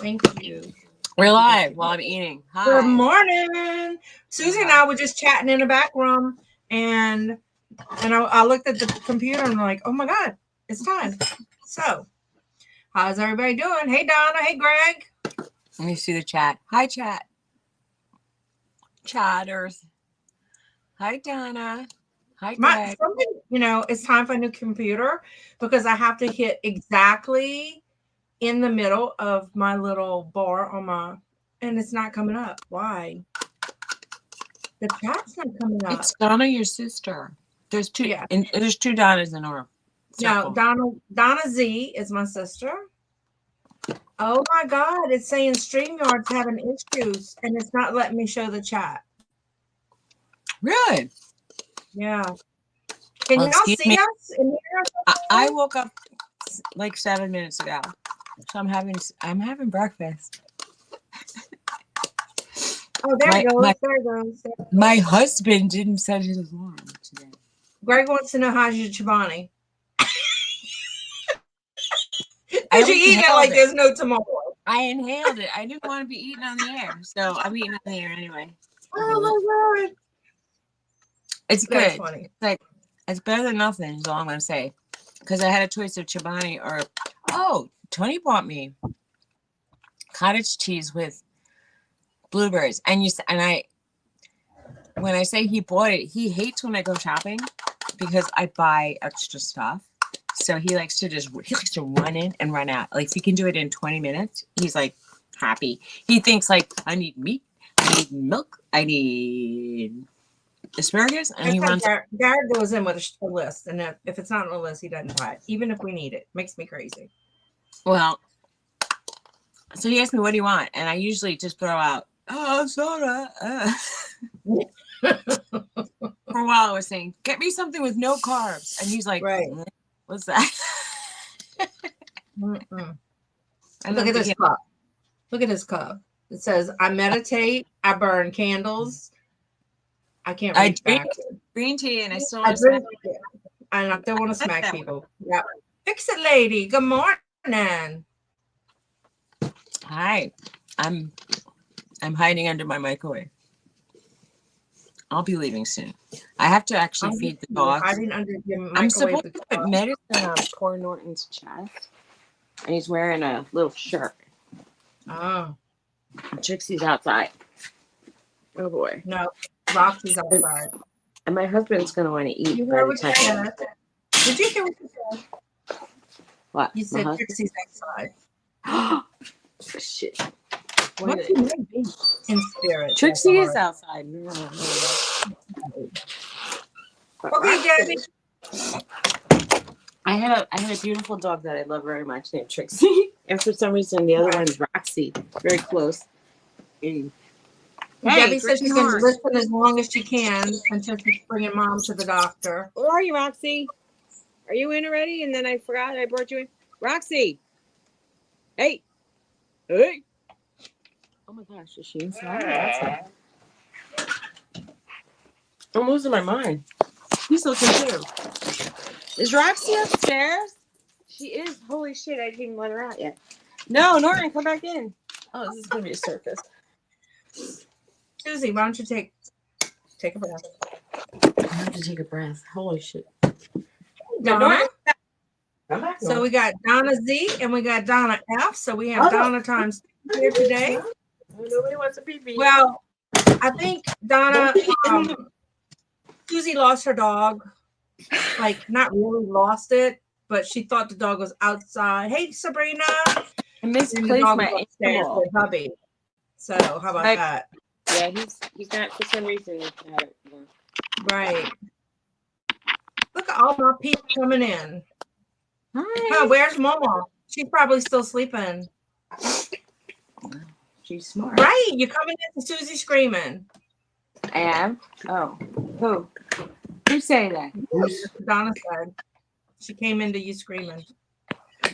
Thank you. We're live while I'm eating. Good Hi. morning. Suzy and I were just chatting in the back room, and I looked at the computer and I'm like, oh my God, it's time. So, how's everybody doing? Hey, Donna. Hey, Greg. Let me see the chat. Hi, chat. Chatters. Hi, Donna. Hi, Greg. It's time for a new computer because I have to hit exactly in the middle of my little bar and it's not coming up. Why? The chat's not coming up. It's Donna, your sister. There's two. Yeah. And there's two Donnas in our circle. No, Donna Z is my sister. Oh my God, it's saying StreamYard's having issues and it's not letting me show the chat. Really? Yeah. Can y'all see us in here? I woke up like 7 minutes ago, so I'm having breakfast. Oh, there it goes. There it goes. My husband didn't set his alarm today. Greg wants to know how's your Chobani. Because you're eating it like there's no tomorrow. I inhaled it. I didn't want to be eating on the air, so I'm eating on the air anyway. Oh my God. It's good. That's funny. It's better than nothing, is all I'm going to say. Because I had a choice of Chobani or... Oh, Tony bought me cottage cheese with blueberries. And when I say he bought it, he hates when I go shopping because I buy extra stuff. So he likes to run in and run out. Like, if he can do it in 20 minutes, he's like happy. He thinks like, I need meat, I need milk, I need asparagus, and he runs. Garrett goes in with a list, and if it's not on a list, he doesn't buy it, even if we need it. Makes me crazy. Well, so he asked me, what do you want? And I usually just throw out, soda. For a while I was saying, get me something with no carbs. And he's like, right. What's that? Look at this cup. Look at this cup. It says, I meditate, I burn candles. I can't read drink green tea and I still want to smack people. And I still want to smack people. Yeah. Fix it, lady. Good morning. Hi. I'm hiding under my microwave. I'll be leaving soon. I have to actually feed the dogs. Hiding under your microwave. I'm supposed to put medicine on poor Norton's chest. And he's wearing a little shirt. Oh. Trixie's outside. Oh boy. No. Roxy's outside. And my husband's going to want to eat. You heard what you said. Did you hear what you said? What? You said Trixie's outside. Oh, shit. What you may be in spirit. Trixie is outside. Okay, Debbie. I had a beautiful dog that I love very much named Trixie. And for some reason, the other one's Roxy. Very close. And Debbie says she's going to listen as long as she can until she's bringing Mom to the doctor. Where are you, Roxy? Are you in already? And then I forgot I brought you in. Roxy! Hey! Hey! Oh my gosh, is she inside? I'm losing my mind. He's looking too. Is Roxy upstairs? She is. Holy shit, I didn't even let her out yet. No, Norton, come back in. Oh, this is going to be a circus. Suzy, why don't you take a breath? I have to take a breath. Holy shit. Donna. So we got Donna Z and we got Donna F. So we have Donna times here today. Nobody wants a pee-pee. Well, I think Donna, Suzy lost her dog. Like, not really lost it, but she thought the dog was outside. Hey, Sabrina. I misplaced my animal. With hubby. So how about that? Yeah, he's not for some reason. Right. Look at all my people coming in. Hi. Oh, where's Mama? She's probably still sleeping. She's smart. Right. You're coming in to Suzy screaming. I am? Oh. Who? Who say that? Donna said. She came into you screaming.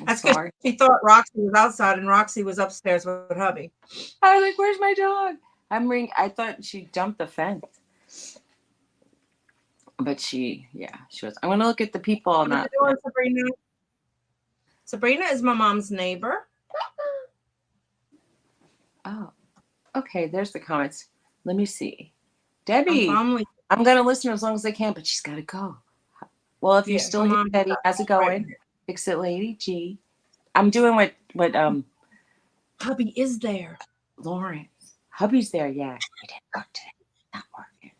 That's because she thought Roxy was outside and Roxy was upstairs with hubby. I was like, where's my dog? I thought she jumped the fence. But she was. I want to look at the people. What are you doing, Sabrina? Sabrina is my mom's neighbor. Okay, there's the comments. Let me see. I'm Debbie, finally, I'm going to listen as long as I can, but she's got to go. Well, if you're yeah, still her here, mom. Debbie, how's it going? Fix it, lady. G. I'm doing what Hubby is there. Lawrence. Hubby's there, yeah. He didn't work today. Not working.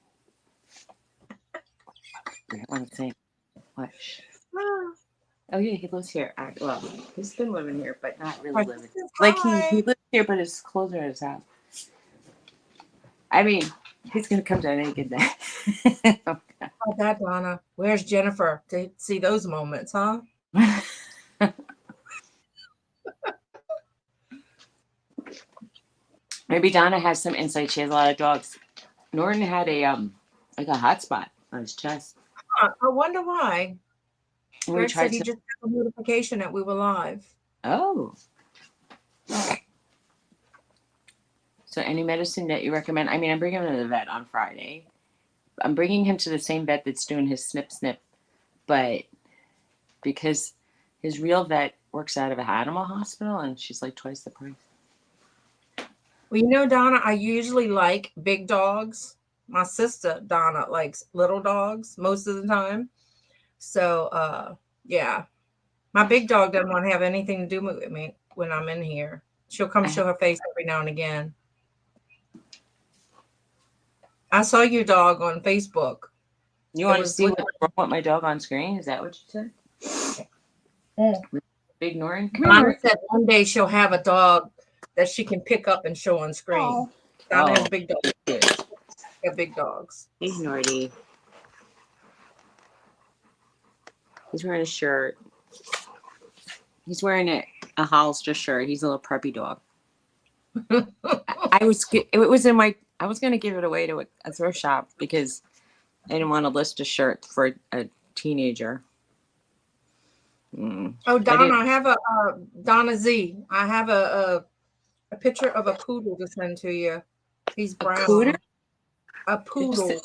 I don't want to say what. Oh yeah, he lives here. Well, he's been living here, but not really living. Like he lives here, but his clothes are in his house. I mean, he's gonna come down any good day. How about that, Donna? Where's Jennifer to see those moments, huh? Maybe Donna has some insight. She has a lot of dogs. Norton had a like a hot spot on his chest. I wonder why. And we Greg said tried he to. just got a notification that we were live. Oh. So any medicine that you recommend? I mean, I'm bringing him to the vet on Friday. I'm bringing him to the same vet that's doing his snip, but because his real vet works out of an animal hospital, and she's like twice the price. Well, you know, Donna, I usually like big dogs. My sister, Donna, likes little dogs most of the time. So, yeah, my big dog doesn't want to have anything to do with me when I'm in here. She'll come show her face every now and again. I saw your dog on Facebook. You want to see what's wrong with my dog on screen? Is that what you said? Big Norton? Donna said one day she'll have a dog that she can pick up and show on screen. Donna has big dogs. Got big dogs. He's Norty. He's wearing a shirt. He's wearing a Hollister shirt. He's a little preppy dog. I was going to give it away to a thrift shop because I didn't want to list a shirt for a teenager. Oh, Donna, I have a Donna Z. I have a picture of a poodle to send to you. He's brown. A poodle.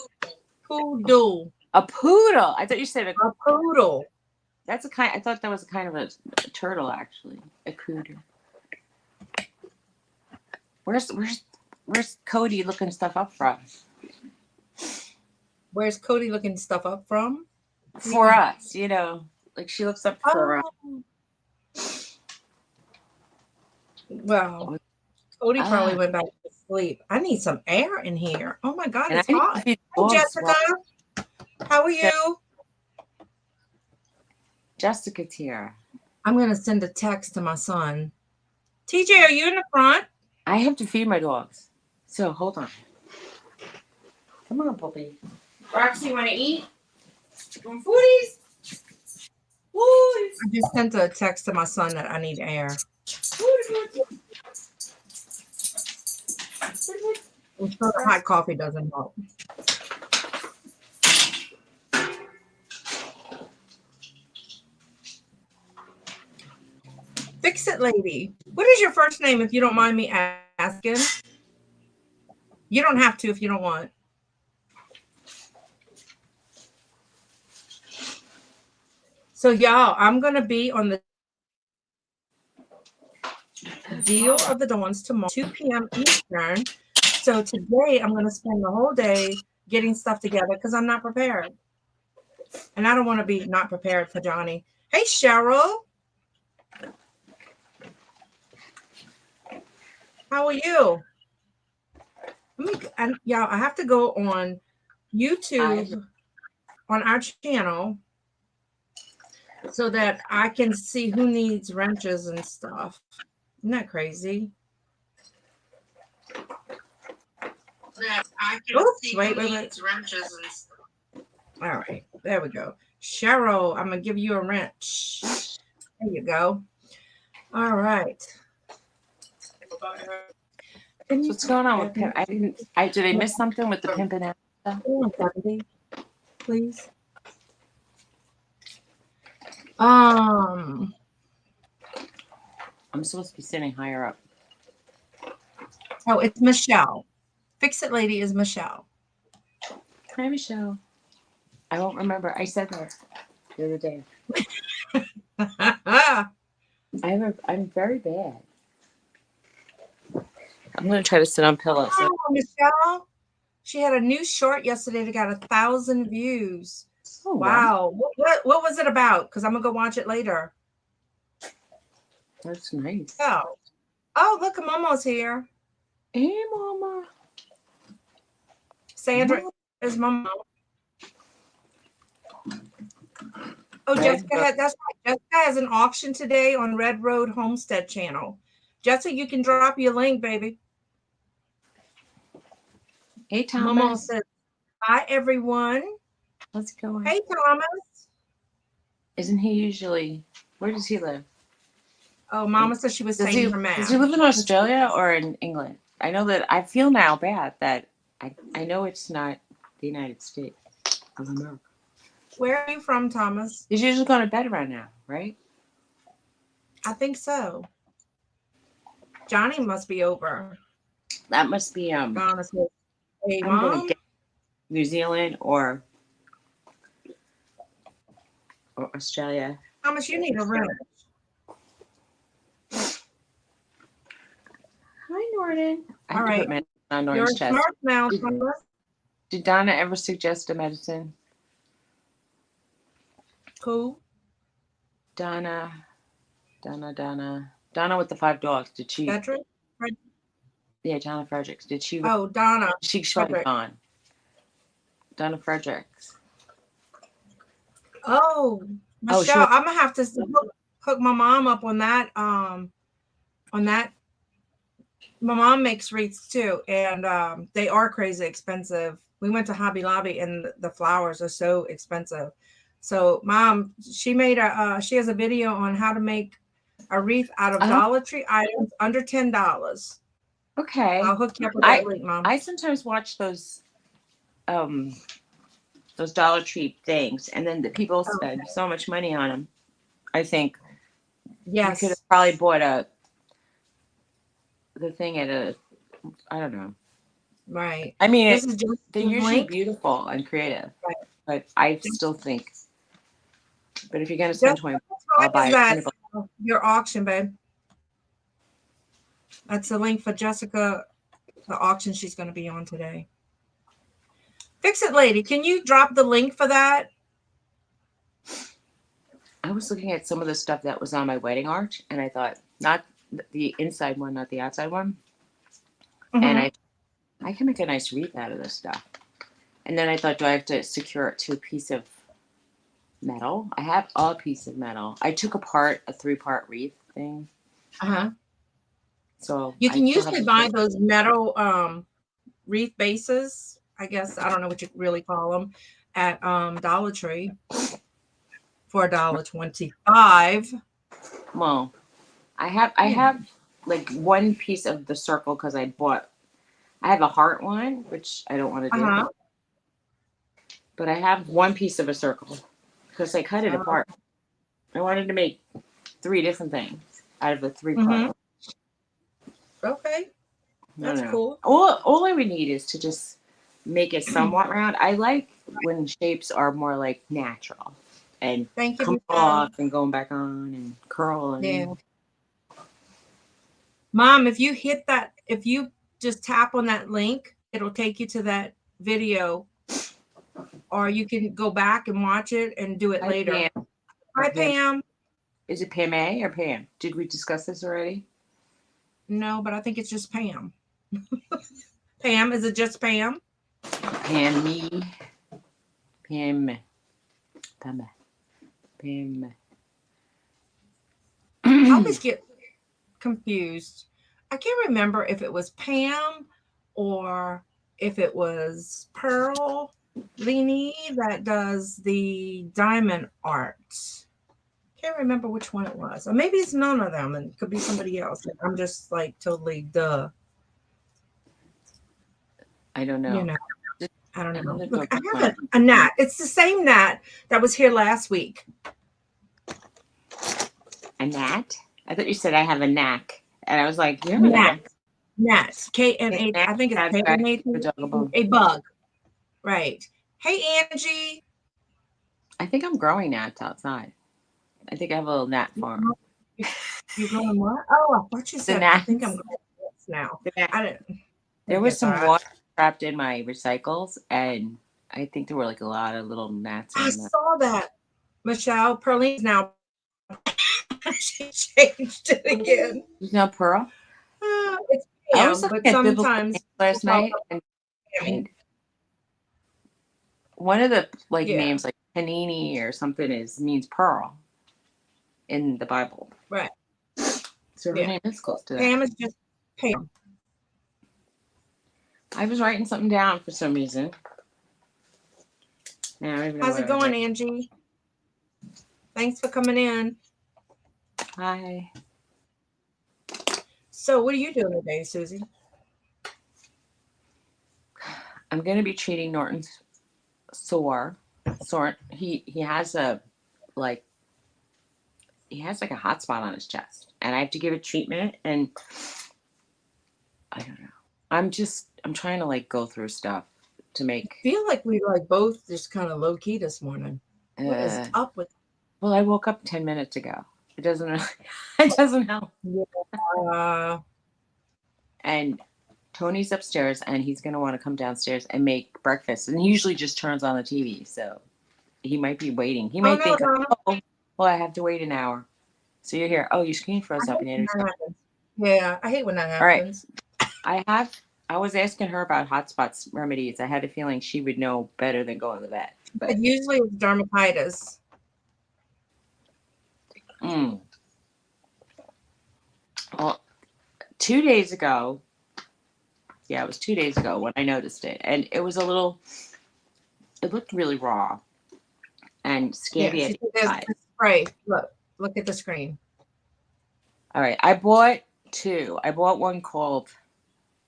Poodle. A poodle. I thought you said a poodle. That's a kind. I thought that was a kind of a turtle, actually. A cooter. Where's Cody looking stuff up from? Where's Cody looking stuff up from? For us, you know, like she looks up for us. Well, Cody probably went back to sleep. I need some air in here. Oh my God, it's hot. Hey, Jessica, how are you? Jessica's here. I'm going to send a text to my son. TJ, are you in the front? I have to feed my dogs. So hold on. Come on, puppy. Roxy, you want to eat? Some foodies? Foodies. I just sent a text to my son that I need air. I'm sure the hot coffee doesn't help. Fix it, lady. What is your first name, if you don't mind me asking? You don't have to if you don't want. So, y'all, I'm going to be on the Deal of the Dawns tomorrow, 2 p.m. Eastern. So today I'm going to spend the whole day getting stuff together because I'm not prepared. And I don't want to be not prepared for Johnny. Hey, Cheryl. How are you? Y'all, I have to go on YouTube on our channel so that I can see who needs wrenches and stuff. Isn't that crazy? Oops, wait. Wrenches and stuff. All right, there we go. Cheryl, I'm going to give you a wrench. There you go. All right. What's going on with Pimp? Did I miss something with the pimping out stuff? Please. I'm supposed to be sitting higher up. Oh, it's Michelle. Fix It Lady is Michelle. Hi, Michelle. I won't remember. I said that the other day. I'm very bad. I'm gonna try to sit on pillows. Oh, Michelle. She had a new short yesterday that got 1,000 views. Oh, wow. What was it about? Because I'm gonna go watch it later. That's nice. Oh, look, Momo's here. Hey, Mama. Sandra is Momo. Oh, Jessica that's right. Jessica has an auction today on Red Road Homestead channel. Jessica, you can drop your link, baby. Hey, Thomas. Momo says, hi, everyone. How's it going? Hey, Thomas. Isn't he usually, where does he live? Oh, Mama says she was saying her math. Does he live in Australia or in England? I know that I feel now bad that I know it's not the United States of America. Where are you from, Thomas? He's usually going to bed around now, right? I think so. Johnny must be over. That must be Donna says, hey, I'm Mom. gonna get New Zealand or Australia. Thomas, you need a room. Hi, Norton. All right. Put on You're Norton's chest. smart now, Thomas. Did Donna ever suggest a medicine? Who? Donna with the 5 dogs. Did she? Patrick? Yeah, Donna Fredericks. Did she? Oh, Donna. She's gone. Donna Fredericks. Oh, Michelle, I'm gonna have to hook my mom up on that. My mom makes wreaths too, and they are crazy expensive. We went to Hobby Lobby, and the flowers are so expensive. So, Mom, she has a video on how to make a wreath out of Dollar Tree items under $10. Okay, I'll hook you up with that link, Mom. I sometimes watch those Dollar Tree things, and then the people spend so much money on them. I think you could have probably bought the thing at I don't know. Right. I mean, they're usually beautiful and creative, but I still think. But if you're gonna spend 20, I'll buy it. Your auction, babe. That's the link for Jessica, the auction she's going to be on today. Fix It Lady, can you drop the link for that? I was looking at some of the stuff that was on my wedding arch, and I thought, not the inside one, not the outside one. Mm-hmm. And I can make a nice wreath out of this stuff. And then I thought, do I have to secure it to a piece of metal? I have a piece of metal. I took apart a 3-part wreath thing. Uh-huh. So you can usually buy those metal wreath bases. I guess I don't know what you really call them at Dollar Tree for $1.25. Well, I have like one piece of the circle because I have a heart one, which I don't want to do. But I have one piece of a circle because I cut it apart. I wanted to make 3 different things out of a 3-part. Okay. That's cool. All I would need is to just make it somewhat round. I like when shapes are more like natural and come off and going back on and curl. And Mom, if you hit that, if you just tap on that link, it'll take you to that video, or you can go back and watch it and do it later. Pam. Hi, Pam. Is it Pam A or Pam? Did we discuss this already? No, but I think it's just Pam. Pam, is it just Pam? Pam me. Pam. I always get confused. I can't remember if it was Pam or if it was Pearl Lini that does the diamond art. Can't remember which one it was. Or maybe it's none of them and it could be somebody else. I'm just like totally duh. I don't know. You know, I don't know. Look, I have a gnat. It's the same gnat that was here last week. A gnat? I thought you said I have a knack. And I was like, you have a knack. Gnat. K-N-A. I think it's K-N-A. A bug. Right. Hey, Angie. I think I'm growing gnats outside. I think I have a little gnat farm. You're growing what? Oh, I thought you said I think I'm growing gnats now. Yeah. I didn't. There was get some that. water trapped in my recycles, and I think there were like a lot of little gnats I on them. saw that. Michelle Perline's now. She changed it again. There's no pearl. It's I was Pam, looking but at biblical sometimes names last people call night, her and Pammy. one of the like Yeah, names, like panini or something, means pearl in the Bible. right. So her Yeah, name is close to that. Pam is just Pam. I was writing something down for some reason. Now I don't even know How's what it I was going, writing. Angie? Thanks for coming in. Hi. So, what are you doing today, Susie? I'm gonna be treating Norton's sore. He has a like he has like a hot spot on his chest, and I have to give it treatment. And I don't know. I'm trying to like go through stuff to make. I feel like we like both just kind of low key this morning. What is up with? Well, I woke up 10 minutes ago. It doesn't. It doesn't help. Yeah. And Tony's upstairs, and he's gonna want to come downstairs and make breakfast. And he usually just turns on the TV, so he might be waiting. He Oh might no, think, Donna. oh, well, I have to wait an hour. So you're here. Oh, your screen I froze hate up. when And that happens. Yeah, I hate when that all right. happens. I was asking her about hot spots remedies. I had a feeling she would know better than going to the vet. But Usually it's dermatitis. Well, 2 days ago, yeah, it was 2 days ago when I noticed it, and it was it looked really raw and Yeah, scabby she at said the there's inside. a spray. Look at the screen. All right, I bought two. I bought one called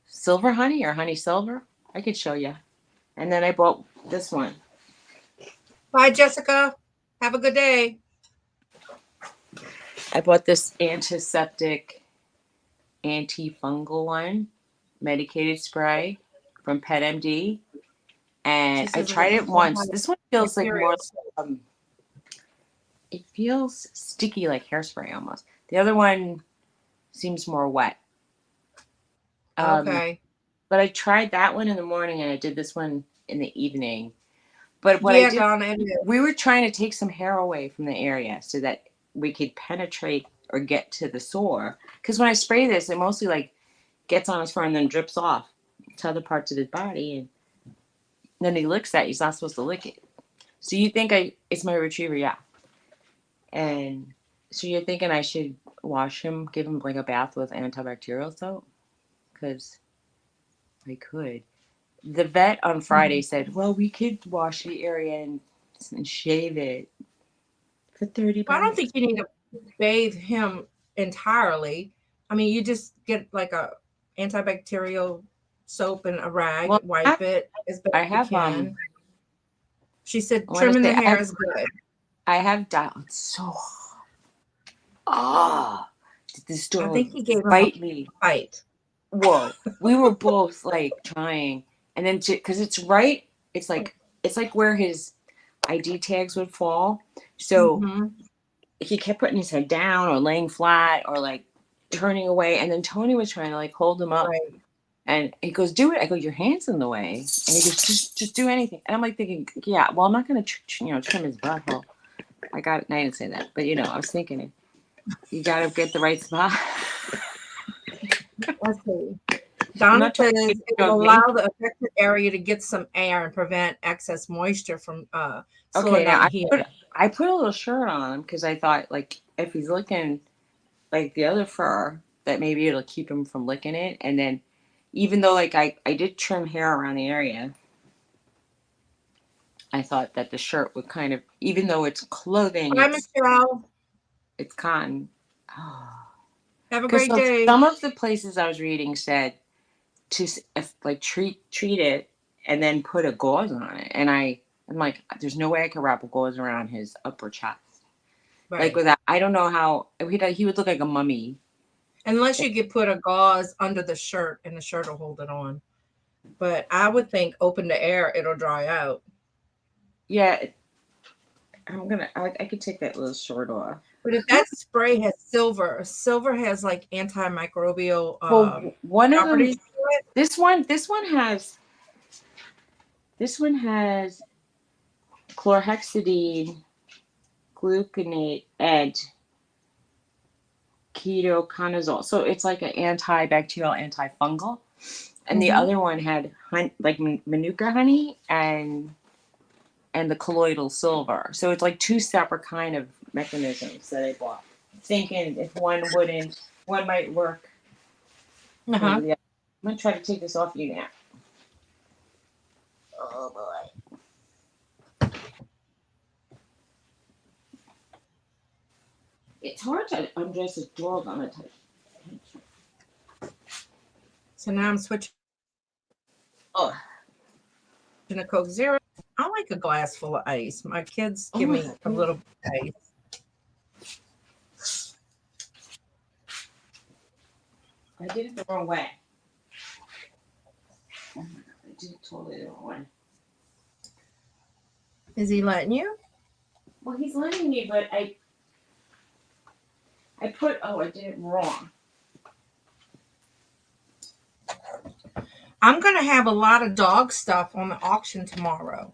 Silver Honey or Honey Silver. I could show you. And then I bought this one. Bye, Jessica. Have a good day. I bought this antiseptic antifungal one, medicated spray from Pet MD. And I tried it once. This one feels like more it feels sticky like hairspray almost. The other one seems more wet. Okay. But I tried that one in the morning and I did this one in the evening. But what I Yeah, did, Donna. we were trying to take some hair away from the area so that we could penetrate or get to the sore. Because when I spray this, it mostly like gets on his fur and then drips off to other parts of his body. And then he licks that. He's not supposed to lick it. So you think it's my retriever, yeah. And so you're thinking I should wash him, give him like a bath with antibacterial soap? Because I could. The vet on Friday said, well, we could wash the area and shave it for 30 Well, I don't bucks. think you need to bathe him entirely. I mean, you just get like a antibacterial soap and a rag, Well, wipe it as best I you have, can. She said I want to trimming the say, hair is good. I have dialed so hard. Did this I dog think he gave him bite me? a bite. Whoa. We were both like trying. And then, because it's right, it's like where his ID tags would fall. So he kept putting his head down or laying flat or like turning away. And then Tony was trying to like hold him up. Right. And he goes, do it. I go, your hand's in the way. And he goes, just do anything. And I'm like thinking, yeah, well, I'm not going to, trim his butthole. I didn't say that. But, I was thinking it. You got to get the right spot. Let's see. Donna says it will allow the affected area to get some air and prevent excess moisture from slowing down healing. I put a little shirt on him because I thought, like, if he's licking, like, the other fur, that maybe it'll keep him from licking it. And then, even though, like, I did trim hair around the area, I thought that the shirt would kind of, even though it's clothing, Bye, Michelle. It's cotton. Oh. Have a great day. Some of the places I was reading said to like treat it and then put a gauze on it, and I'm like, there's no way I could wrap a gauze around his upper chest. Right. Like without, I don't know how he would look like a mummy. Unless you could put a gauze under the shirt and the shirt will hold it on. But I would think open the air, it'll dry out. Yeah. I could take that little short off. But if that spray has silver has like antimicrobial Well, one of them, properties to it. this one has chlorhexidine, gluconate, and ketoconazole. So it's like an antibacterial, antifungal. And the Mm-hmm. other one had like manuka honey and the colloidal silver. So it's like two separate kind of mechanisms that I bought, thinking if one might work. Uh-huh. Maybe the other. I'm gonna try to take this off you now. Oh boy, it's hard to undress a dog on a touch. So now I'm switching Oh, to Coke Zero. I like a glass full of ice. My kids give me a little bit of ice. I did it the wrong way. Oh my god, I did it totally the wrong way. Is he letting you? Well, he's letting me, but I did it wrong. I'm gonna have a lot of dog stuff on the auction tomorrow.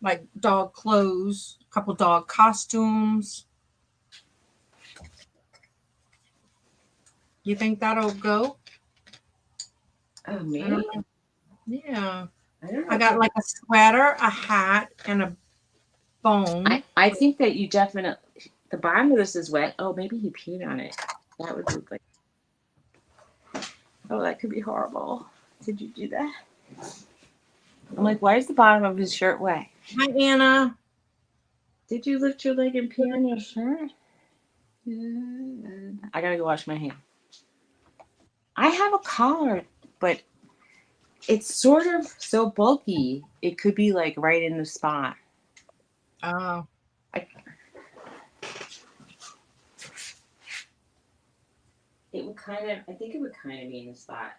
Like dog clothes, a couple dog costumes. You think that'll go? Oh, me? I don't know. Yeah. I don't know. I got like a sweater, a hat, and a bone. I think that you definitely. The bottom of this is wet. Oh, maybe he peed on it. That would look like. Oh, that could be horrible. Did you do that? I'm like, why is the bottom of his shirt wet? Hi, Anna. Did you lift your leg and pee on your shirt? I gotta go wash my hands. I have a collar, but it's sort of so bulky. It could be like right in the spot. Oh. I think it would kind of be in the spot.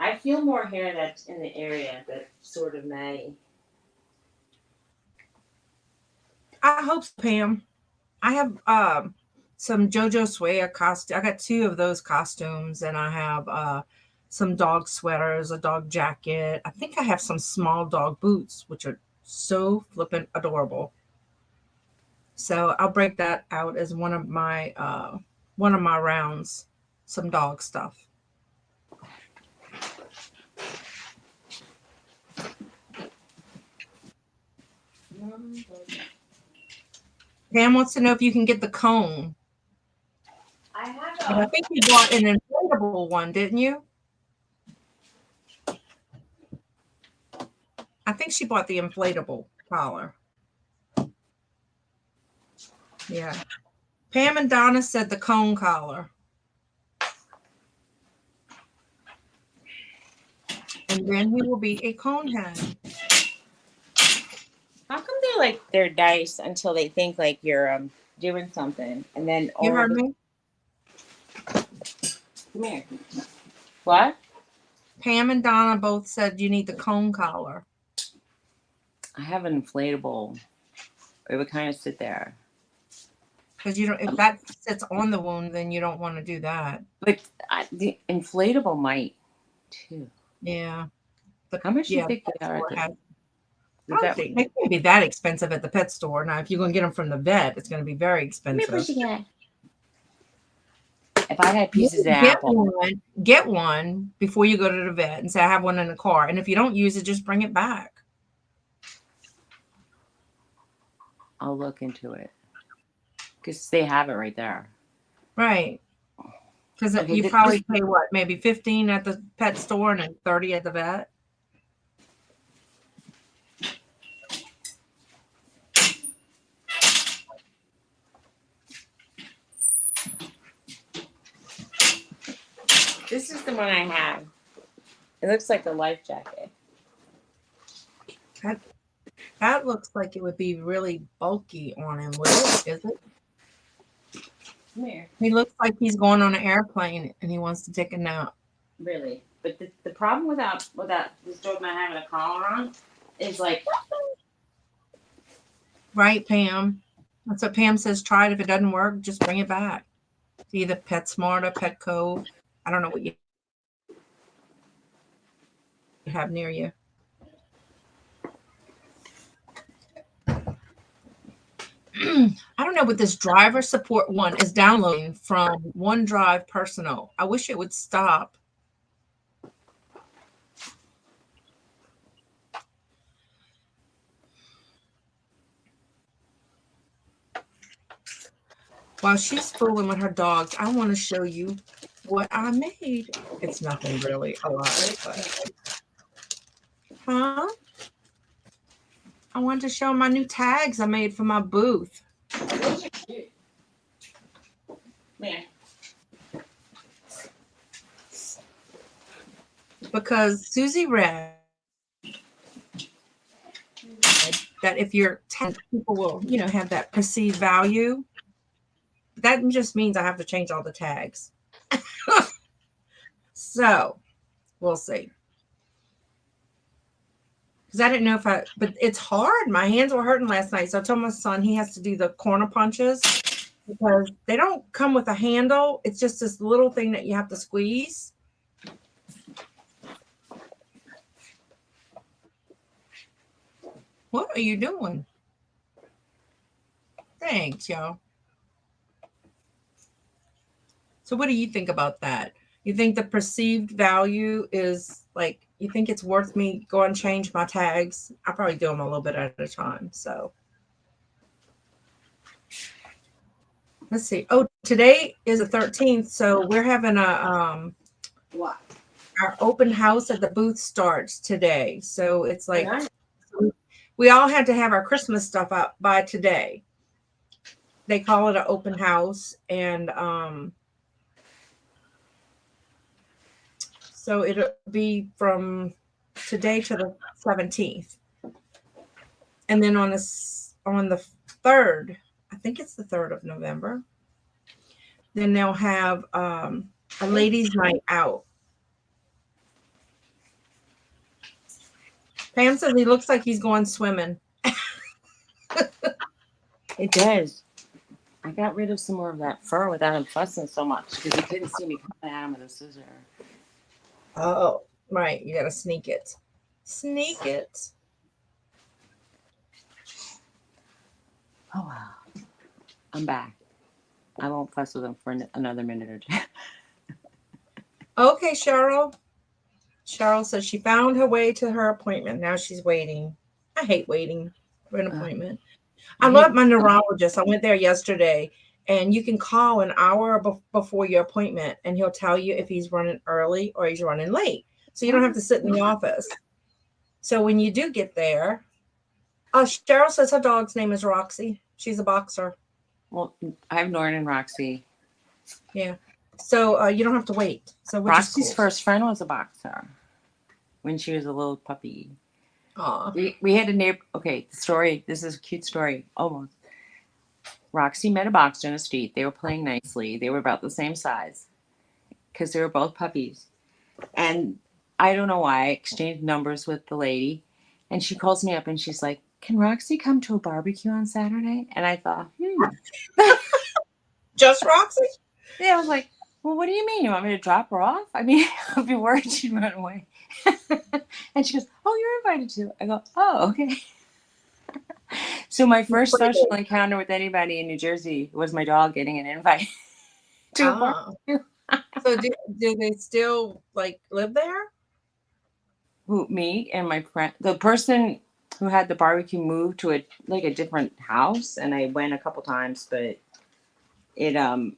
I feel more hair that's in the area that's sort of matty. I hope so, Pam. I have some JoJo Swear costume. I got two of those costumes, and I have some dog sweaters, a dog jacket. I think I have some small dog boots, which are so flippin' adorable. So I'll break that out as one of my rounds, some dog stuff. Pam wants to know if you can get the cone. I have But I think you bought an inflatable one, didn't you? I think she bought the inflatable collar. Yeah. Pam and Donna said the cone collar. And then he will be a cone head. How come they're nice until they think like you're doing something, and then You heard me? Come here. What? Pam and Donna both said you need the cone collar. I have an inflatable. It would kind of sit there. Because you don't, if that sits on the wound, then you don't want to do that. But the inflatable might too. Yeah. But how much do you yeah, think they are? I don't think they can't be that expensive at the pet store. Now, if you're going to get them from the vet, it's going to be very expensive. If I had pieces of apple. Get one before you go to the vet and say, I have one in the car. And if you don't use it, just bring it back. I'll look into it. Because they have it right there. Right. Because you probably pay what, maybe $15 at the pet store and then $30 at the vet. This is the one I have. It looks like a life jacket. That looks like it would be really bulky on him, would it? Is it? Come here. He looks like he's going on an airplane and he wants to take a nap. Really? But the problem without this dog not having a collar on is like... Right, Pam? That's what Pam says. Try it. If it doesn't work, just bring it back to either PetSmart or Petco. I don't know what you have near you. I don't know what this driver support one is downloading from OneDrive Personal. I wish it would stop. While she's fooling with her dogs, I want to show you what I made. It's nothing really a lot, but huh? I wanted to show my new tags I made for my booth. Man. Because Suzy read that if you're 10, people will, have that perceived value. That just means I have to change all the tags. So we'll see. Because I didn't know but it's hard. My hands were hurting last night. So I told my son he has to do the corner punches because they don't come with a handle. It's just this little thing that you have to squeeze. What are you doing? Thanks, y'all. So what do you think about that? You think the perceived value is like, you think it's worth me go and change my tags? I probably do them a little bit at a time. So let's see. Oh, today is the 13th. So we're having What? our open house at the booth starts today. So it's like we all had to have our Christmas stuff up by today. They call it an open house, and so it'll be from today to the 17th, and then on the 3rd, I think it's the 3rd of November. Then they'll have a ladies' night out. Pam says he looks like he's going swimming. It does. I got rid of some more of that fur without him fussing so much because he couldn't see me coming at him with a scissor. Oh, right. You got to sneak it. Sneak it. Oh, wow. I'm back. I won't fuss with him for another minute or two. Okay, Cheryl. Cheryl says she found her way to her appointment. Now she's waiting. I hate waiting for an appointment. I love my neurologist. I went there yesterday, and you can call an hour before your appointment, and he'll tell you if he's running early or he's running late. So you don't have to sit in the office. So when you do get there, Cheryl says her dog's name is Roxy. She's a boxer. Well, I have Lauren and Roxy. Yeah. So you don't have to wait. So Roxy's first friend was a boxer when she was a little puppy. Aww. We had a neighbor. Okay, the story. This is a cute story. Almost. Roxy met a boxer in the street. They were playing nicely. They were about the same size because they were both puppies. And I don't know why I exchanged numbers with the lady, and she calls me up and she's like, "Can Roxy come to a barbecue on Saturday?" And I thought, Just Roxy? Yeah, I was like, well, what do you mean? You want me to drop her off? I mean, I'd be worried she'd run away. And she goes, oh, you're invited to. I go, oh, okay. So my first social encounter with anybody in New Jersey was my dog getting an invite to a barbecue. So do they still like live there? Who, me and my friend, the person who had the barbecue moved to a different house, and I went a couple times, but it Mama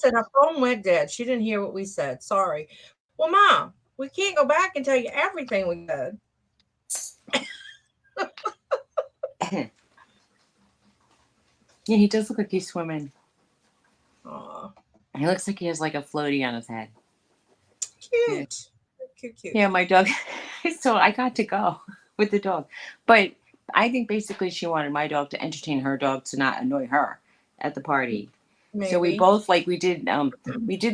said her phone went dead. She didn't hear what we said. Sorry. Well, Mom, we can't go back and tell you everything we said. Yeah, he does look like he's swimming. Aww. He looks like he has like a floaty on his head. Cute. Yeah. Cute. Yeah, my dog. So I got to go with the dog. But I think basically she wanted my dog to entertain her dog to not annoy her at the party. Maybe. So we both we did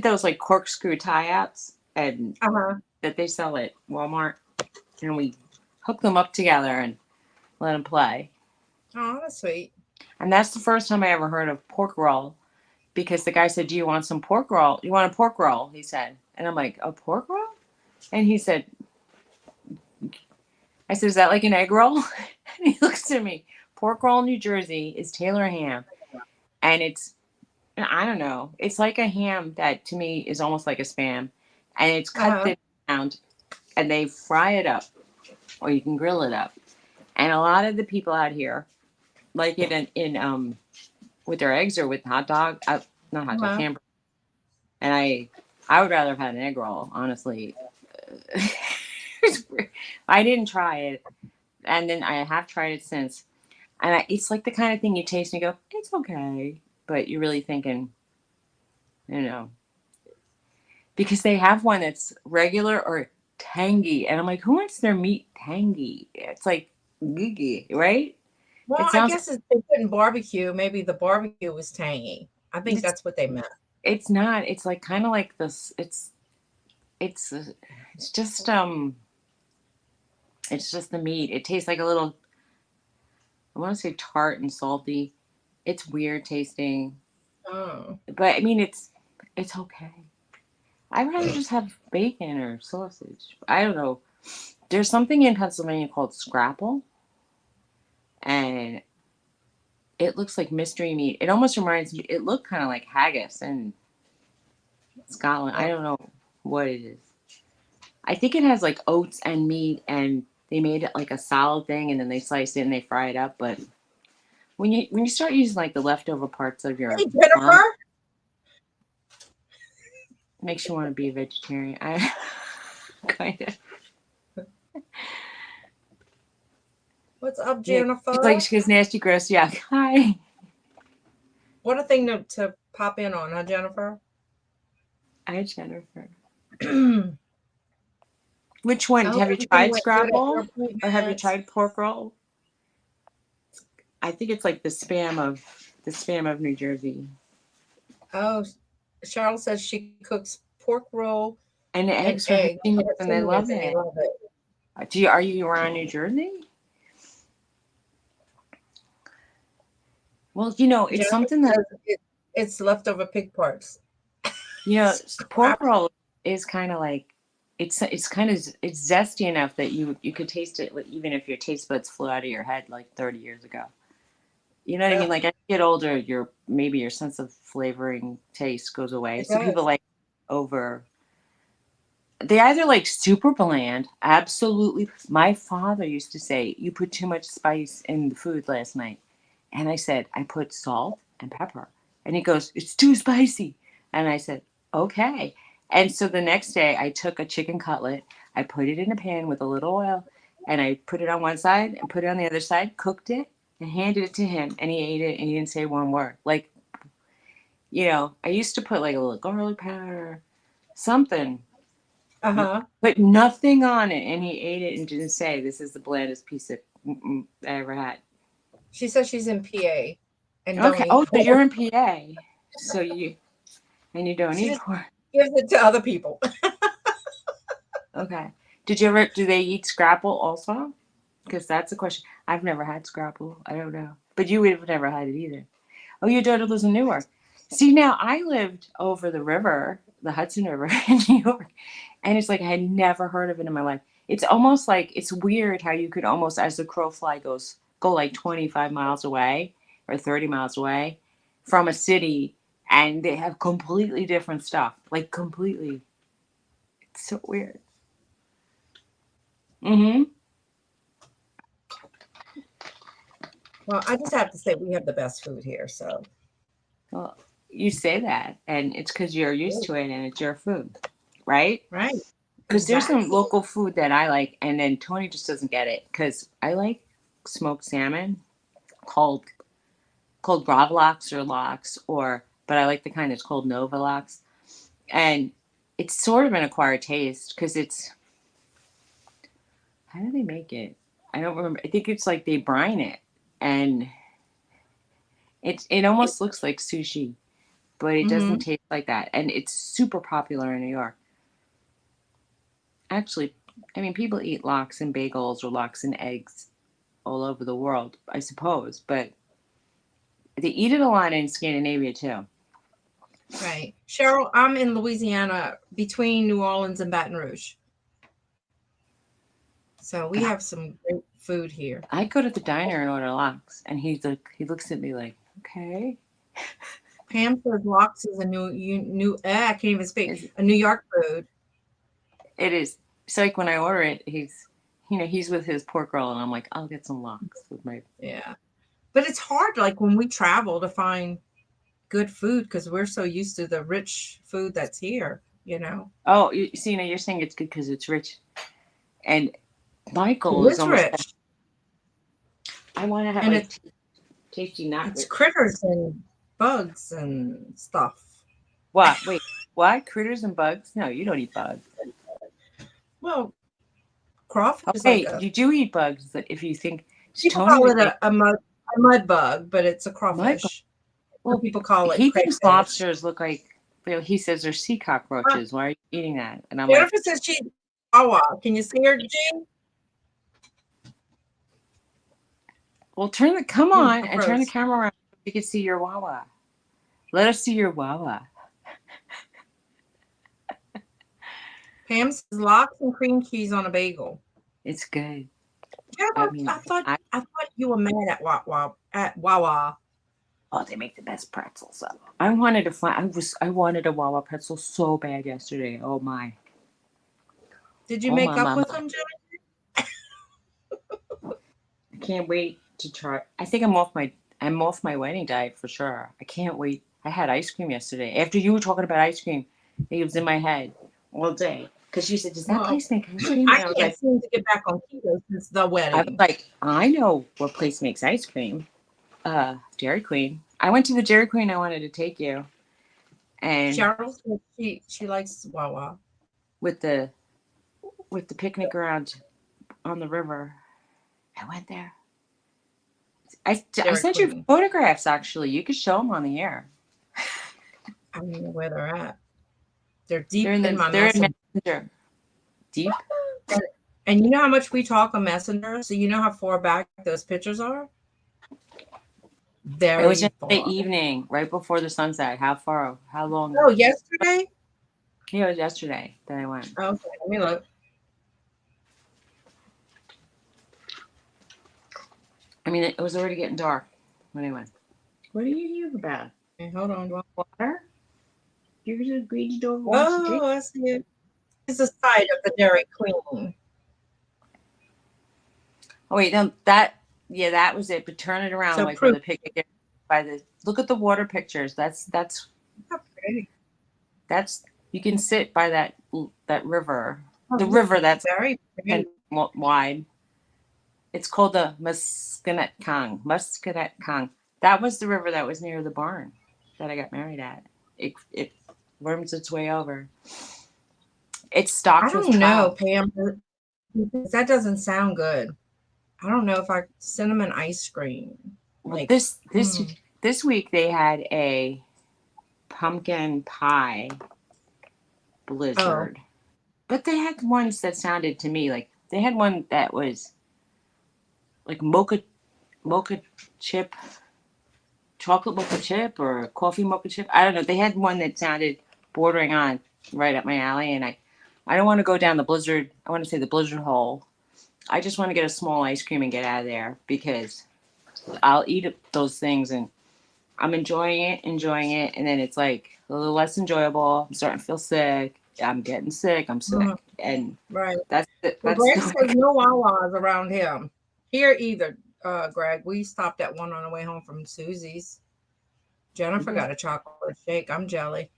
those like corkscrew tie-ups and that they sell at Walmart, and we hooked them up together and let them play. Oh, that's sweet. And that's the first time I ever heard of pork roll because the guy said, "Do you want some pork roll? You want a pork roll?" He said. And I'm like, "A pork roll?" And he said, I said, "Is that like an egg roll?" And he looks at me. Pork roll, New Jersey is Taylor ham. And it's, I don't know, it's like a ham that to me is almost like a spam. And it's cut Uh-huh. thin round and they fry it up or you can grill it up. And a lot of the people out here like it in with their eggs or with hot dog, not hot dog, Uh-huh. hamburger. And I would rather have had an egg roll, honestly. I didn't try it, and then I have tried it since, and it's like the kind of thing you taste and you go, it's okay, but you're really thinking, you know, because they have one that's regular or tangy, and I'm like, who wants their meat tangy? It's like giggy, right? Well, It I sounds. guess if they put in barbecue, maybe the barbecue was tangy. I think It's that's what they meant. it's not. It's like kind of like this. It's it's just it's just the meat. It tastes like a little. I want to say tart and salty. It's weird tasting, Oh. but I mean it's okay. I'd rather just have bacon or sausage. I don't know. There's something in Pennsylvania called Scrapple, and it looks like mystery meat. It almost reminds me. It looked kind of like haggis in Scotland. I Oh. don't know what it is. I think it has like oats and meat, and they made it like a salad thing, and then they slice it and they fry it up. But when you start using like the leftover parts of your Hey, lamb, Jennifer, it makes you want to be a vegetarian. I kind of. what's up, Yeah, she's like Jennifer? she gets nasty, gross. Yeah, hi, What a thing to pop in on, huh, Jennifer? hi Jennifer. I Which one? hope Have you everything tried went good at your Scrapple or have you appointment. tried pork roll? I think it's like the spam of New Jersey. Oh, Cheryl says she cooks pork roll And the and eggs for her eggs seniors, for her and they seniors, love and they it. love it. Are you around New Jersey? Well, it's Jennifer something that says it's leftover pig parts. pork Scrap. roll is kind of like it's kind of it's zesty enough that you could taste it even if your taste buds flew out of your head like 30 years ago. You know what I mean? Ugh, Like as you get older, your sense of flavoring taste goes away. it So people does. like over they either like super bland, absolutely. My father used to say, "You put too much spice in the food last night," and I said, "I put salt and pepper," and he goes, "It's too spicy," and I said, "Okay." And so the next day, I took a chicken cutlet, I put it in a pan with a little oil, and I put it on one side and put it on the other side, cooked it, and handed it to him, and he ate it, and he didn't say one word. Like, I used to put like a little garlic powder, something, Uh-huh. put nothing on it, and he ate it and didn't say, "This is the blandest piece of I ever had." She says she's in PA and don't Okay. eat Oh, so pork. you're in PA, so you don't She eat just pork. gives it to other people. Okay. Did you ever? Do they eat Scrapple also? Because that's a question. I've never had Scrapple. I don't know, but you would have never had it either. Oh, your daughter lives in Newark. See, now I lived over the river, the Hudson River in New York, and it's like I had never heard of it in my life. It's almost like it's weird how you could almost, as the crow fly goes, go like 25 miles away or 30 miles away from a city, and they have completely different stuff. Like completely, it's so weird. Mm-hmm. Well, I just have to say we have the best food here. So Well, you say that, and it's because you're used to it, and it's your food, right? right, Because there's some exactly. local food that I like, and then Tony just doesn't get it. Because I like smoked salmon, called gravlax or lox, but I like the kind that's called Nova lox, and it's sort of an acquired taste because it's how do they make it? I don't remember. I think it's like they brine it, and it almost looks like sushi, but it doesn't Mm-hmm. taste like that, and it's super popular in New York. Actually, I mean, people eat lox and bagels or lox and eggs. all over the world, I suppose. But they eat it a lot in Scandinavia too. Right. Cheryl, I'm in Louisiana between New Orleans and Baton Rouge. So we have some great food here. I go to the diner and order lox, and he looks at me like, okay. Pam says lox is a I can't even speak. A New York food. It is. So like when I order it, he's with his poor girl, and I'm like, I'll get some lox with my. Yeah. But it's hard, like when we travel, to find good food because we're so used to the rich food that's here, you know. Oh, you see, you're saying it's good because it's rich, and Michael It is is almost. rich. I want to have And like tasty not it's rich. critters and bugs and stuff. What? Wait, what? Critters and bugs? No, you don't eat bugs. Well, crawfish is like Okay, a you do eat bugs. If you think people Tony call would it a mud bug, but it's a mud bug. crawfish. Well, People call it he thinks crayfish. lobsters look like. He says they're sea cockroaches. Why are you eating that? And I'm like, Jennifer says she's Wawa. Can you see her, Jean? well, come on and turn the Froze. camera around so we can see your Wawa. Let us see your Wawa. Pam says lox and cream cheese on a bagel. It's good. Jennifer, I thought you were mad at Wawa. Oh, they make the best pretzels. So I wanted to find. I wanted a Wawa pretzel so bad yesterday. Oh my. Did you Oh make my, up with my. them, Jennifer? I can't wait to try. I think I'm off my wedding diet for sure. I can't wait. I had ice cream yesterday. After you were talking about ice cream, it was in my head all day. Because you said, does that place make ice cream? I And I was can't like, seem to get back on keto since the I was wedding. like, I know what place makes ice cream. Dairy Queen. I went to the Dairy Queen. I wanted to take you. And Cheryl said she likes Wawa. with the picnic around on the river, I went there. I sent you photographs, actually. You could show them on the air. I don't know where they're at. They're deep They're in my Messenger. Deep? And you know how much we talk on Messenger? So you know how far back those pictures are? Very It was just far. the evening, right before the sunset. How long? Oh, yesterday? Yeah, it was yesterday that I went. Okay, let me look. I mean, it was already getting dark when I went. What are you here about? Okay, hold on. Water? You're just greedy dog. Oh, I see it. It's the side of the Dairy Queen. Oh wait, no, that was it. But turn it around, So like where the picture look at the water pictures. That's okay. That's you can sit by that river. Oh, The river that's very wide. It's called the Muscadet Kong. That was the river that was near the barn that I got married at. It worms its way over. It's stocked with trout. I don't know, Pam. That doesn't sound good. I don't know if I cinnamon ice cream. Like this week they had a pumpkin pie blizzard. But they had ones that sounded to me like they had one that was like mocha chip, chocolate mocha chip or coffee mocha chip. I don't know. They had one that sounded bordering on right up my alley, and I don't want to go down the blizzard. I want to say the blizzard hole. I just want to get a small ice cream and get out of there because I'll eat those things and I'm enjoying it, and then it's like a little less enjoyable. I'm starting to feel sick. I'm getting sick. I'm sick, and that's it. Well, Greg says no Wawas around him. Here either, Greg. We stopped at one on the way home from Suzy's. Jennifer got a chocolate shake. I'm jelly.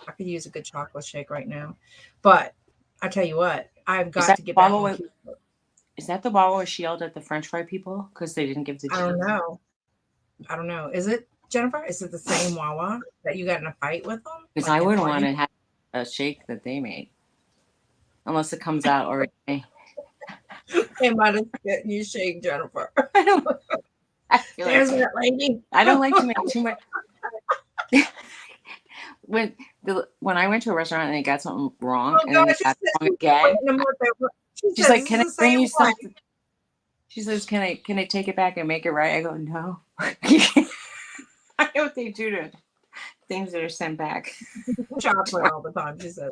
I could use a good chocolate shake right now. But I tell you what, I've got to get back on keto. Is that the Wawa she yelled at the French fry people because they didn't give the cheese? I don't know. Is it, Jennifer? Is it the same Wawa that you got in a fight with them? Because I wouldn't want to have a shake that they made. Unless it comes out already. They might have getting you shake, Jennifer. There's that lady. I don't like to make too much. When I went to a restaurant and they got something wrong and then they got it wrong again, she's like, "Can I bring you something?" She says, "Can I take it back and make it right?" I go, "No, you can't." I don't think due to things that are sent back. Chocolate all the time, she says.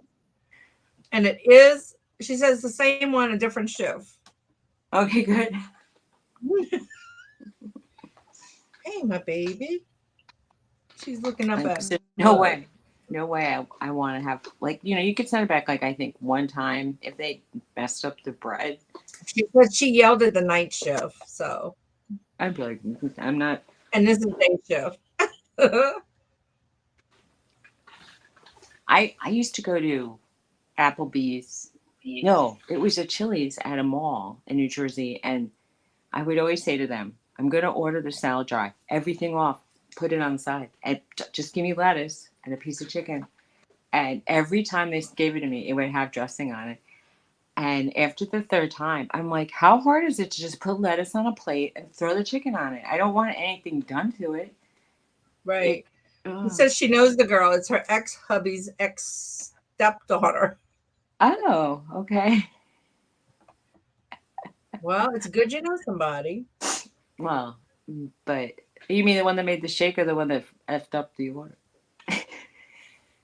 And it is, she says, the same one, a different shift. Okay, good. Hey, my baby. She's looking up And at so, me. no way. No way I want to have, like, you could send it back, like, I think one time if they messed up the bread. But she yelled at the night shift, so. I'd be like, I'm not. And this is day shift. I used to go to Applebee's. No, it was a Chili's at a mall in New Jersey, and I would always say to them, "I'm going to order the salad dry, everything off, put it on the side, and just give me lettuce and a piece of chicken." And every time they gave it to me, it would have dressing on it. And after the third time, I'm like, how hard is it to just put lettuce on a plate and throw the chicken on it? I don't want anything done to it. Right. It says she knows the girl. It's her ex-hubby's ex-stepdaughter. Oh, okay. Well, it's good you know somebody. Well, but you mean the one that made the shake or the one that effed up the order?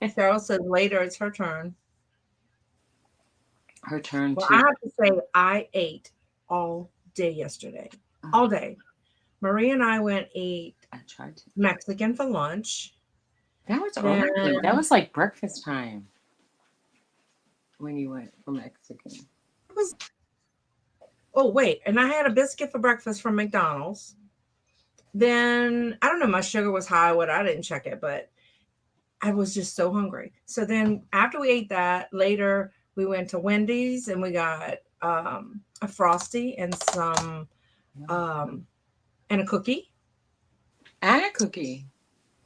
Cheryl says later it's her turn. Her turn Well, to. I have to say, I ate all day yesterday. All day. Marie and I went ate I tried to. Mexican for lunch. That was early. That was like breakfast time when you went for Mexican. It was. Oh wait, and I had a biscuit for breakfast from McDonald's. Then I don't know, my sugar was high. What I didn't check it, but I was just so hungry. So then after we ate that, later we went to Wendy's and we got a Frosty and some and a cookie. And a cookie.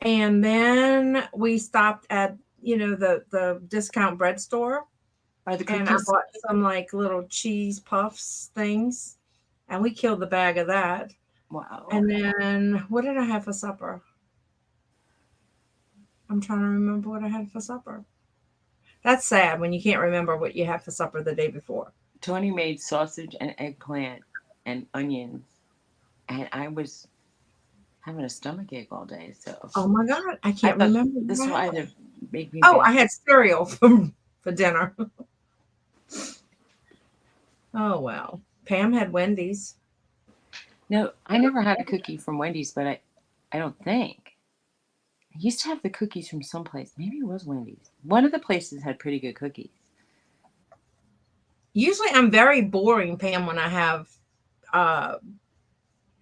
And then we stopped at the discount bread store. Are the And I cookies? bought some like little cheese puffs things. And we killed the bag of that. Wow. And then what did I have for supper? I'm trying to remember what I had for supper. That's sad when you can't remember what you had for supper the day before. Tony made sausage and eggplant and onions, and I was having a stomach ache all day. So Oh my God, I I can't thought remember. this what will I had. either make me Oh, bad. I had cereal for dinner. Oh well. Pam had Wendy's. No, I never had a cookie from Wendy's, but I don't think. I used to have the cookies from someplace. Maybe it was Wendy's. One of the places had pretty good cookies. Usually I'm very boring, Pam, when I have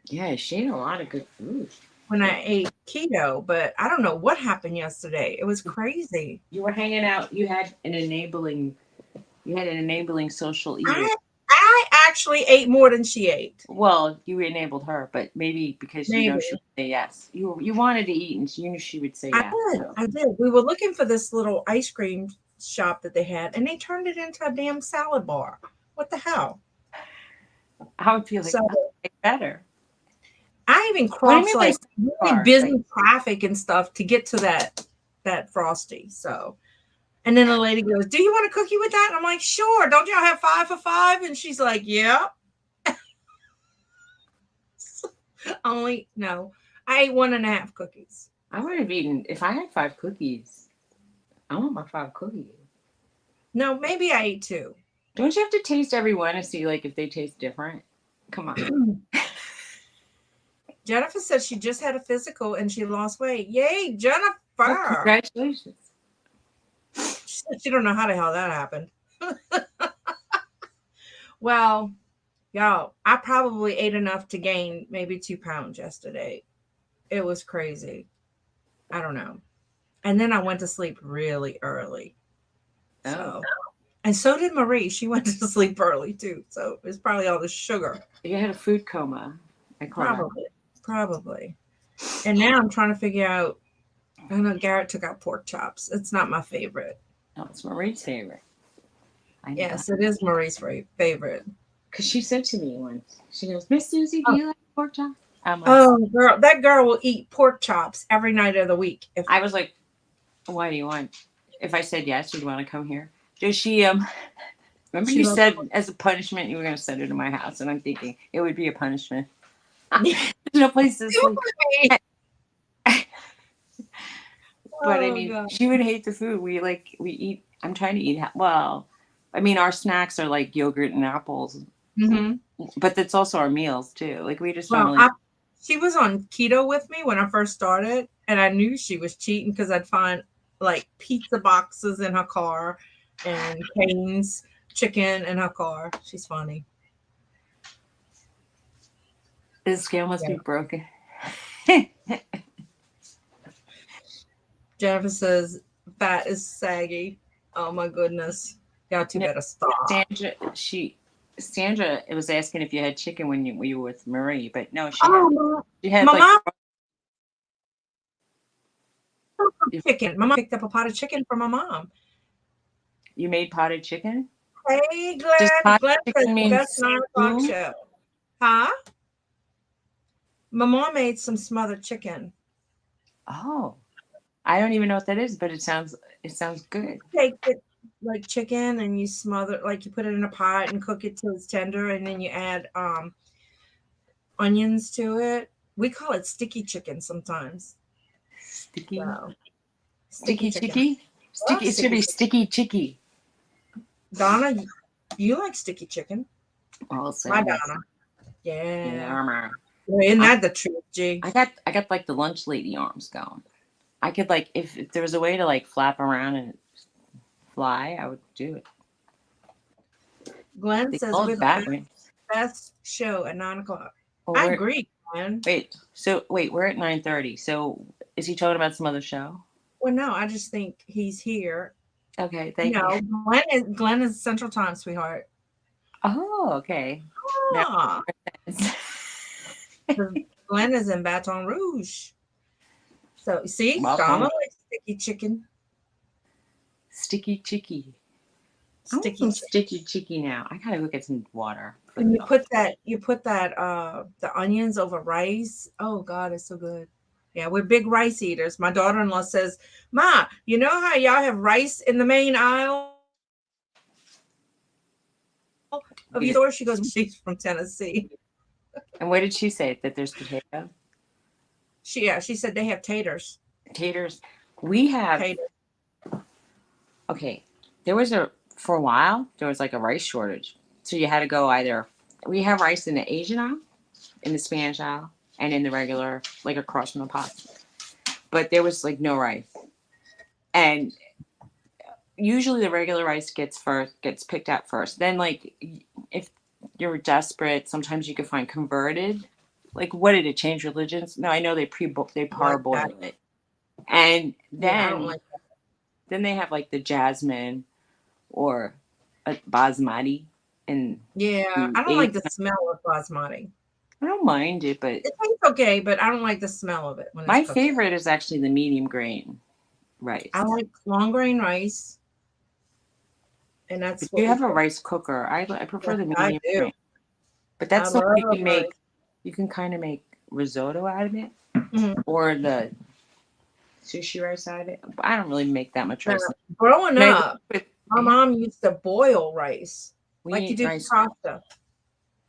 Yeah, she ate a lot of good food. when I ate keto, but I don't know what happened yesterday. It was crazy. You were hanging out. You had an enabling social eater. I actually ate more than she ate. Well, you enabled her, but maybe because you know Maybe. she would say yes. You wanted to eat, and you knew she would say yes. I did. We were looking for this little ice cream shop that they had, and they turned it into a damn salad bar. What the hell? I would feel like So it's better. I even What do you crossed mean by like salad really bar? busy Like, traffic and stuff to get to that Frosty. So, and then the lady goes, "Do you want a cookie with that?" And I'm like, "Sure." Don't y'all have 5 for $5? And she's like, "Yeah." Only no, I ate 1.5 cookies. I would have eaten if I had 5 cookies. I want my 5 cookies. No, maybe I ate 2. Don't you have to taste every one to see like if they taste different? Come on. Jennifer said she just had a physical and she lost weight. Yay, Jennifer! Well, congratulations. She don't know how the hell that happened. Well, y'all, I probably ate enough to gain maybe 2 pounds yesterday. It was crazy. I don't know. And then I went to sleep really early. So, and so did Marie. She went to sleep early too. So it's probably all the sugar. You had a food coma. I call Probably. And now I'm trying to figure out. I know Garrett took out pork chops. It's not my favorite. No, it's Marie's favorite. Yes, it is Marie's favorite. Because she said to me once, she goes, "Miss Suzy, do you like pork chops?" I'm like, oh, girl, that girl will eat pork chops every night of the week. If I was like, "Why do you want?" If I said yes, you'd want to come here. Does she Remember She you loves said as a punishment you were going to send her to my house, and I'm thinking it would be a punishment. There's no place to sleep. But I Oh mean, god. she would hate the food. We eat. I'm trying to eat. Well, I mean, our snacks are like yogurt and apples, Hmm. but that's also our meals too. Like we just don't Well, really. she was on keto with me when I first started, and I knew she was cheating because I'd find like pizza boxes in her car and Cane's chicken in her car. She's funny. The scale must be Yeah. broken. Jennifer says fat is saggy. Oh my goodness. Y'all two No, better stop. Sandra was asking if you had chicken when you were with Marie, but no, Oh, she had my like mom chicken. My mom picked up a pot of chicken for my mom. you made potted chicken. Hey, Does Glenn. potted Glenn says chicken mean best 9 o'clock stew? show. Huh? My mom made some smothered chicken. Oh, I don't even know what that is, but it sounds good. Take it like chicken and you smother like you put it in a pot and cook it till it's tender and then you add onions to it. We call it sticky chicken sometimes. Sticky, So sticky sticky chicken. chicky, Love sticky. It should sticky be chicken. sticky chicky. Donna, you like sticky chicken. I'll say My yes. Donna. Yeah. Yeah. Well, isn't I, that the truth, G? I got like the lunch lady arms going. I could like if there was a way to like flap around and fly, I would do it. Glenn They says call we're it the bat wing. best show at 9 o'clock. Well, I we're agree, Glenn. wait, we're at 9:30. So is he talking about some other show? Well, no, I just think he's here. Okay, thank you. No, Glenn is Central Time, sweetheart. Oh, okay. Now, Ah, Glenn is in Baton Rouge. So see, Donna welcome, likes sticky chicken. sticky chicky. I want Sticky some chicken. sticky chicky now. I gotta go get some water for the And dog. you put that the onions over rice. Oh God, it's so good. Yeah, we're big rice eaters. My daughter-in-law says, Ma, you know how y'all have rice in the main aisle of your store? She goes, she's from Tennessee. And what did she say? That there's potato, She said they have taters. taters. We have Taters. okay. There was a for a while. There was like a rice shortage, so you had to go either. We have rice in the Asian aisle, in the Spanish aisle, and in the regular, like across from the pot. But there was like no rice, and usually the regular rice gets picked out first. Then like if you're desperate, sometimes you can find converted. Like what did it change religions? No, I know they Like that. parboil it, and Yeah, I don't then like that. then they have like the jasmine or a basmati and Yeah, the I don't Asian. like the smell of basmati. I don't mind it, but It tastes okay, but I don't like the smell of it when it's my cooking. favorite is actually the medium grain rice. I like long grain rice, and But that's you what we have a cook. rice cooker. I prefer Yes, the I medium do. grain. But I that's the one you love can rice. make. You can kind of make risotto out of it, Mhm. or the sushi rice out of it. But I don't really make that much Now, rice. growing And I up, with my yeah, mom used to boil rice we like you ate do rice. pasta.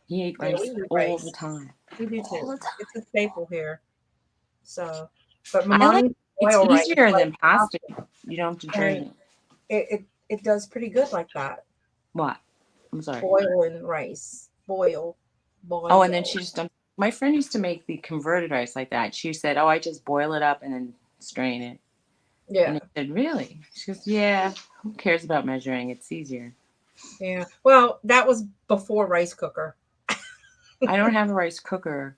He ate Yeah, we rice eat all the rice. time. We do All too. the time. It's a staple here. So, but my I mom like used to it's boil rice easier like than pasta. pasta, You don't have to and drain it. it does pretty good like that. What? I'm sorry. Boiling rice, Oh, and then boil. she just dumped. My friend used to make the converted rice like that. She said, "Oh, I just boil it up and then strain it." And Yeah, I said, "Really?" She goes, "Yeah. Who cares about measuring? It's easier." yeah. Well, that was before rice cooker. I don't have a rice cooker,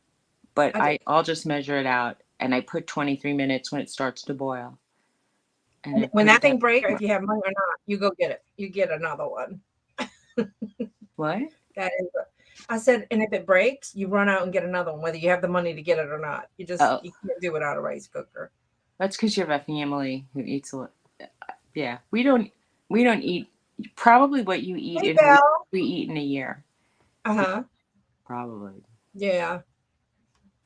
but I do. I'll just measure it out, and I put 23 minutes when it starts to boil, and And I when put that it down. thing breaks, if you have money or not, you go get it. You get another one. What? That is, I said, and if it breaks, you run out and get another one, whether you have the money to get it or not. Oh, You can't do without a rice cooker. that's because you have a family who eats a lot. Yeah, we don't eat probably what you eat Hey, in a week. Belle. We eat in a year, Uh huh. probably. Yeah.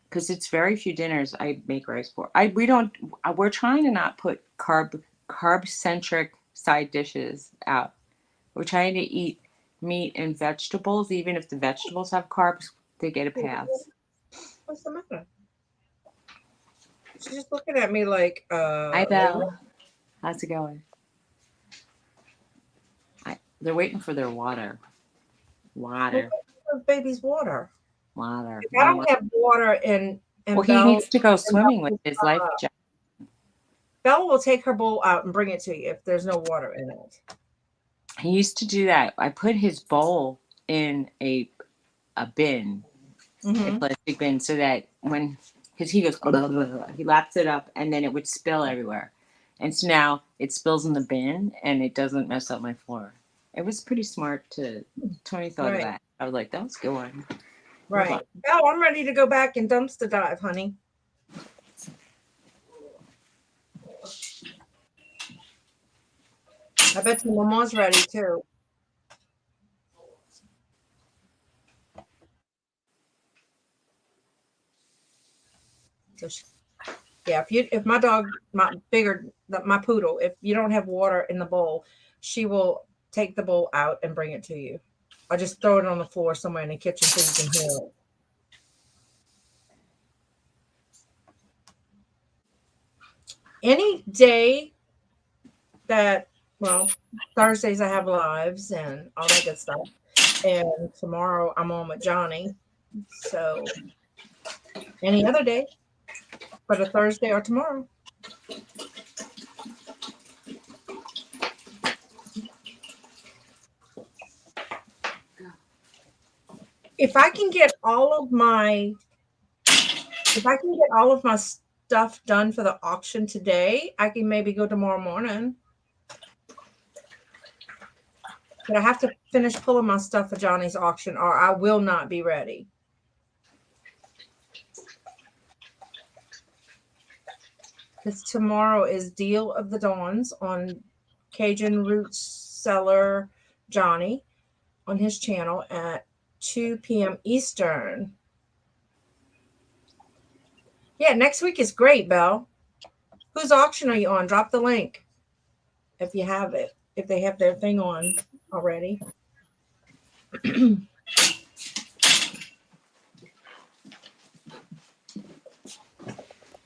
Because it's very few dinners I make rice for. We don't. We're trying to not put carb centric side dishes out. We're trying to eat meat and vegetables. Even if the vegetables have carbs, they get a pass. What's the matter? She's just looking at me like, Hi, Belle. How's it going? They're waiting for their water. Water. Baby's water. Water. If I don't have water in Well, he Belle, needs to go swimming with his life jacket. Belle will take her bowl out and bring it to you if there's no water in it. He used to do that. I put his bowl in a bin, a plastic bin, so that when he goes, he laps it up, and then it would spill everywhere. And so now it spills in the bin, and it doesn't mess up my floor. It was pretty smart to. Tony thought of that. I was like, that was a good one. Right. Belle, I'm ready to go back and dumpster dive, honey. I bet your mama's ready too. So if my dog, my poodle, if you don't have water in the bowl, she will take the bowl out and bring it to you. Or just throw it on the floor somewhere in the kitchen so you can hear it. Any day that, Thursdays I have lives and all that good stuff. And tomorrow I'm on with Johnny. So any other day, but a Thursday or tomorrow. If I can get all of my stuff done for the auction today, I can maybe go tomorrow morning. But I have to finish pulling my stuff for Johnny's auction or I will not be ready. Because tomorrow is Deal of the Dawns on Cajun Roots Seller Johnny on his channel at 2 p.m. Eastern. Yeah, next week is great, Belle. Whose auction are you on? Drop the link if you have it, if they have their thing on already.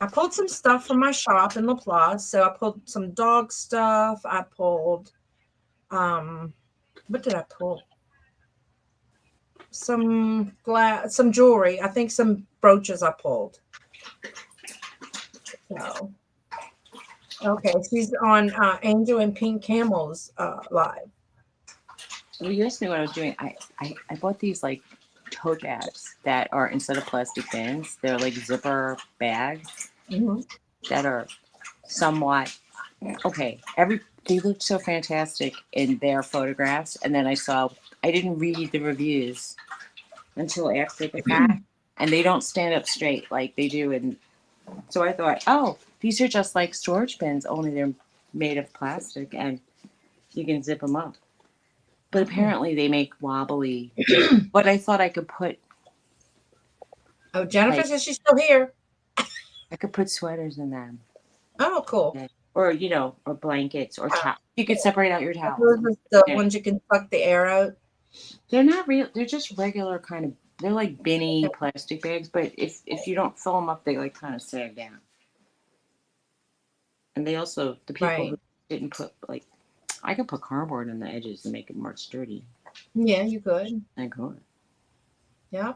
I pulled some stuff from my shop in LaPlace. So I pulled some dog stuff. I pulled, what did I pull? Some jewelry. I think some brooches I pulled. So, okay, she's on Angel and Pink Camels live. Well, you asked me what I was doing. I bought these like tote bags that are, instead of plastic bins, they're like zipper bags that are somewhat okay. They looked so fantastic in their photographs, and then I didn't read the reviews until after the fact, and they don't stand up straight like they do. And so I thought, oh, these are just like storage bins, only they're made of plastic, and you can zip them up. But apparently they make wobbly. But I thought I could put. Oh, Jennifer says she's still here. I could put sweaters in them. Oh, cool. Or or blankets or towels. You could separate out your towels. Those are the ones you can suck the air out. They're not real. They're just regular kind of. They're like binny plastic bags, but if you don't fill them up, they like kind of sag down. And they also, the people who didn't put I could put cardboard on the edges to make it more sturdy. Yeah, you could. I could. Yeah.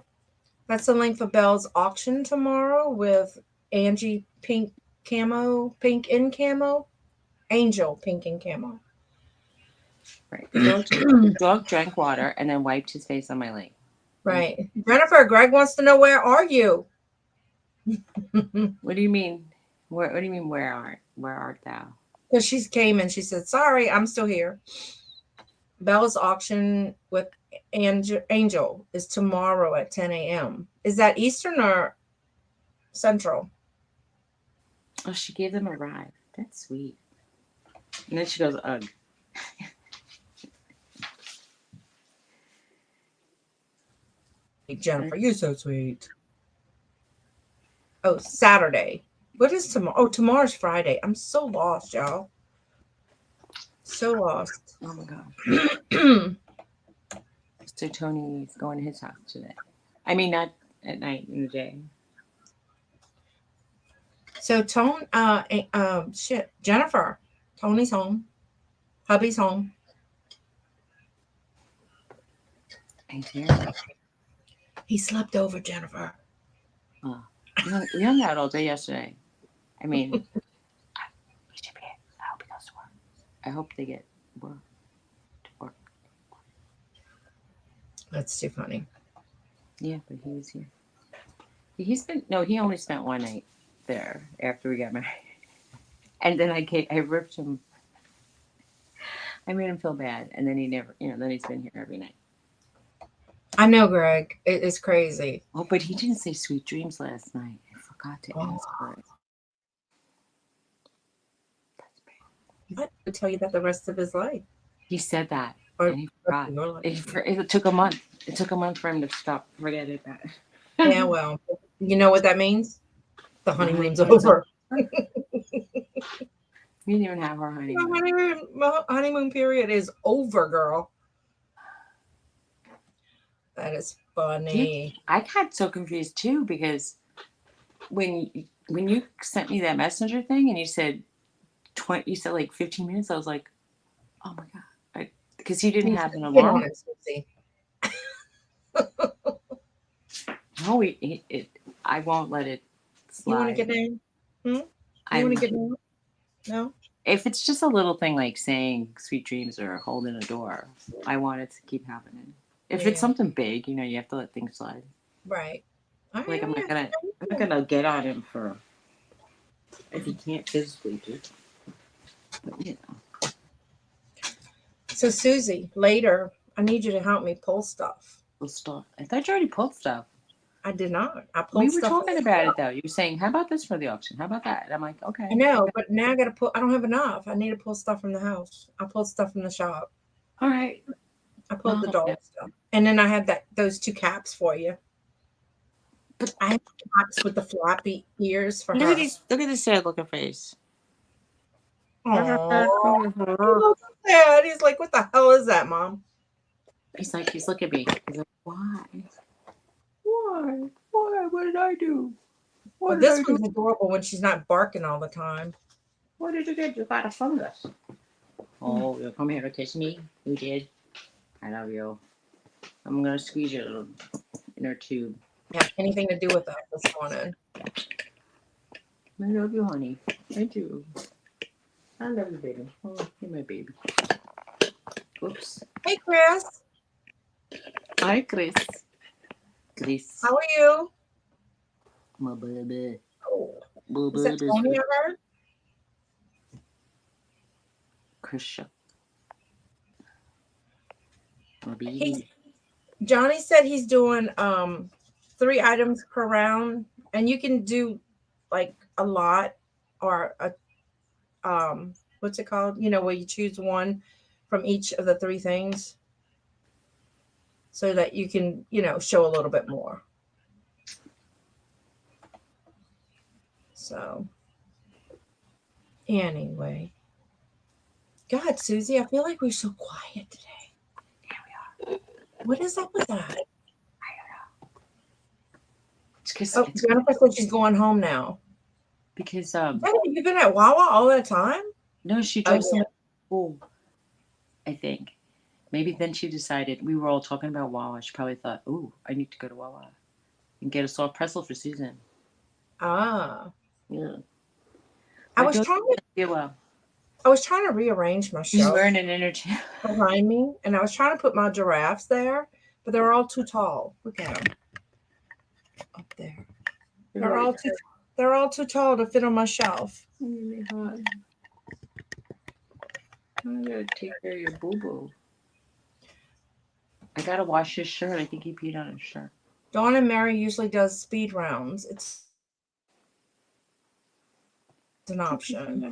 That's the link for Belle's auction tomorrow with Angie Pink Camo, Pink in Camo, Angel Pink in Camo. Right. The dog drank water and then wiped his face on my leg. Right. Jennifer, Greg wants to know, where are you? What do you mean? What do you mean, where art thou? Because she came and she said, sorry, I'm still here. Bella's auction with Angel is tomorrow at 10 a.m. Is that Eastern or Central? Oh, she gave them a ride. That's sweet. And then she goes, ugh. Jennifer, you're so sweet. Oh, Saturday. What is tomorrow? Oh, tomorrow's Friday. I'm so lost, y'all. So lost. Oh my God. So Tony's going to his house today. I mean, not at night, in the day. So Jennifer, Tony's home, hubby's home. He's here. He slept over, Jennifer. Oh. We hung out all day yesterday. I mean, he should be. I hope he goes to work. I hope they get work. To work. That's too funny. Yeah, but he was here. He only spent one night there after we got married. And then I ripped him. I made him feel bad. And then then he's been here every night. I know, Greg. It's crazy. Oh, but he didn't say sweet dreams last night. I forgot to ask for it. That's bad. What? He'll tell you that the rest of his life. He said that. Or and he forgot. It took a month. It took a month for him to stop forgetting that. Yeah, well, you know what that means? The honeymoon's over. We didn't even have our honeymoon. My honeymoon period is over, girl. That is funny. I got so confused too because when you sent me that messenger thing and you said like 15 minutes, I was like, oh my god, because he didn't have an alarm. No, I won't let it slide. You want to get in? You want to get in? No. If it's just a little thing like saying sweet dreams or holding a door, I want it to keep happening. If it's something big, you have to let things slide. Right. Like I'm not gonna get on him for if he can't physically do. But So Suzy, later, I need you to help me pull stuff. Pull stuff. I thought you already pulled stuff. I did not. I pulled We stuff. were talking about it though. You were saying, "How about this for the auction? How about that?" And I'm like, "Okay." I know, but now I got to pull. I don't have enough. I need to pull stuff from the house. I pulled stuff from the shop. All right. I pulled the dog stuff, and then I have those 2 caps for you. But I have caps with the floppy ears for her. Look at this sad looking face. Oh, look at that. He's like, "What the hell is that, Mom?" He's looking at me. He's like, "Why? Why? What did I do?" Well, this one's adorable when she's not barking all the time. What did you get? You got a fungus. Oh, you'll come here to kiss me? You did? I love you. I'm going to squeeze your inner tube. Have anything to do with that this morning. I love you, honey. I do. I love you, baby. Oh, you're my baby. Oops. Hey, Chris. Hi, Chris. Chris. How are you? My baby. Oh. Is that Tony I heard? Krisha. My baby. Johnny said he's doing 3 items per round, and you can do like a lot or a what's it called? Where you choose one from each of the 3 things so that you can, show a little bit more. So anyway, God, Suzy, I feel like we're so quiet today. Yeah, we are. What is up with that? I don't know. It's because Jennifer said she's going home now. Because you've been at Wawa all that time? No, she drove someone to school. I think. Maybe then she decided we were all talking about Wawa. She probably thought, "Ooh, I need to go to Wawa and get a soft pretzel for Susan." Ah. Yeah. I was trying to rearrange my shelf. She's wearing an energy behind me, and I was trying to put my giraffes there, but they're all too tall. Look at them up there. They're all too tall to fit on my shelf. I gotta take care of your boo-boo. I gotta wash his shirt. I think he peed on his shirt. Dawn and Mary usually does speed rounds. It's an option.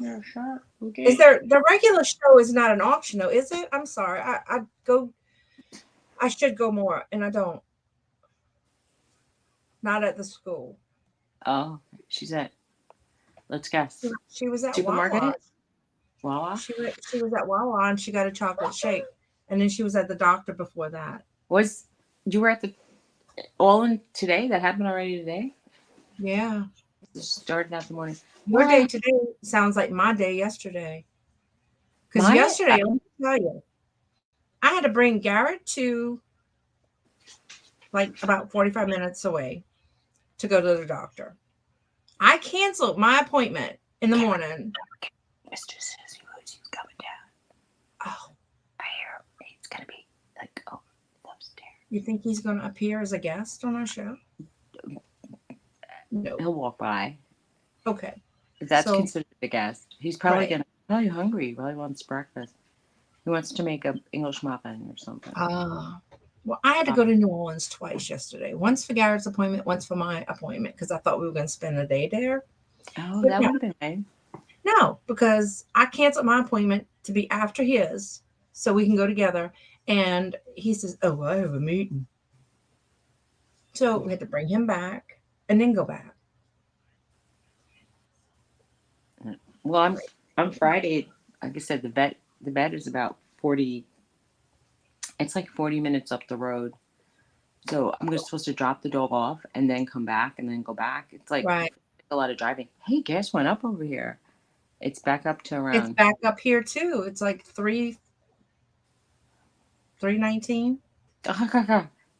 Okay. Is there the regular show is not an option though, is it? I'm sorry. I should go more, and I don't. Not at the school. Oh, she's at. Let's guess. She was at Supermarket? Wawa. She was at Wawa, and she got a chocolate shake, and then she was at the doctor before that. Was you were at the all in today? That happened already today? Yeah. It started out the morning. Your Well, day today sounds like my day yesterday. Because my yesterday, let me tell you, I had to bring Garrett to like about 45 minutes away to go to the doctor. I canceled my appointment in the morning. Mr. Suzy Woods, he's coming down. Oh, I hear he's gonna be like, oh, upstairs. you think he's going to appear as a guest on our show? No. He'll walk by. Okay. That's So, considered a guest. He's probably right. gonna probably hungry. He probably wants breakfast. He wants to make a English muffin or something. Well, I had to go to New Orleans twice yesterday. Once for Garrett's appointment, once for my appointment, because I thought we were going to spend the day there. Oh, But that would have been nice. no, because I canceled my appointment to be after his so we can go together. And he says, oh, I have a meeting. So we had to bring him back and then go back. Well, I'm Friday. Like I said, the vet is about 40. It's like 40 minutes up the road. So I'm just supposed to drop the dog off and then come back and then go back. It's like Right. a lot of driving. Hey, gas went up over here. It's back up to It's around. back up here too. It's like 319.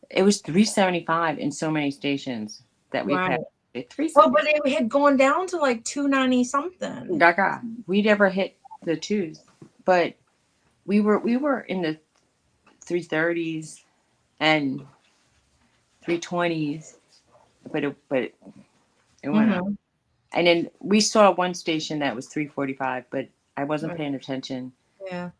It was 375 in so many stations that we Right. passed. Oh, 370. but it had gone down to like 290 something. Gaga. We never hit the twos, but we were in the 330s and 320s, but it went up. Mm-hmm. And then we saw one station that was 345, but I wasn't Right. paying attention. Yeah.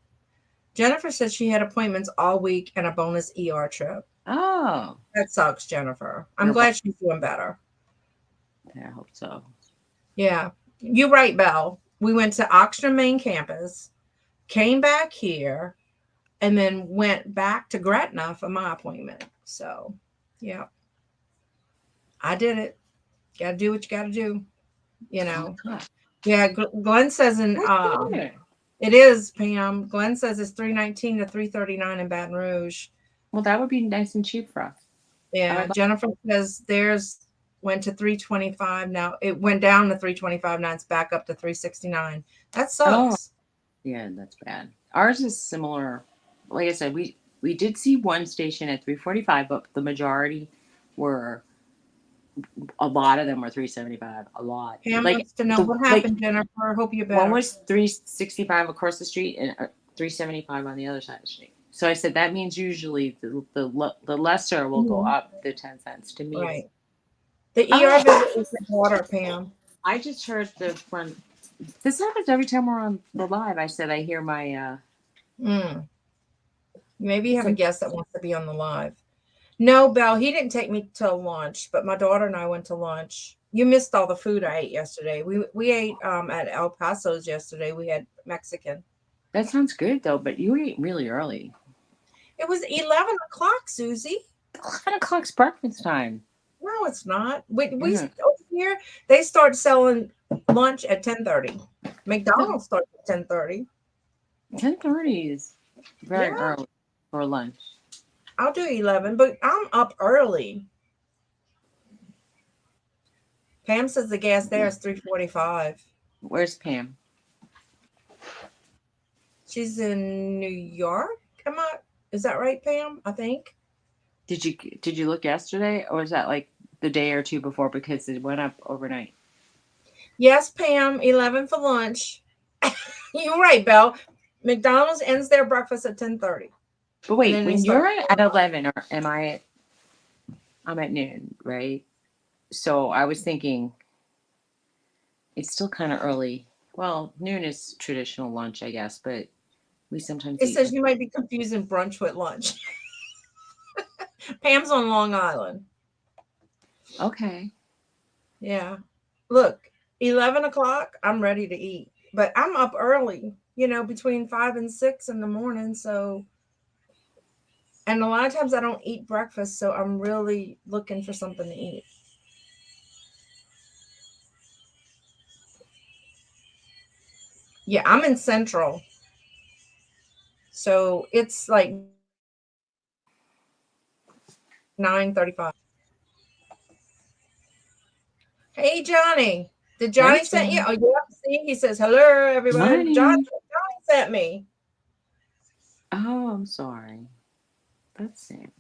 Jennifer said she had appointments all week and a bonus ER trip. Oh, That sucks, Jennifer. I'm you're glad she's doing better. I hope so. Yeah. You're right, Belle. We went to Oxford main campus, came back here, and then went back to Gretna for my appointment. So, yeah, I did it. Got to do what you got to do, you Oh, know. God. Yeah, Glenn says What's there? it is, Pam. Glenn says it's 319 to 339 in Baton Rouge. Well, that would be nice and cheap for us. I Yeah, would like. Jennifer says theirs went to 325. Now it went down to 325. Now it's back up to 369. That Oh, sucks. yeah, that's bad. Ours is similar. Like I said, we did see one station at 345, but the majority were a lot of them were 375. A lot. Pam Like wants to know the what like happened, Jennifer. Hope you're one better. was 365 across the street and 375 on the other side of the street. So I said that means usually the lesser will go Mhm. up the 10 cents to me. Right. The ER Oh, visit was the water, Pam. I just heard the front. This happens every time we're on the live. I said I hear my Mm. Maybe you have a some. guest that wants to be on the live. No, Belle, he didn't take me to lunch, but my daughter and I went to lunch. You missed all the food I ate yesterday. We ate at El Paso's yesterday. We had Mexican. That sounds good though, but you ate really early. It was 11 o'clock, Susie. 11 o'clock's breakfast time. No, it's not. We Mm. over here they start selling lunch at 10:30. McDonald's starts at 10:30. 10:30 is very Yeah, early for lunch. I'll do 11, but I'm up early. Pam says the gas there is 345. Where's Pam? She's in New York. Am I? Is that right, Pam? I think. Did you look yesterday, or was that like the day or two before because it went up overnight? Yes, Pam. 11 for lunch. You're right, Belle. McDonald's ends their breakfast at 10:30, But and wait, then they when start. you're at 11, or am I? I'm at noon, right? So I was thinking it's still kind of early. Well, noon is traditional lunch, I guess, but we sometimes It eat. says you might be confusing brunch with lunch. Pam's on Long Island. Okay. Yeah. Look, 11 o'clock, I'm ready to eat. But I'm up early, between 5 and 6 in the morning. So, and a lot of times I don't eat breakfast. So I'm really looking for something to eat. Yeah, I'm in Central. So it's like 9:35. Hey, Johnny. Did Hey, Johnny send you? John. Oh, yeah. See, he says, hello, everyone. Johnny Johnny. sent me. Oh, I'm sorry. That's sad.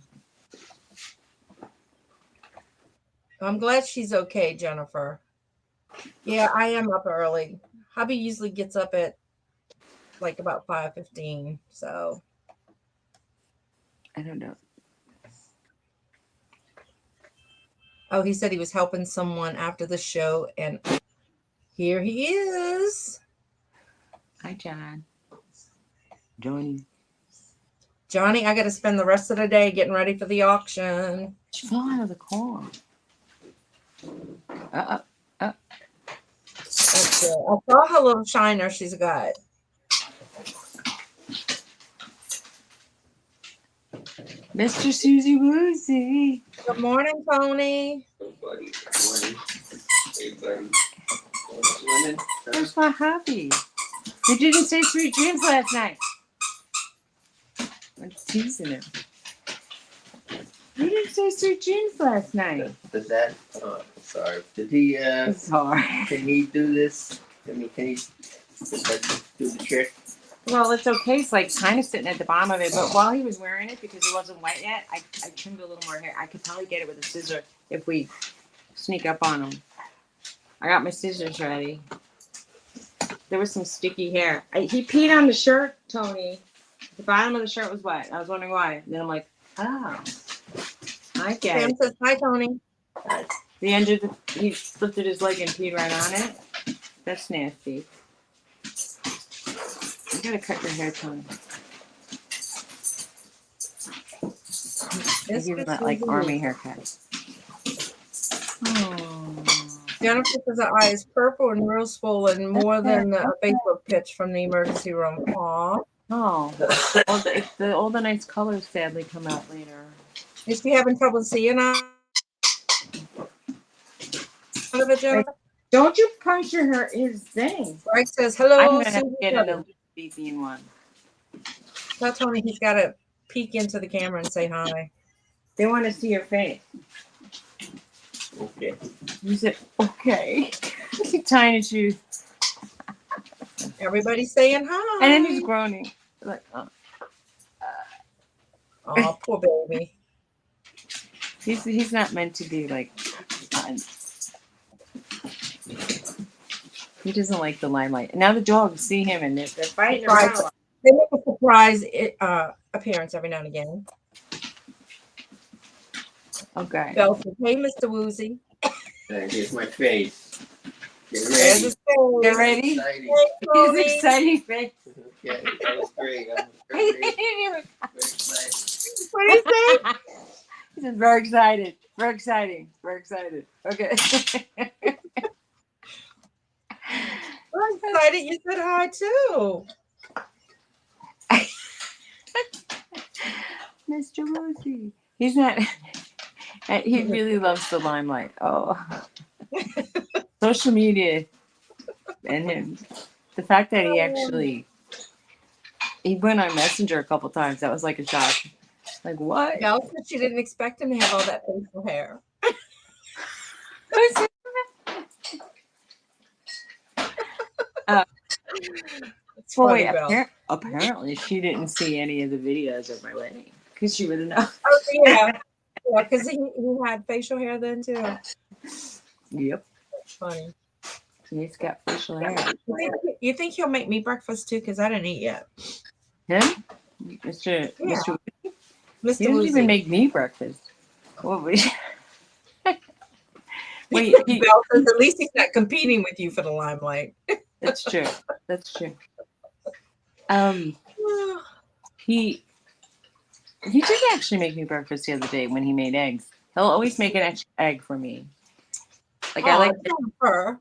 I'm glad she's okay, Jennifer. Yeah, I am up early. Hubby usually gets up at like about 5:15. So, I don't know. oh, he said he was helping someone after the show, and here he is. Hi, John. Johnny. Johnny, I got to spend the rest of the day getting ready for the auction. She fell out of the car. That's good. I saw her little shiner she's got. Mr. Suzy Woozy. Good morning, Tony. Everybody, good morning. Everybody. Where's my hubby? You didn't say sweet dreams last night. I'm teasing him. You didn't say sweet dreams last night. Did that? Sorry. Did he? It's hard. Can he do this? Can he do the trick? Well, it's okay. It's like kind of sitting at the bottom of it. But while he was wearing it, because it wasn't wet yet, I trimmed a little more hair. I could probably get it with a scissor if we sneak up on him. I got my scissors ready. There was some sticky hair. He peed on the shirt, Tony. The bottom of the shirt was wet. I was wondering why. And then I'm like, oh, I get Sam it. says, hi, Tony. The end of he lifted his leg and peed right on it. That's nasty. You gotta cut your hair, Tony. I give him that like army haircut. Oh. Jennifer says her eye is purple and real swollen, more than the Facebook pitch from the emergency room. Aw. Oh. All the nice colors sadly come out later. Is she having trouble seeing out of it, Jennifer? Don't you puncture his thing. Greg says, hello, I'm gonna have to Suzy. get an Elizabethan one. Tell Tony he's got to peek into the camera and say hi. They want to see your face. Okay. You said, okay. Tiny shoes. Everybody's saying hi. And then he's groaning. Like, oh. Oh, poor baby. He's not meant to be like fun. He doesn't like the limelight. Now the dogs see him and they're fighting around. They make a surprise appearance every now and again. Okay. Belle says, hey, Mr. Woozy. Here's my face. Get There's ready. his face. Get ready? Exciting. Tony. He's excited. Okay, that was great. I'm very, very excited. What do you say? He says, very excited. Very exciting. Very excited. Okay. I'm excited you said hi, too. Mr. Woozy. He's not. He really loves the limelight. Oh. Social media and him. The fact that he went on Messenger a couple times, that was like a shock. Like, what? Belle said she didn't expect him to have all that facial hair. It's funny, Belle. Apparently she didn't see any of the videos of my wedding because she would have known. Oh, yeah. Yeah, because he had facial hair then, too. Yep. That's funny. He's got facial hair. You think he'll make me breakfast, too? Because I didn't eat yet. Him? Mr. Yeah. Mr. Mr. He didn't Woozy. even make me breakfast. What would Wait, Belle says at least he's not competing with you for the limelight. that's true. That's true. He did actually make me breakfast the other day when he made eggs. He'll always make an extra egg for me. Like I like her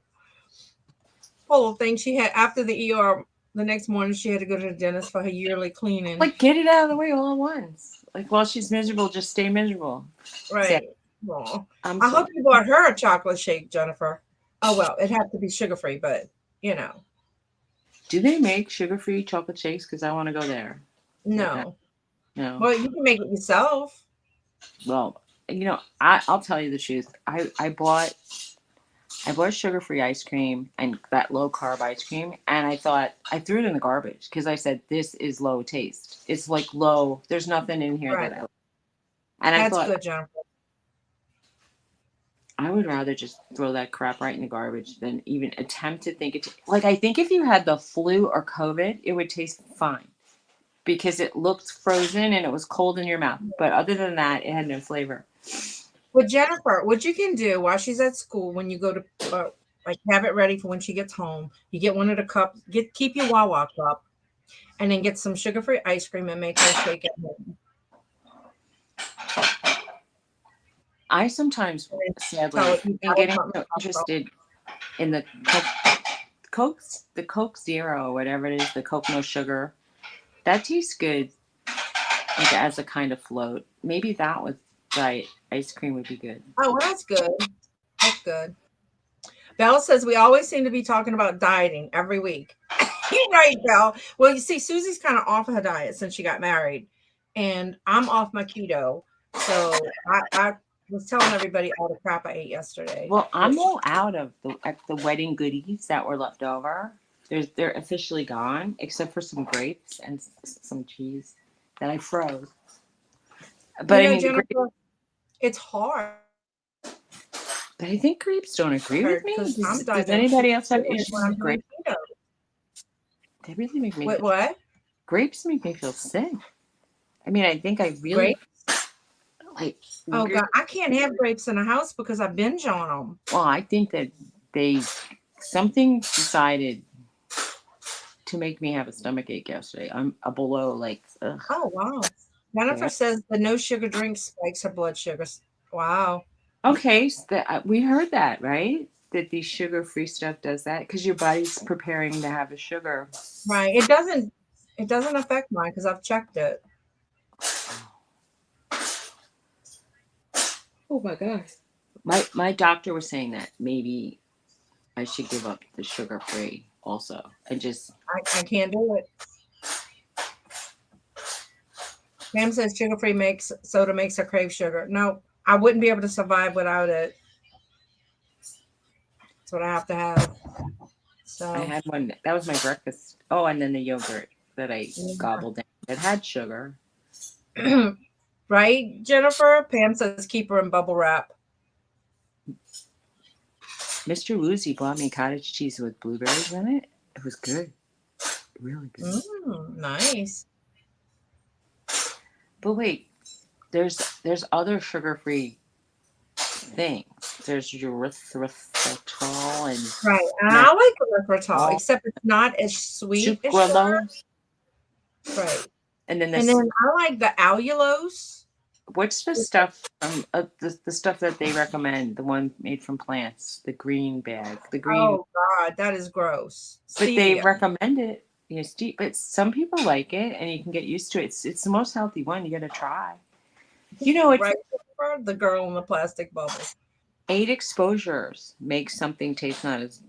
whole thing she had after the ER. The next morning she had to go to the dentist for her yearly cleaning. like get it out of the way all at once. Like while she's miserable, just stay miserable. Right. Well, I'm I sorry. hope you bought her a chocolate shake, Jennifer. Oh well, it had to be sugar free, but you know. Do they make sugar-free chocolate shakes? Because I want to go there. No. No. Well, you can make it yourself. Well, I'll tell you the truth. I bought sugar-free ice cream and that low-carb ice cream, and I thought I threw it in the garbage because I said this is low taste. It's like low. There's nothing in here Right. that I like. And I That's thought good, Jennifer. I would rather just throw that crap right in the garbage than even attempt to think it. Like I think if you had the flu or COVID, it would taste fine because it looked frozen and it was cold in your mouth. But other than that, it had no flavor. Well, Jennifer, what you can do while she's at school, when you go to like have it ready for when she gets home, you get one of the cups, keep your Wawa cup, and then get some sugar-free ice cream and make her shake at home. I sometimes, sadly, am getting so interested in the Coke Zero, whatever it is, the Coke no sugar. That tastes good, like as a kind of float. Maybe that with diet ice cream would be good. Oh, well, that's good. That's good. Belle says we always seem to be talking about dieting every week. You're right, Belle. Well, you see, Suzy's kind of off her diet since she got married, and I'm off my keto. So I was telling everybody all the crap I ate yesterday. Well, I'm all out of the wedding goodies that were left over. They're officially gone, except for some grapes and some cheese that I froze. But I mean, Jennifer, it's hard. But I think grapes don't agree with me. Does anybody else have issues with grapes? They really make me. Wait, what? Grapes make me feel sick. I mean, I think I really like. Oh God, I can't have grapes in the house because I binge on them. Well, I think that something decided to make me have a stomach ache yesterday. I'm below like. Ugh. Oh wow. Jennifer says the no sugar drink spikes her blood sugar. Wow. Okay, so we heard that, right? That the sugar-free stuff does that because your body's preparing to have a sugar. Right. It doesn't affect mine because I've checked it. Oh my gosh. My doctor was saying that maybe I should give up the sugar-free also and just. I can't do it. Pam says sugar-free soda makes her crave sugar. No, I wouldn't be able to survive without it. That's what I have to have. So I had one. That was my breakfast. Oh, and then the yogurt that I gobbled down. It had sugar. Right, Jennifer? Pam says keep her in bubble wrap. Mr. Woozy bought me cottage cheese with blueberries in it. It was good. Really good. Nice. But wait, there's other sugar-free things. There's erythritol and right. And I like erythritol, except it's not as sweet as sugar. Right. And then I like the allulose. What's the stuff from the stuff that they recommend? The one made from plants, the green bag, the green. Oh God, that is gross. But they recommend it. But some people like it, and you can get used to it. It's the most healthy one. You got to try. It's right. The girl in the plastic bubble. 8 exposures makes something taste not as.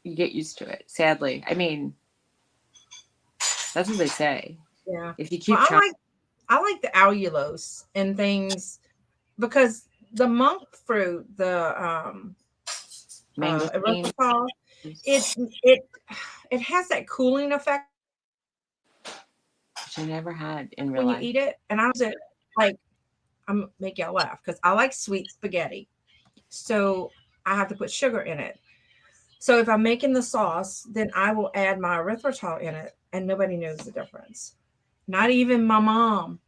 You get used to it. Sadly, I mean, that's what they say. Yeah. If you keep trying. I like the allulose and things because the monk fruit, the erythritol, it has that cooling effect. Which I never had in real life. When you eat it, and I was like, I'm make y'all laugh because I like sweet spaghetti, so I have to put sugar in it. So if I'm making the sauce, then I will add my erythritol in it, and nobody knows the difference. Not even my mom.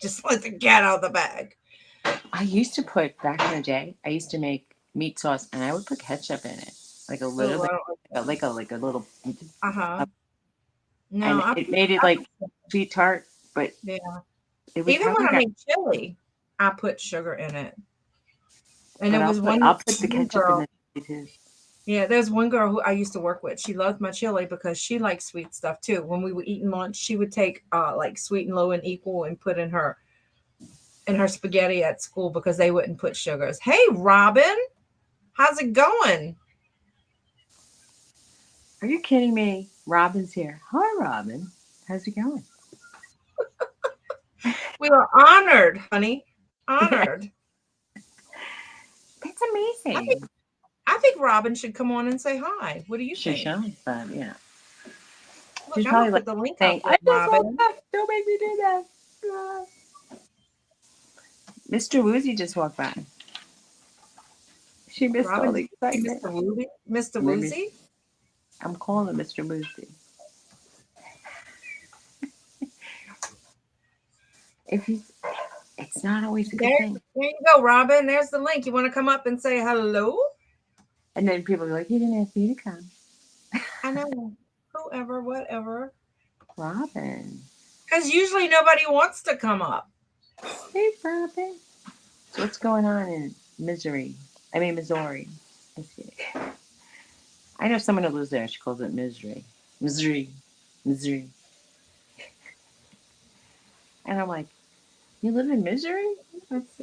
Just let the cat out of the bag. I used to put back in the day. I used to make meat sauce, and I would put ketchup in it, like a little, like a little. No, and it made it like sweet tart, but yeah. Even when I make chili, I put sugar in it. And it was one. I'll put the ketchup in it too. Yeah, there's one girl who I used to work with. She loved my chili because she liked sweet stuff too. When we were eating lunch, she would take like sweet and low and equal and put in her spaghetti at school because they wouldn't put sugars. Hey, Robin, how's it going? Are you kidding me? Robin's here. Hi, Robin. How's it going? We are honored, honey. Honored. That's I think amazing. I think Robin should come on and say hi. What do you She think? should, but yeah. Look, She's I'm gonna probably like put the link saying, up I there, just woke Robin. up. Don't make me do that. Mr. Woozy just walked by. She missed all Robin, the did you see excitement. Mr. Woozy? Mr. Maybe Woozy? I'm calling him Mr. Woozy. If he's, it's not always a good There, thing. there you go, Robin. There's the link. You want to come up and say hello? And then people are like, you didn't ask me to come. I know. Whoever, whatever. Robin. Because usually nobody wants to come up. Hey, Robin. So what's going on in Missouri? Missouri. Let's see. I know someone who lives there. She calls it Missouri. Missouri. Missouri. And I'm like, you live in Missouri? That's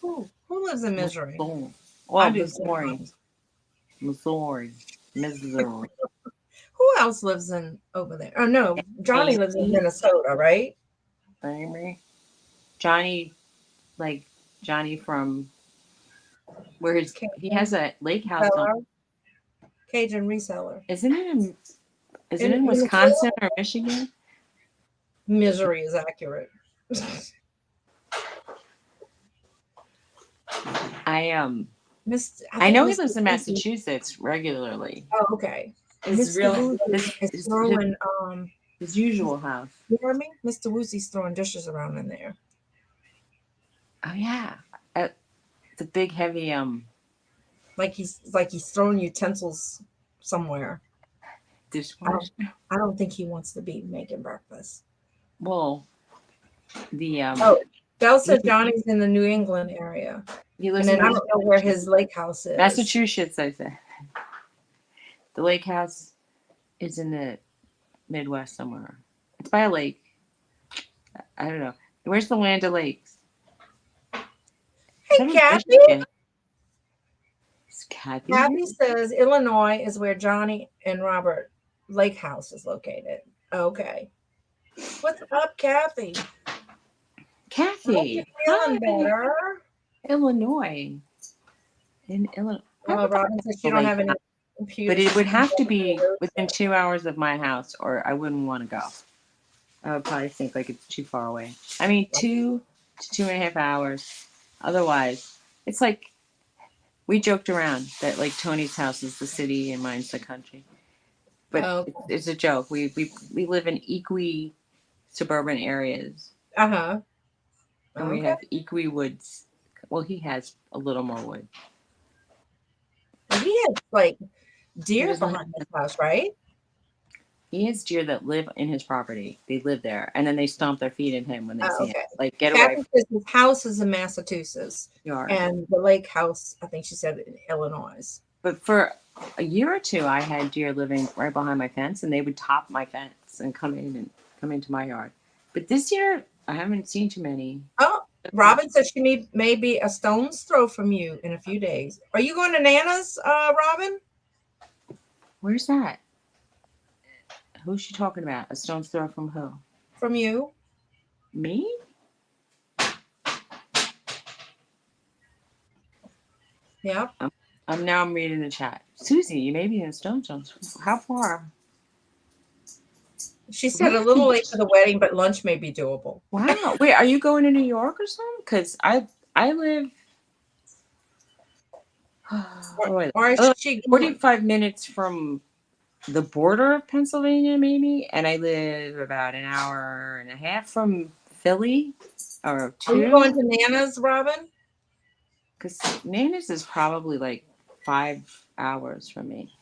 Who lives in Missouri? Missouri. I Well, do Missouri. sometimes. Missouri. Missouri. Who else lives in over there? Oh no, Johnny lives in Amy. Minnesota, right? Amy. Johnny, like Johnny from where he has a lake house on. Reseller. Cajun reseller. Isn't it In in Minnesota? Wisconsin or Michigan? Missouri is accurate. I know he lives in Massachusetts regularly. Oh, okay. His Mr. real Woozy is throwing his usual house. you hear me? Mr. Woozy's throwing dishes around in there. Oh yeah, it's a big heavy Like he's throwing utensils somewhere. dishwasher. I don't think he wants to be making breakfast. Well, the Oh, Belle said Johnny's in the New England area. he And lives then in I don't know where his lake house is. Massachusetts. I say the lake house is in the Midwest somewhere. It's by a lake. I don't know. Where's the Land O'Lakes? Hey, Kathy. Is Kathy Kathy says Illinois is where Johnny and Robert Lake House is located. Okay. What's up, Kathy? Kathy. Feeling better? Illinois. In Illinois. Robin says you don't have any computer. But it would have to be within 2 hours of my house, or I wouldn't want to go. I would probably think like it's too far away. 2 to 2.5 hours. Otherwise, it's like we joked around that like Tony's house is the city and mine's the country. But it's a joke. We live in equi suburban areas. Uh-huh. And we have equi woods. Well, he has a little more wood. Well, he has like deer behind his house, right? He has deer that live in his property. They live there, and then they stomp their feet at him when they see him. Like, get away. His house is in Massachusetts, and the lake house, I think she said, in Illinois. But for a year or two, I had deer living right behind my fence, and they would top my fence and come into my yard. But this year, I haven't seen too many. Oh, Robin said she may be a stone's throw from you in a few days. Are you going to Nana's, Robin? Where's that? Who's she talking about? A stone's throw from who? From you. Me? Yep. I'm reading the chat. Suzy, you may be in a stone's throw. How far? She said a little late for the wedding, but lunch may be doable. Wow. Wait, are you going to New York or something? Because I live or is she 45 minutes from the border of Pennsylvania, maybe, and I live about an hour and a half from Philly, or 2. Are you going to Nana's, Robin? Because Nana's is probably like 5 hours from me.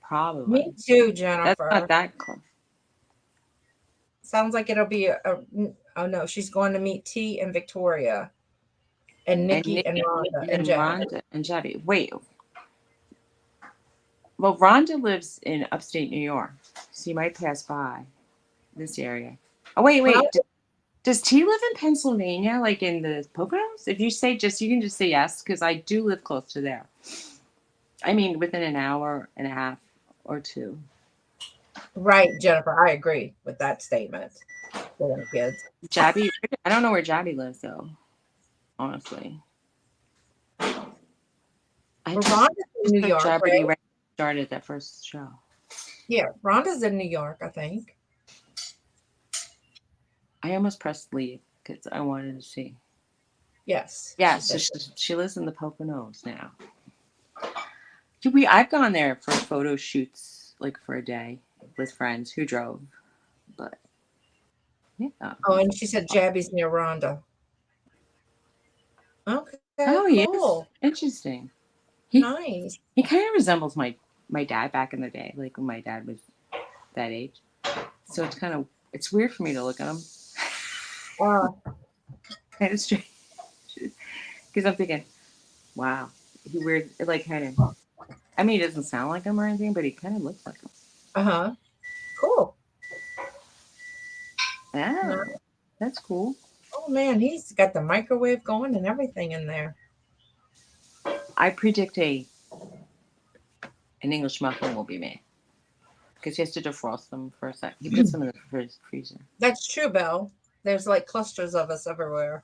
Probably. Me too, Jennifer. That's not that close. Sounds like it'll be oh no, she's going to meet T and Victoria, and Nikki and Rhonda and Jabby. Wait. Well, Rhonda lives in upstate New York, so you might pass by this area. Oh, wait. Does T live in Pennsylvania, like in the Poconos? If you say you can just say yes, because I do live close to there. Within an hour and a half or 2. Right, Jennifer. I agree with that statement. For the kids. Jabby, I don't know where Jabby lives though. Honestly, I Well, just Rhonda's in New York, Jabby right? started that first show. Yeah, Rhonda's in New York, I think. I almost pressed leave because I wanted to see. Yes. Yeah, She so said. she lives in the Poconos now. I've gone there for photo shoots, like for a day with friends who drove, but yeah. Oh, and she said Jabby's near Rhonda. Okay, Oh, he is cool. interesting. Nice. He kind of resembles my dad back in the day, like when my dad was that age. So it's weird for me to look at him. Uh, Kind of strange because I'm thinking, wow, he weird, like kind of. I mean, he doesn't sound like him or anything, but he kind of looks like him. uh-huh. Cool. Yeah, No- that's cool. Oh man, he's got the microwave going and everything in there. I predict an English muffin will be made because he has to defrost them for a sec. He puts them in the freezer. That's true, Belle. There's like clusters of us everywhere.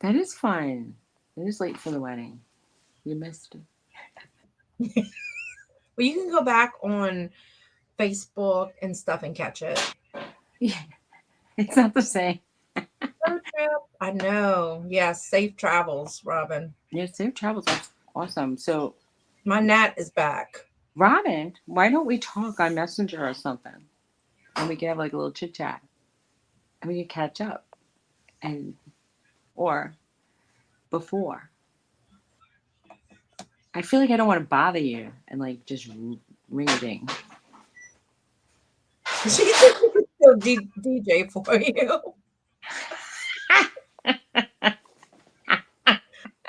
That is fun. It is late for the wedding. You missed it. Well, you can go back on Facebook and stuff and catch it. Yeah, it's not the same. Road trip. I know. Yes, safe travels, Robin. Yeah, safe travels. That's awesome. So, My Nat is back. Robin, why don't we talk on Messenger or something? And we can have like a little chit chat. And we can catch up. And, or before. I feel like I don't want to bother you and like just ring a ding. She said she could still DJ for you.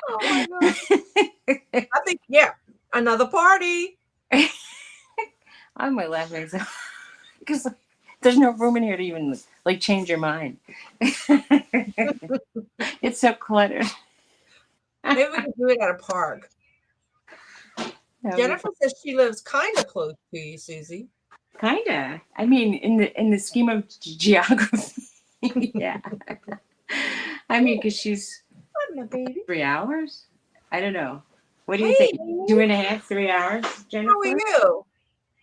Oh my god. I think, yeah, another party. I'm my laughing so because there's no room in here to even like change your mind. It's so cluttered. Maybe we can do it at a park. Jennifer says she lives kind of close to you, Suzy. Kinda. I mean, in the scheme of geography, yeah. I mean, because she's Hi, my baby. 3 hours. I don't know. What do you Hey, think? baby. 2.5, 3 hours, Jennifer? How are you?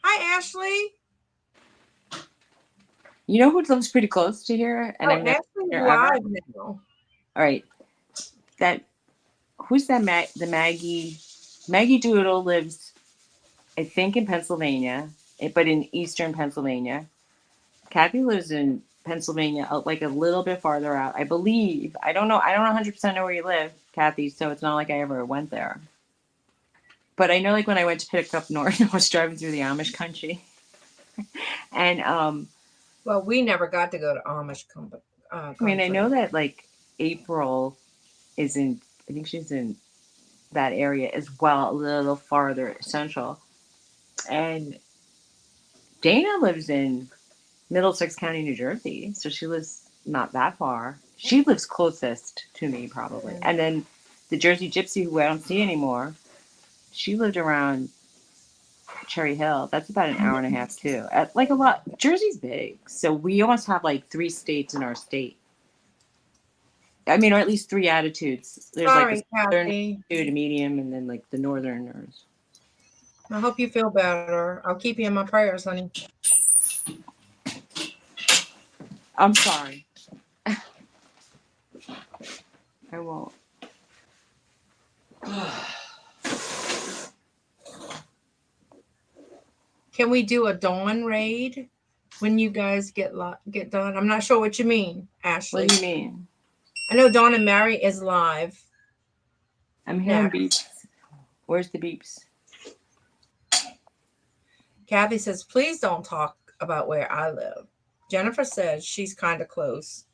Hi, Ashley. You know who lives pretty close to here? And Oh, I've never Ashley's been here ever. live now. All right. Who's that? The Maggie Doodle lives, I think, in Pennsylvania, but in eastern Pennsylvania. Kathy lives in Pennsylvania, like a little bit farther out, I believe. I don't know. I don't 100% know where you live, Kathy. So it's not like I ever went there. But I know, like when I went to pick up North, I was driving through the Amish country, and Well, we never got to go to Amish country. I mean, I know that like April is in. I think she's in that area as well, a little farther central, and Dana lives in Middlesex County, New Jersey. So she lives not that far. She lives closest to me, probably. Yeah. And then the Jersey Gypsy, who I don't see anymore, she lived around Cherry Hill. That's about an hour and a half, too. Like a lot. Jersey's big. So we almost have like 3 states in our state. I mean, or at least 3 attitudes. There's Sorry, like a southern Kathy. attitude, a medium, and then like the northerners. I hope you feel better. I'll keep you in my prayers, honey. I'm sorry. I won't. Can we do a dawn raid when you guys get done? I'm not sure what you mean, Ashley. What do you mean? I know Dawn and Mary is live. I'm hearing Next. beeps. Where's the beeps? Kathy says, please don't talk about where I live. Jennifer says she's kind of close.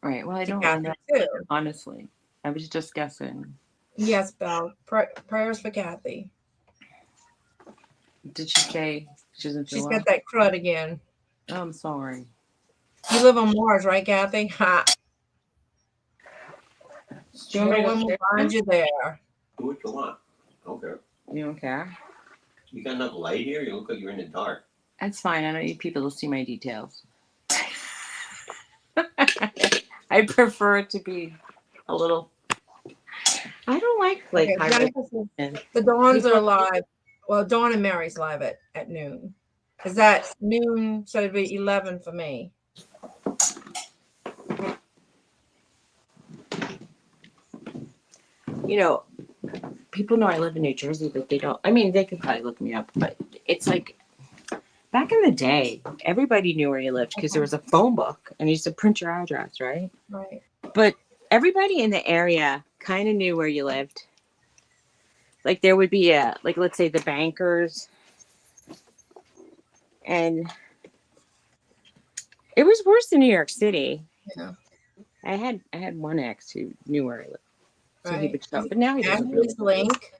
Right. Well, I don't Kathy know. too. Honestly, I was just guessing. Yes, Belle. Prayers for Kathy. Did she say she doesn't feel She's well? got that crud again. Oh, I'm sorry. You live on Mars, right, Kathy? Ha. Do you want me No to one go will find you there. Do what you want. Okay. You don't care? You got enough light here? You look like you're in the dark. That's fine. I don't need people to see my details. I prefer it to be a little. I don't like Okay, high Jennifer says resolution. the Dawns People- are live. Well, Dawn and Mary's live at noon. Is that noon? So it'd be 11 for me. You know, people know I live in New Jersey, but they don't. I mean, they could probably look me up, but it's like back in the day, everybody knew where you lived because there was a phone book and you used to print your address, right? Right. But everybody in the area kind of knew where you lived. Like there would be like let's say the bankers, and it was worse than New York City. Yeah. I had one ex who knew where I lived, so he Right. would show, but now he doesn't really. Ashley's link.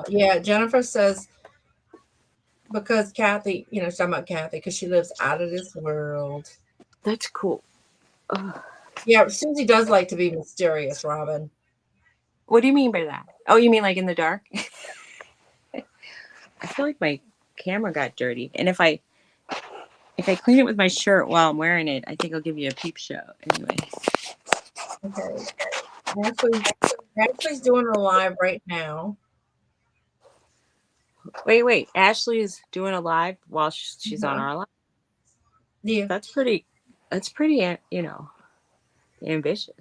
Yeah, Jennifer says because Kathy, she's talking about Kathy because she lives out of this world. That's cool. Ugh. Yeah, Susie does like to be mysterious, Robin. What do you mean by that? Oh, you mean like in the dark? I feel like my camera got dirty, and if I clean it with my shirt while I'm wearing it, I think I'll give you a peep show. Anyway. Okay. Ashley's doing a live right now. Wait. Ashley's doing a live while she's on our live. Yeah. That's pretty, ambitious.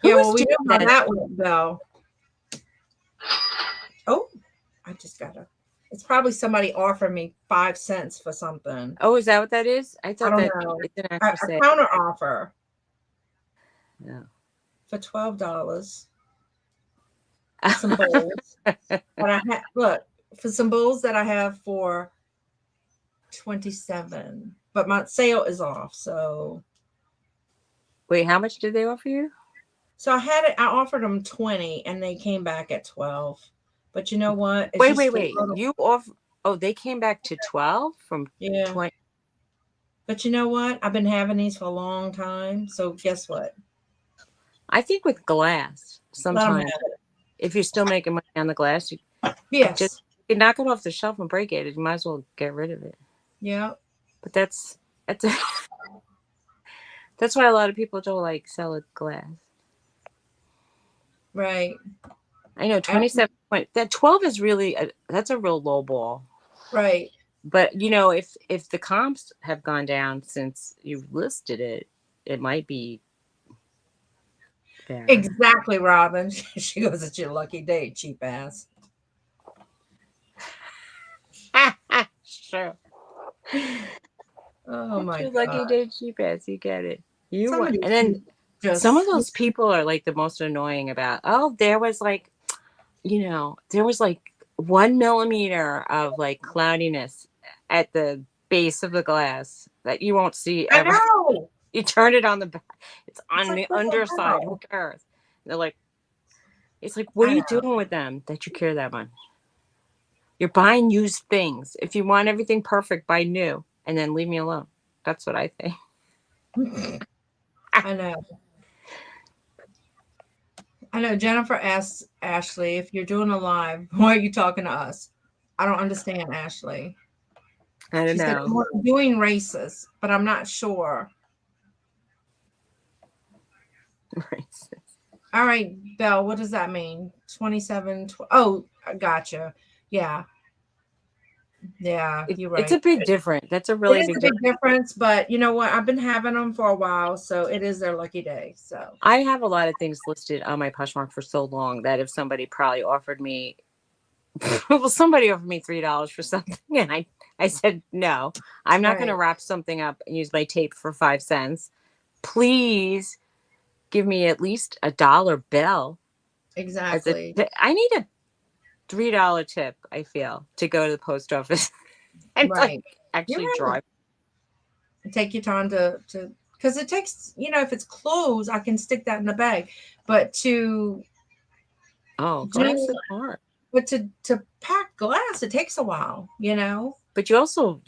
Yeah, Who well, was we doing know how this? that went, though. Oh, I just got to. It's probably somebody offered me 5 cents for something. Oh, is that what that is? I I thought don't that know. it's an A actual say. counter offer Yeah. for $12. Some bowls. But look, for some bowls that I have for 27, but my sale is off. So Wait, how much did they offer you? I offered them 20 and they came back at 12. But you know what? It's Wait. You off? Oh, they came back to 12 from 20. But you know what? I've been having these for a long time. So guess what? I think with glass, sometimes if you're still making money on the glass, you knock it off the shelf and break it. You might as well get rid of it. Yeah. But that's why a lot of people don't like sell it glass. Right. I know 27 that 12 is really that's a real low ball. Right. But if the comps have gone down since you've listed it, it might be fair. Exactly, Robin. She goes, "It's your lucky day, cheap ass." Sure. Oh my God. Lucky day, cheap ass. You get it. Somebody and then some of those people are like the most annoying about. Oh, there was like 1 millimeter of like cloudiness at the base of the glass that you won't see ever. I know. You turn it on the back. It's on the underside. Who cares? They're like, it's like, what are you doing with them that you care that much? You're buying used things. If you want everything perfect, buy new and then leave me alone. That's what I think. I know. Jennifer asks Ashley, if you're doing a live, why are you talking to us? I don't understand, Ashley. I don't She said, know. I'm doing races, but I'm not sure. Racist. All right, Belle, what does that mean? 27. Oh, I gotcha. Yeah. Yeah, you're right. It's a big difference. That's a really big difference. But you know what? I've been having them for a while, so it is their lucky day. So I have a lot of things listed on my Poshmark for so long that if somebody probably offered me, somebody offered me $3 for something, and I said no. I'm not going to wrap something up and use my tape for 5 cents. Please give me at least $1 bill. Exactly. I need a $3 tip, I feel, to go to the post office and actually drive. Take your time to because it takes, if it's clothes, I can stick that in the bag. But glass is hard. But to pack glass, it takes a while, But you also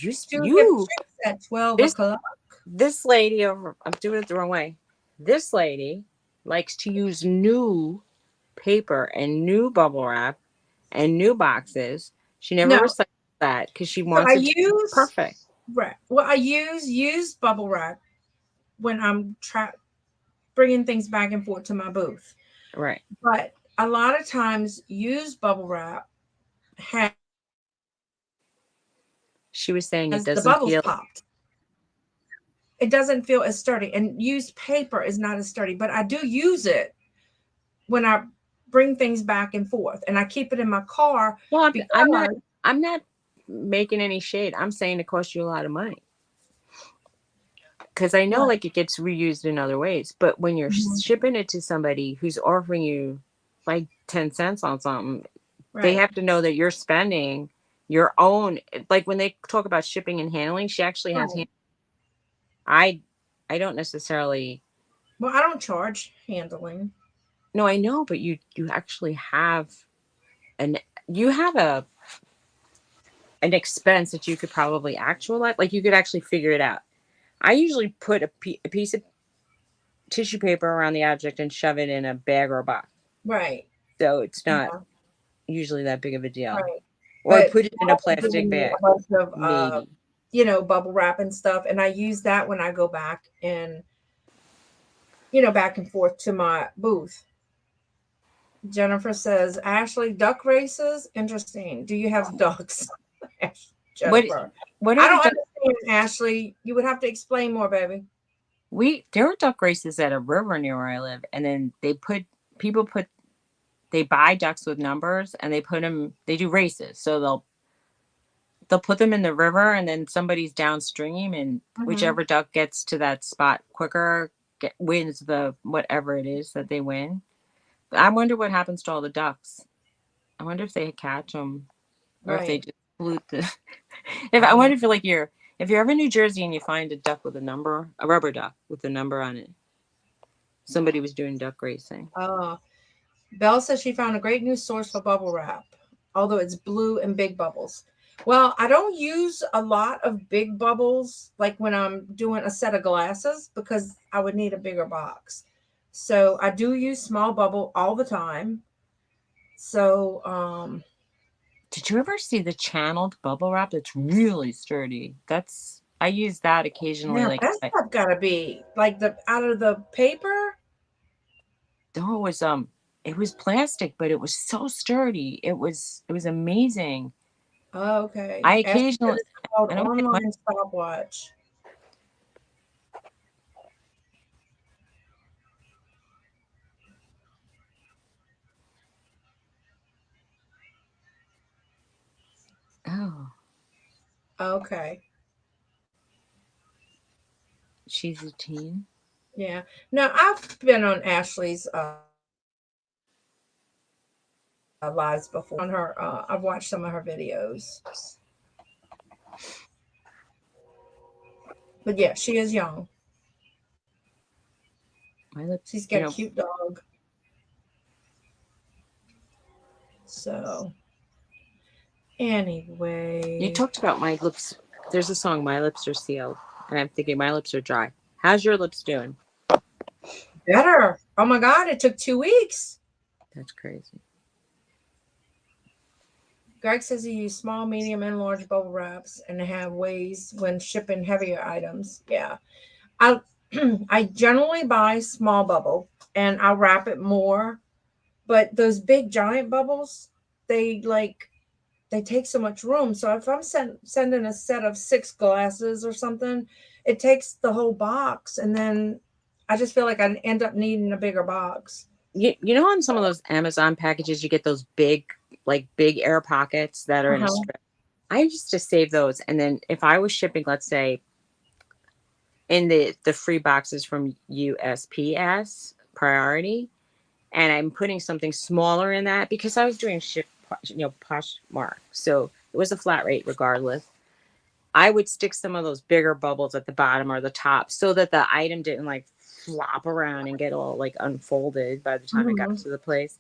at 12 o'clock. This lady over, I'm doing it the wrong way. This lady likes to use new paper and new bubble wrap and new boxes. She never No, recycles that because she so wants I it to be use perfect. right. Well, I use used bubble wrap when I'm bringing things back and forth to my booth. Right. But a lot of times, used bubble wrap has She was saying it the doesn't bubbles feel. popped. It doesn't feel as sturdy, and used paper is not as sturdy. But I do use it when I bring things back and forth, and I keep it in my car Well, I'm not. because I'm not making any shade. I'm saying it costs you a lot of money because I know right, like it gets reused in other ways. But when you're mhm, shipping it to somebody who's offering you like 10 cents on something, they right, have to know that you're spending your own. Like when they talk about shipping and handling, she actually has. right. I I don't necessarily. Well, I don't charge handling. No, I know, but you actually have an you have an expense that you could probably actualize. Like you could actually figure it out. I usually put a piece of tissue paper around the object and shove it in a bag or a box. Right. So it's not Yeah. usually that big of a deal. Right. Or But put it in a Paul was plastic giving me bag, a bunch of maybe. bubble wrap and stuff, and I use that when I go back and back and forth to my booth. Jennifer says, Ashley, duck races? Interesting. Do you have ducks? What Jennifer. what I are the don't duck? understand, Ashley. You would have to explain more, baby. There are duck races at a river near where I live, and then people put they buy ducks with numbers and they put them. They do races, so they'll put them in the river, and then somebody's downstream, and Hmm. whichever duck gets to that spot quicker wins the whatever it is that they win. I wonder what happens to all the ducks. I wonder if they catch them or if they Right. just pollute the. If I wonder if you're ever in New Jersey and you find a duck with a number, a rubber duck with a number on it, somebody was doing duck racing. Belle says she found a great new source for bubble wrap, although it's blue and big bubbles. Well, I don't use a lot of big bubbles like when I'm doing a set of glasses because I would need a bigger box. So I do use small bubble all the time. So Did you ever see the channeled bubble wrap? That's really sturdy. I use that occasionally. now Like that stuff gotta be like the out of the paper. oh, it was plastic, but it was so sturdy. It was amazing. Oh, okay. I Ashley said occasionally it's called I don't get much. online stopwatch. Oh, Okay. she's a teen. Yeah. No, I've been on Ashley's lives before. On her, I've watched some of her videos. But yeah, she is young. My lip, She's you got a know, cute dog. So you anyway, talked about my lips. There's a song, My Lips Are Sealed, and I'm thinking my lips are dry. How's your lips doing? better. Oh my God, it took 2 weeks. That's crazy. Greg says he used small, medium, and large bubble wraps and have ways when shipping heavier items. Yeah. I I generally buy small bubble and I wrap it more, but those big giant bubbles, they like they take so much room. So if I'm sending a set of 6 glasses or something, it takes the whole box, and then I just feel like I end up needing a bigger box. You know, on some of those Amazon packages, you get those big air pockets that are in a Uh-huh. strip. I used to save those, and then if I was shipping, let's say, in the free boxes from USPS priority, and I'm putting something smaller in that because I was doing Poshmark, so it was a flat rate regardless. I would stick some of those bigger bubbles at the bottom or the top so that the item didn't like flop around and get all like unfolded by the time it got Hmm. to the place.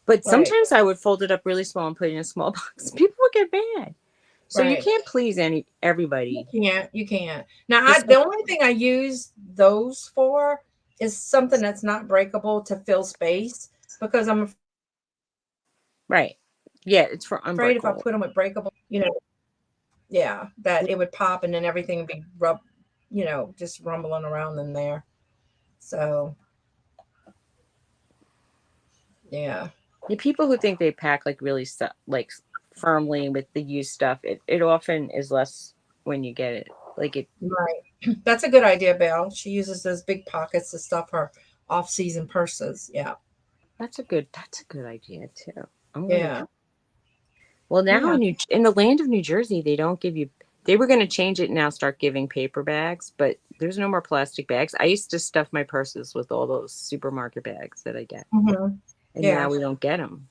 But Right, sometimes I would fold it up really small and put it in a small box. People would get mad. So you right. can't please everybody. You can't. You can't. Now, Just the only thing I use those for is something that's not breakable to fill space because I'm Right. Yeah, it's for Afraid if I unbreakable. put them with breakable, yeah, that it would pop and then everything would be just rumbling around in there. So, yeah. The people who think they pack like really like firmly with the used stuff, it often is less when you get it. Like it. Right. That's a good idea, Belle. She uses those big pockets to stuff her off-season purses. Yeah. That's a good idea too. I'm gonna. Yeah. Well, now Yeah. in the land of New Jersey, they don't give you. They were going to change it now, start giving paper bags, but there's no more plastic bags. I used to stuff my purses with all those supermarket bags that I get, Hmm. and Yeah. now we don't get them.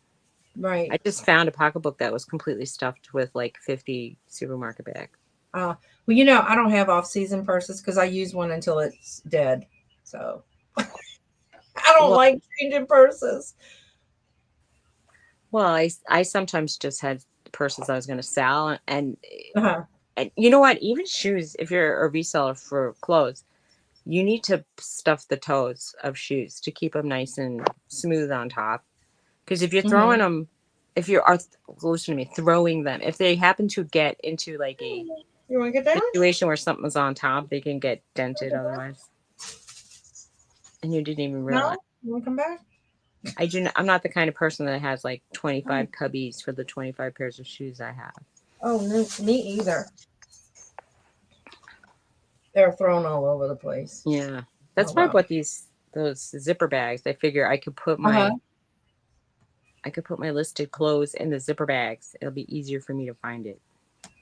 Right. I just found a pocketbook that was completely stuffed with like 50 supermarket bags. Well, I don't have off-season purses because I use one until it's dead. So I don't Well, like changing purses. I sometimes just had purses I was going to sell, Uh-huh. and you know what? Even shoes, if you're a reseller for clothes, you need to stuff the toes of shoes to keep them nice and smooth on top. Because if you're throwing Hmm. them, if you are listen to me, throwing them, if they happen to get into like a You want to get down? situation where something's on top, they can get dented otherwise, and you didn't even realize. No? You want to come back? I'm not the kind of person that has like 25 cubbies for the 25 pairs of shoes I have. Oh, no, me either. They're thrown all over the place. Yeah, that's Oh, why I wow. bought those zipper bags. I figure I could put my listed clothes in the zipper bags. It'll be easier for me to find it.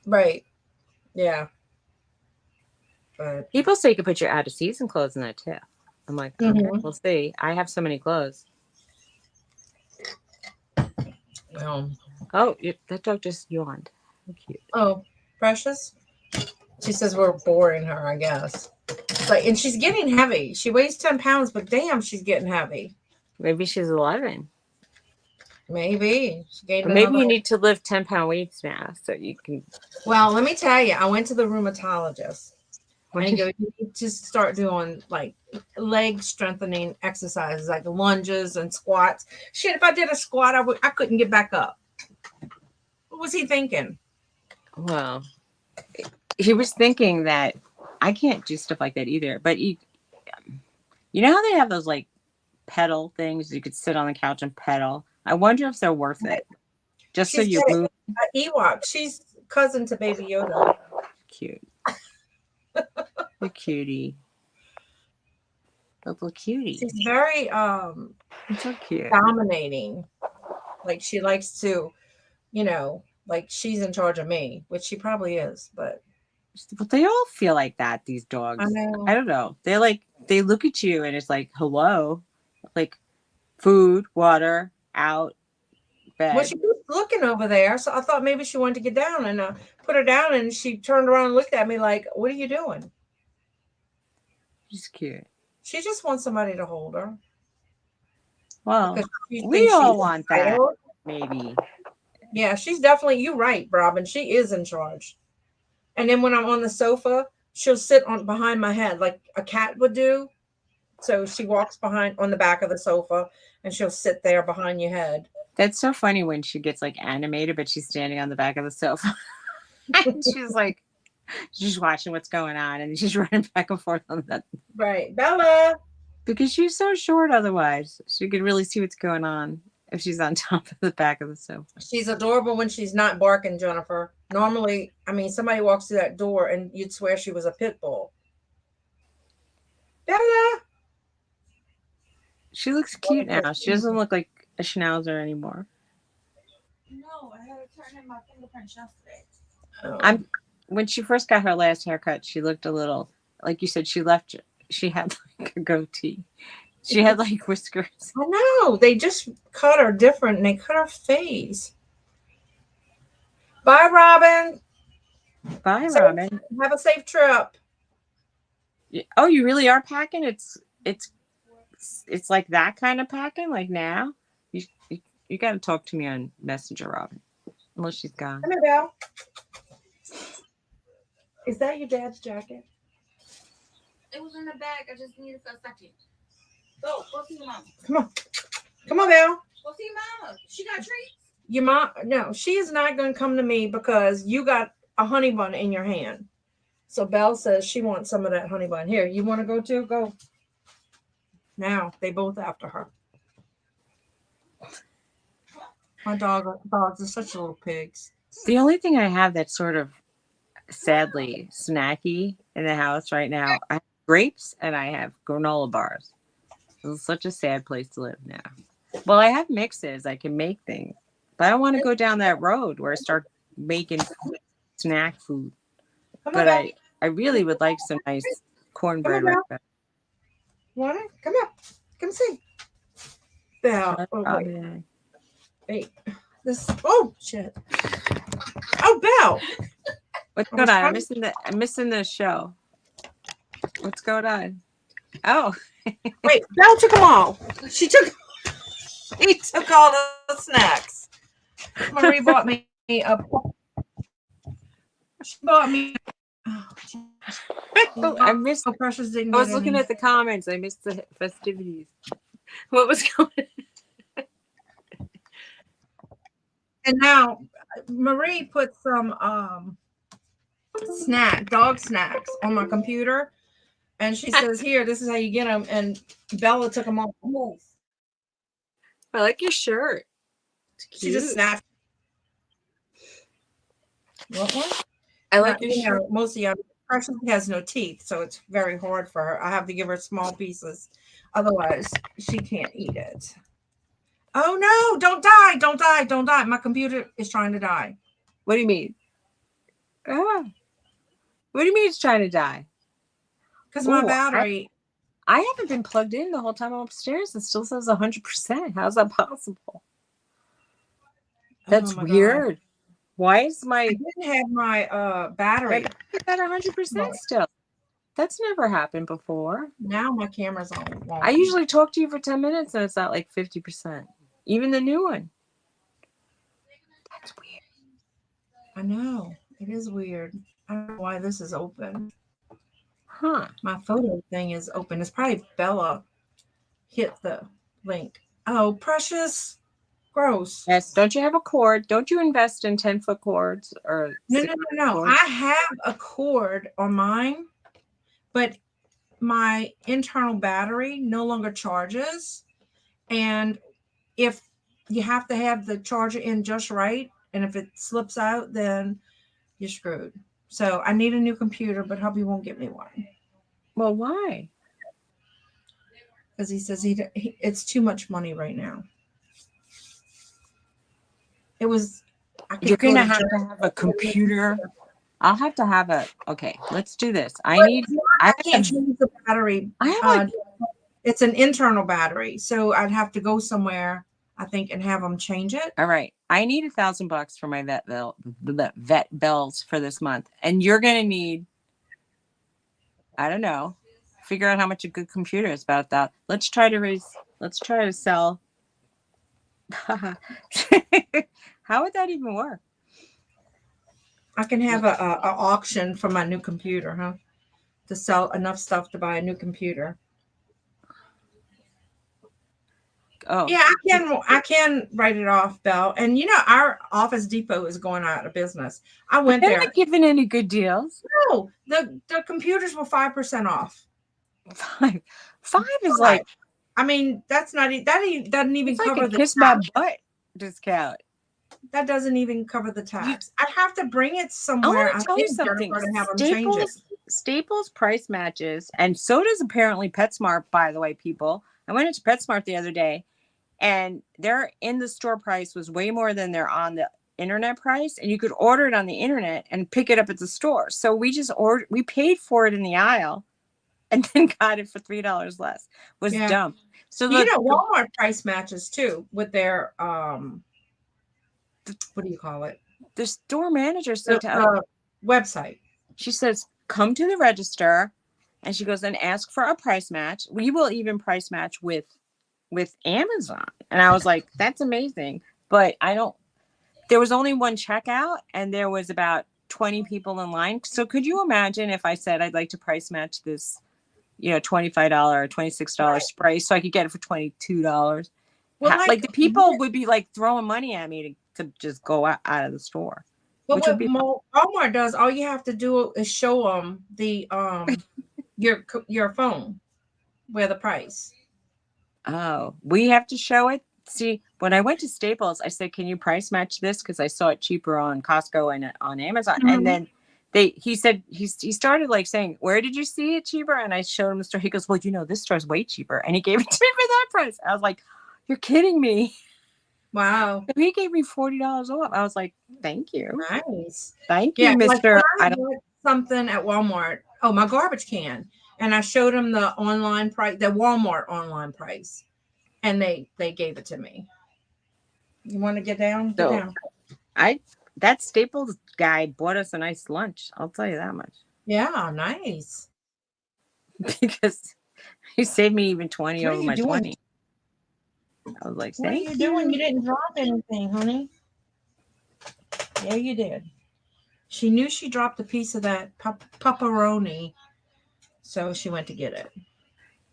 Right. Yeah. But People say you can put your out of season clothes in that too. I'm like, okay, Mhm. we'll see. I have so many clothes. Well, Oh, that dog just yawned. How cute. oh, Precious. She says we're boring her, I guess. And she's getting heavy. She weighs 10 pounds, but damn, she's getting heavy. Maybe she's 11. Maybe she gained Or maybe another. you need to lift 10-pound weights now so you can. Well, let me tell you, I went to the rheumatologist. What And he did, goes, you need to start doing like leg strengthening exercises, like lunges and squats. Shit, if I did a squat, I couldn't get back up. What was he thinking? well, he was thinking that I can't do stuff like that either. But you know how they have those like pedal things you could sit on the couch and pedal. I wonder if they're worth it. Just so She's you got move. an Ewok. She's cousin to Baby Yoda. Cute. The cutie. Little cutie. She's very It's so cute. dominating. Like she likes to, like she's in charge of me, which she probably is. But But they all feel like that, these I dogs. know. I don't know. They look at you and it's like, hello. Like food, water, out, Well, bed. she was looking over there, so I thought maybe she wanted to get down, and put her down, and she turned around and looked at me like, "What are you doing?" She's cute. She just wants somebody to hold her Well, because she we thinks she's all want that, entitled. maybe. Yeah, she's definitely, you're right, Robin. She is in charge. And then when I'm on the sofa, she'll sit on behind my head like a cat would do. So she walks behind on the back of the sofa and she'll sit there behind your head. That's so funny when she gets like animated, but she's standing on the back of the sofa. And she's watching what's going on and she's running back and forth on that. Right. Bella. Because she's so short otherwise. She could really see what's going on if she's on top of the back of the sofa. She's adorable when she's not barking, Jennifer. Normally, I mean, somebody walks through that door and you'd swear she was a pit bull. Bella. She looks cute now. She doesn't look like a schnauzer anymore. No, I had to turn in my fingerprints yesterday. Oh. When she first got her last haircut, she looked a little, like you said, she had like a goatee. She had like whiskers. I know. They just cut her different and they cut her face. Bye, Robin. Bye, Robin. Have a safe trip. Oh, you really are packing? It's like that kind of packing, like now? You got to talk to me on Messenger, Robin. Unless she's gone. Come here, Belle. Is that your dad's jacket? It was in the bag. I just needed for a second. Go see your mama. Come on. Come on, Belle. Go see mama. She got treats. Your mom, no, she is not going to come to me because you got a honey bun in your hand. So Belle says she wants some of that honey bun. Here, you want to go too? Go. Now they both after her. My dogs are such little pigs. The only thing I have that's sort of sadly snacky in the house right now, I have grapes and I have granola bars. It's such a sad place to live now. Well, I have mixes. I can make things. But I don't want to go down that road where I start making snack food. But I really would like some nice cornbread right now. Want it? Come here. Come see. Belle. Oh, wait. This. Oh shit. Oh, Belle. What's going on? I'm missing the show. What's going on? Oh. Wait, Belle took them all. He took all the snacks. Marie bought me a. She bought me. Oh, I missed. Oh, Precious didn't. I was looking at the comments. I missed the festivities. What was going on? And now Marie put some dog snacks on my computer, and she says, "Here, this is how you get them." And Bella took them all. I like your shirt. She just snapped. What one? I like your shirt. Most of y'all, Precious has no teeth, so it's very hard for her. I have to give her small pieces, otherwise she can't eat it. Oh no! Don't die! Don't die! Don't die! My computer is trying to die. What do you mean? What do you mean it's trying to die? Because my battery. I haven't been plugged in the whole time I'm upstairs. It still says 100%. How's that possible? That's weird. God. Why is my? I didn't have my battery. It's at 100% still. That's never happened before. Now my camera's on. I usually talk to you for 10 minutes and it's at like 50%. Even the new one. That's weird. I know. It is weird. I don't know why this is open. Huh. My photo thing is open. It's probably Bella hit the link. Oh, Precious. Gross. Yes. Don't you have a cord? Don't you invest in 10-foot cords or No. cords? I have a cord on mine, but my internal battery no longer charges. And if you have to have the charger in just right, and if it slips out, then you're screwed. So I need a new computer, but hubby won't get me one. Well, why? Because he says it's too much money right now. It was. You're going to have a computer. I'll have to have okay, let's do this. I can't change the battery. It's an internal battery. So I'd have to go somewhere, I think, and have them change it. All right. I need $1,000 for my vet bills for this month. And you're going to need, I don't know, figure out how much a good computer is about that. Let's try to sell. How would that even work? I can have a auction for my new computer, huh? To sell enough stuff to buy a new computer. Oh. Yeah, I can write it off, Belle. And our Office Depot is going out of business. I went there. They're not giving any good deals. No, the computers were 5% off. 5 is like. I mean, that's not that doesn't even cover like the kiss my butt discount. That doesn't even cover the tax. I'd have to bring it somewhere. I want to tell you something. Staples price matches, and so does apparently PetSmart, by the way, people. I went into PetSmart the other day, and their in the store price was way more than their on the internet price, and you could order it on the internet and pick it up at the store. So we paid for it in the aisle, and then got it for $3 less. It was dumb. So Walmart price matches too with their what do you call it? The store manager said website. She says, come to the register, and she goes, and ask for a price match. We will even price match with Amazon. And I was like, that's amazing. But there was only one checkout, and there was about 20 people in line. So could you imagine if I said I'd like to price match this, $25 or $26 spray so I could get it for $22? Well, like the people would be like throwing money at me to just go out of the store. But Which would what be Walmart does, all you have to do is show them the your phone where the price. Oh, we have to show it. See, when I went to Staples, I said, "Can you price match this?" Because I saw it cheaper on Costco and on Amazon. And Mhm. then he said he started like saying, "Where did you see it cheaper?" And I showed him the store. He goes, "Well, this store's way cheaper," and he gave it to me for that price. I was like, "You're kidding me!" Wow, So he gave me $40 off. I was like, "Thank you, nice. thank Yeah, you, like when Mister." I I don't. bought something at Walmart. Oh, my garbage can, and I showed them the online price, the Walmart online price, and they gave it to me. You want to get down? Get So down. that Staples guy bought us a nice lunch. I'll tell you that much Yeah, nice. because he saved me even 20 What are over you my doing? 20. I was like, What are thank you doing? you. You didn't drop anything, honey. Yeah, you did. She knew she dropped a piece of that pepperoni, so she went to get it.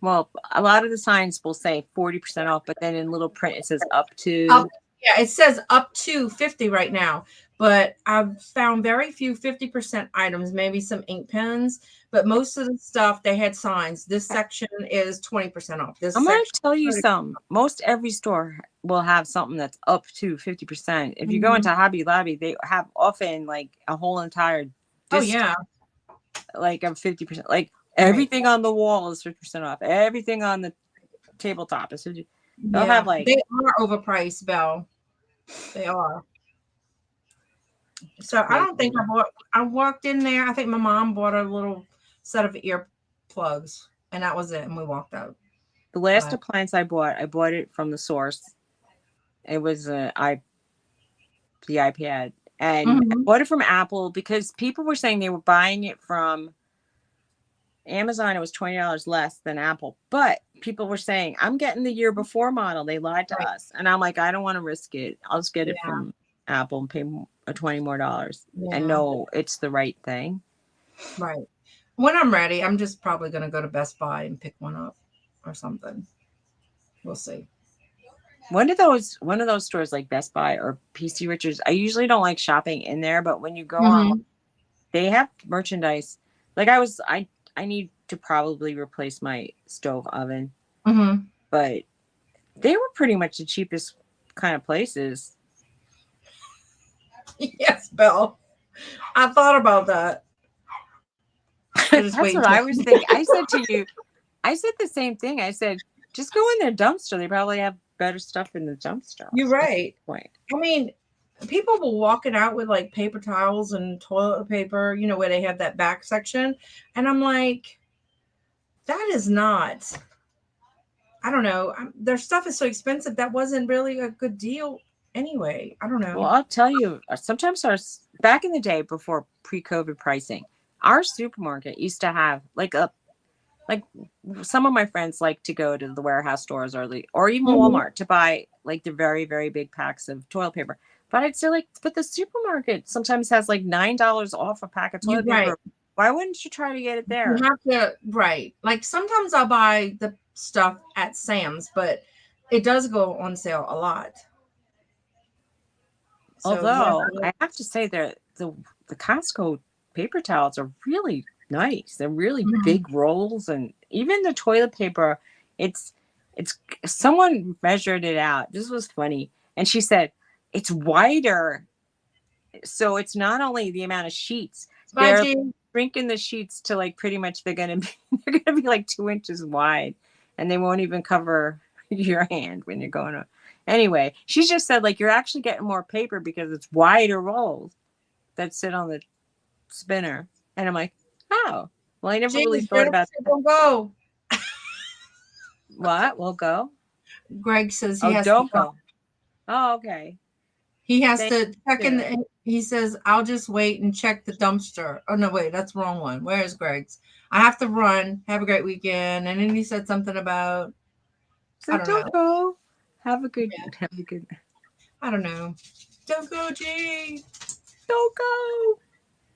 Well, a lot of the signs will say 40% off, but then in little print it says up Up, to. yeah, it says up to 50 right now, but I've found very few 50% items, maybe some ink pens, but most of the stuff they had signs. This section is 20% off. This I'm going to section. tell you something. Most every store will have something that's up to 50%. If you go Mhm. into Hobby Lobby, they have often like a whole entire Oh, yeah. like of 50%. Like Right. everything on the wall is 50% off. Everything on the tabletop is 50. They'll Yeah. have like. They are overpriced, Belle. They are. So I don't think Crazy. I walked in there. I think my mom bought a little set of earplugs, and that was it. And we walked out. The last But appliance I bought it from the source. It was the iPad, and I Mhm. bought it from Apple because people were saying they were buying it from Amazon. It was $20 less than Apple, but people were saying I'm getting the year before model. They lied to Right. us, and I'm like, I don't want to risk it. I'll just get it Yeah. from Apple and pay a $20 more and Yeah. know it's the right thing. Right. When I'm ready, I'm just probably going to go to Best Buy and pick one up or something. We'll see. One of those stores like Best Buy or PC Richards, I usually don't like shopping in there, but when you go online, Mm-hmm. they have merchandise. Like I need to probably replace my stove oven, Mm-hmm. but they were pretty much the cheapest kind of places. Yes, Bill. I thought about that. I just That's wait what until I was thinking. I said to you, I said the same thing. I said, just go in their dumpster. They probably have better stuff in the dumpster. you're right. Point. I mean, people will walk it out with like paper towels and toilet paper, where they have that back section. And I'm like, that is not, I don't know. Their stuff is so expensive. That wasn't really a good deal anyway. I don't Well, know. I'll tell you, sometimes back in the day before pre-COVID pricing, our supermarket used to have like some of my friends like to go to the warehouse stores or even Mhm. Walmart to buy like the very, very big packs of toilet paper. But I'd say but the supermarket sometimes has like $9 off a pack of You're toilet right. paper. Why wouldn't you try to get it You there? have to, right. Like sometimes I'll buy the stuff at Sam's, but it does go on sale a lot. So Although whatever. I have to say that the Costco paper towels are really nice. They're really Mhm. big rolls, and even the toilet paper, it's it's someone measured it out. This was funny. And she said it's wider. So it's not only the amount of sheets, Bye, they're Jean. shrinking the sheets to like pretty much they're gonna be like 2 inches wide, and they won't even cover your hand when you're going to. Anyway, she just said like you're actually getting more paper because it's wider rolls that sit on the spinner, and I'm like, oh, well, I never really Jean, thought about that. don't go. What? We'll go. Greg says he Oh, has to don't go. go. Oh, okay. He has Thank to check in. you. He says, I'll just wait and check the dumpster. Oh, no, wait, that's the wrong one. Where's Greg's? I have to run. Have a great weekend. And then he said something about, I So don't don't know. go. Have a good. Yeah, Have a good. I don't know. Don't go, G. Don't go.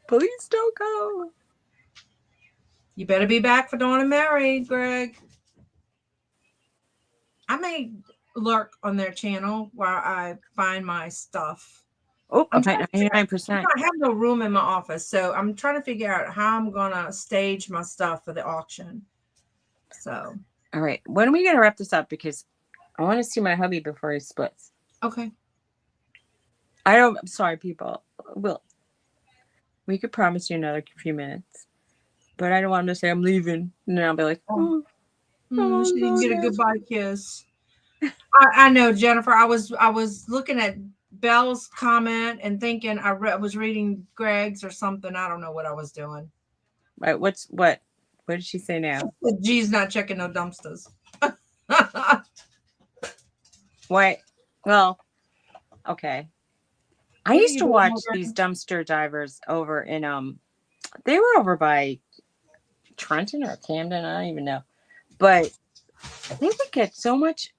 Please don't go. You better be back for Dawn and Mary, Greg. I may lurk on their channel where I find my stuff. Oh, I'm about trying to figure out, 99%. I have no room in my office, so I'm trying to figure out how I'm gonna stage my stuff for the auction. So All right. When are we going to wrap this up? Because I want to see my hubby before he splits. okay. I'm sorry, people. We could promise you another few minutes. But I don't want him to say I'm leaving. And then I'll be like, oh, She I'm didn't get a going goodbye kiss. I know, Jennifer. I was looking at Belle's comment and thinking was reading Greg's or something. I don't know what I was doing. Right, what did she say now? G's not checking no dumpsters. Why? Well, okay. I What are used you to doing, watch these Morgan? dumpster divers over in they were over by Trenton or Camden, I don't even know. But they would get so much,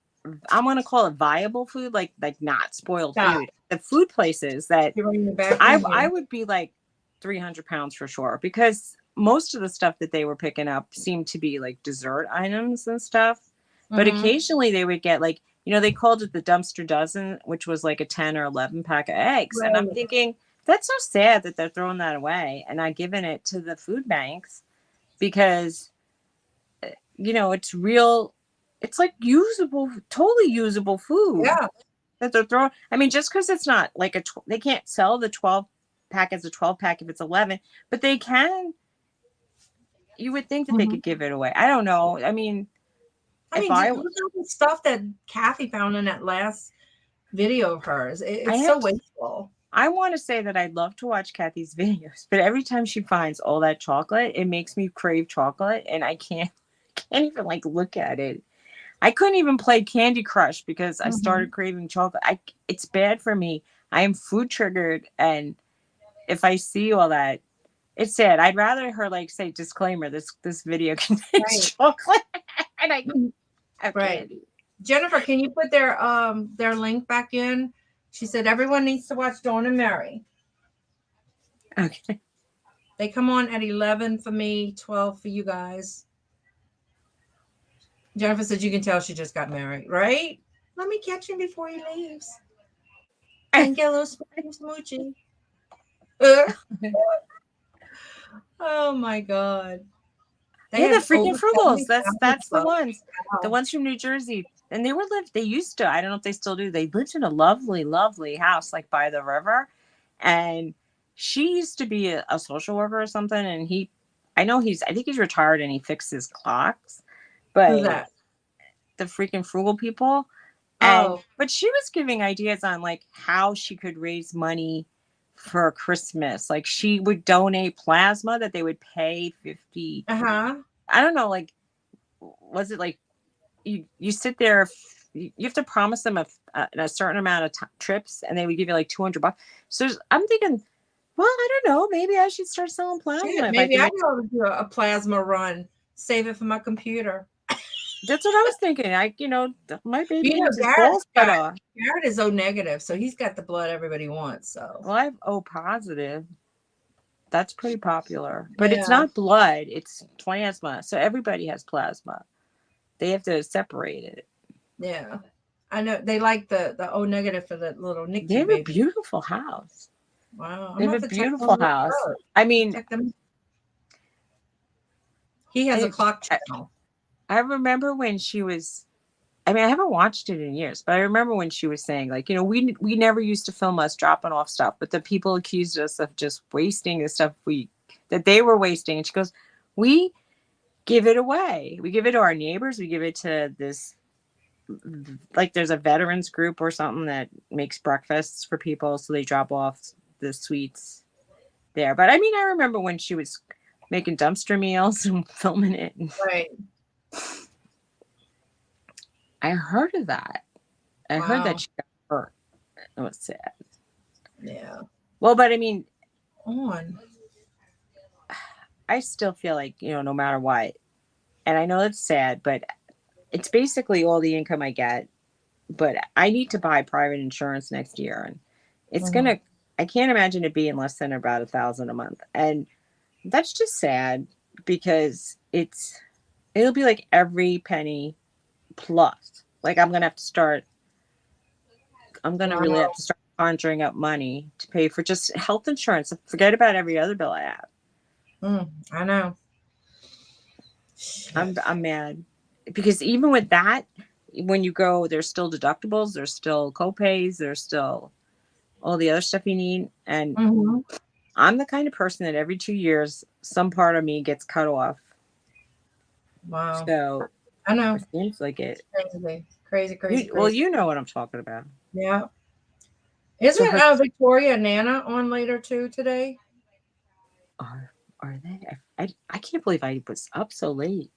I'm gonna call it viable food, like not spoiled Stop. food. The food places that You're running the back I would be like 300 pounds for sure, because most of the stuff that they were picking up seemed to be like dessert items and stuff. But occasionally they would get like, they called it the dumpster dozen, which was like a 10 or 11 pack of eggs. And I'm Right. thinking, that's so sad that they're throwing that away and not giving it to the food banks, because, it's real. It's like usable, totally usable food Yeah. that they're throwing. I mean, just because it's not like they can't sell the 12 pack as a 12 pack if it's 11, but they can. You would think that they could give it away. I don't know. I mean, I if mean, I look at the stuff that Kathy found in that last video of hers. I It's have so to, wasteful. I want to say that I'd love to watch Kathy's videos, but every time she finds all that chocolate, it makes me crave chocolate, and I can't even like look at it. I couldn't even play Candy Crush because I started craving chocolate. It's bad for me. I am food triggered, and if I see all that, it's sad. I'd rather her like say disclaimer, this video contains Right. chocolate and I Right. candy. Jennifer, can you put their link back in? She said everyone needs to watch Dawn and Mary. Okay. They come on at 11 for me, 12 for you guys. Jennifer said you can tell she just got married, right? Let me catch him before he leaves. And get a little smoochie. Oh my God. They Yeah, the have freaking over Frugals. 70,000 That's the books. ones. The ones from New Jersey. And they used to, I don't know if they still do. They lived in a lovely, lovely house like by the river. And she used to be a social worker or something. And I think he's retired and he fixes clocks. Who's But that? the freaking frugal people. Oh, But she was giving ideas on like how she could raise money for Christmas. Like she would donate plasma that they would pay 50. I don't know, like, was it like you sit there, you have to promise them a certain amount of trips, and they would give you like $200. So I'm thinking, well, I don't know, maybe I should start selling plasma shit. if I Maybe can I make. know to do a plasma run. Save it for my computer. That's what I was thinking. My baby needs his Garrett balls cut off. is O negative, so he's got the blood everybody wants. So Well, I have O positive. That's pretty popular, but it's yeah, not blood, it's plasma. So everybody has plasma. They have to separate it. yeah. I know they like the O negative for the little They NICU have a baby. beautiful house. Wow, They I'm have about a to check beautiful those house. out. I mean, Check them. He has a clock channel. I remember when she was. I mean, I haven't watched it in years, but I remember when she was saying, like, we never used to film us dropping off stuff, but the people accused us of just wasting the stuff that they were wasting. And she goes, we give it away. We give it to our neighbors. We give it to this, like, there's a veterans group or something that makes breakfasts for people, so they drop off the sweets there. But I mean, I remember when she was making dumpster meals and filming it. Right. I heard of that. I heard that Wow. she got hurt. It was sad. Yeah. Well, but I mean, I still feel like, no matter what, and I know it's sad, but it's basically all the income I get. But I need to buy private insurance next year, and I can't imagine it being less than about $1,000 a month. And that's just sad because it'll be like every penny plus. Like I'm gonna have to start. I'm gonna I really know. have to start conjuring up money to pay for just health insurance. Forget about every other bill I have. I know. I'm mad because even with that, when you go, there's still deductibles, there's still copays, there's still all the other stuff you need. And Mhm. I'm the kind of person that every 2 years, some part of me gets cut off. Wow. So I know. it seems like it. Crazy. Crazy, crazy, Well, crazy. you know what I'm talking about. Yeah. So Isn't her Victoria and Nana on later too today? are they? I can't believe I was up so late.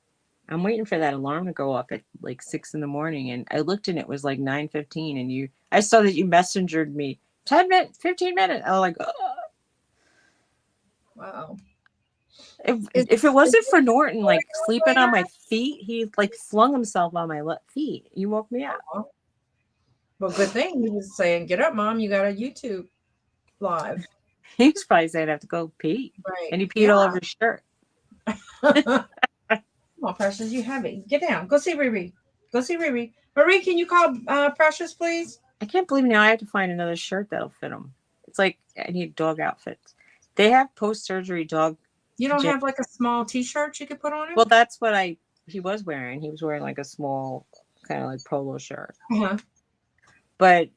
I'm waiting for that alarm to go off at like 6 a.m. and I looked and it was like 9:15 and I saw that you messengered me 10 minutes, 15 minutes. I was like, oh. Wow. If it Is wasn't for Norton like sleeping on later? my feet, he like flung himself on my feet. You woke me up. Well, good thing he was saying, "Get up, Mom. You got a YouTube live." He was probably saying I have to go pee, Right. and he peed Yeah. all over his shirt. Come on, Precious. You have it. Get down. Go see Riri. Go see Riri. Marie, can you call Precious, please? I can't believe now I have to find another shirt that'll fit him. It's like I need dog outfits. They have post-surgery dog. You don't have like a small T-shirt you could put on him? Well, that's what he was wearing. He was wearing like a small kind of like polo shirt. Uh-huh. But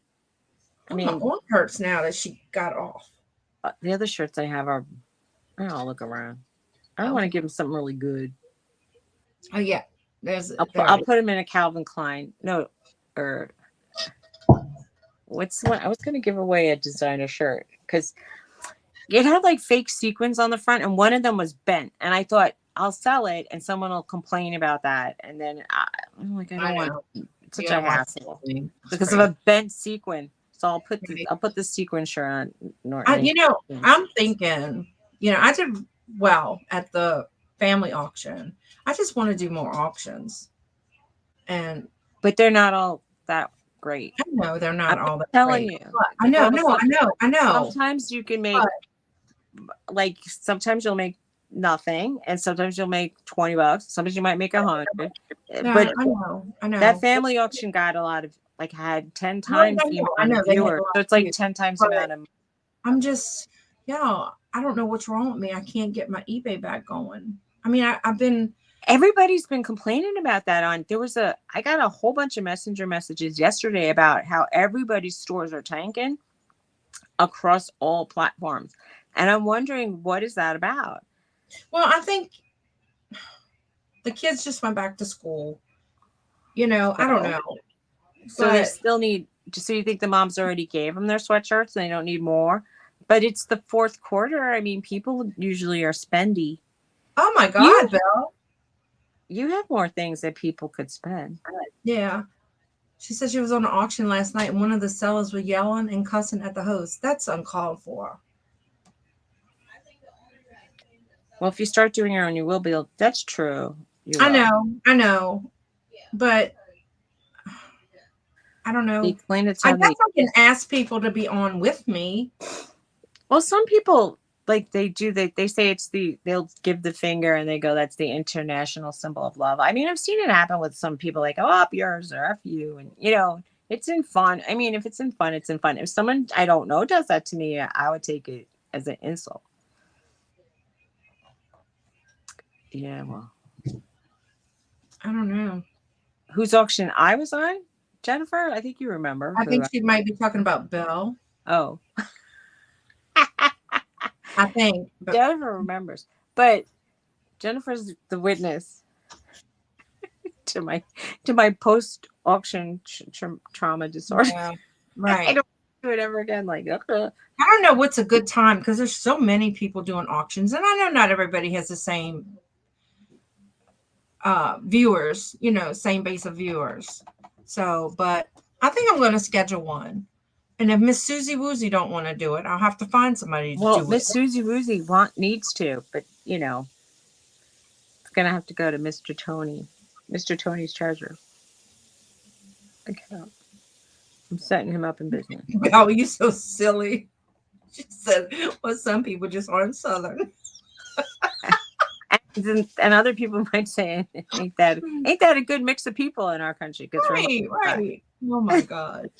I My mean, arm hurts now that she got off. the other shirts I have are. I'll look around. I don't want to give him something really good. Oh yeah, I'll put him in a Calvin Klein. No, or what's the one? I was going to give away a designer shirt because it had like fake sequins on the front, and one of them was bent. And I thought I'll sell it, and someone will complain about that. And then I'm like, I don't want such a hassle because of a bent sequin. So I'll put the sequin shirt on. I'm thinking, I did well at the family auction. I just want to do more auctions, but they're not all that great. I know they're not all that telling great. you. I know. I know. Sometimes you can make like sometimes you'll make nothing, and sometimes you'll make $20. Sometimes you might make 100. Yeah, but I know. that family auction got a lot of had 10 times the amount of viewers. So it's like 10 times the amount of. I'm just, I don't know what's wrong with me. I can't get my eBay back going. I mean, I've been. Everybody's been complaining about that. I got a whole bunch of messenger messages yesterday about how everybody's stores are tanking across all platforms. And I'm wondering, what is that about? Well, I think the kids just went back to school. I don't know. So they still need. So you think the moms already gave them their sweatshirts and they don't need more? But it's the fourth quarter. I mean, people usually are spendy. Oh my God, Bill. You have more things that people could spend. Yeah. She said she was on an auction last night and one of the sellers was yelling and cussing at the host. That's uncalled for. Well, if you start doing your own, you will be able. That's true. I know. But I don't know. I guess I can ask people to be on with me. Well, some people like they do. They say they'll give the finger and they go, that's the international symbol of love. I mean, I've seen it happen with some people like, oh, up yours or F you. And, it's in fun. I mean, if it's in fun, it's in fun. If someone I don't know does that to me, I would take it as an insult. Yeah, well. I don't know. Whose auction I was on? Jennifer? I think you remember. I think she might be talking about Bill. Oh. I think. Jennifer remembers. But Jennifer's the witness to my post-auction trauma disorder. Yeah, right. I don't do it ever again. Like, I don't know what's a good time because there's so many people doing auctions. And I know not everybody has the same viewers, same base of viewers. So, but I think I'm going to schedule one. And if Miss Suzy Woozy don't want to do it, I'll have to find somebody to do it. Well, Miss Suzy Woozy needs to, but it's gonna have to go to Mr. Tony's treasure. account. I'm setting him up in business. Oh, you're so silly. She said, well, some people just aren't Southern. And other people might say, ain't that a good mix of people in our country? Because Right. Oh my God.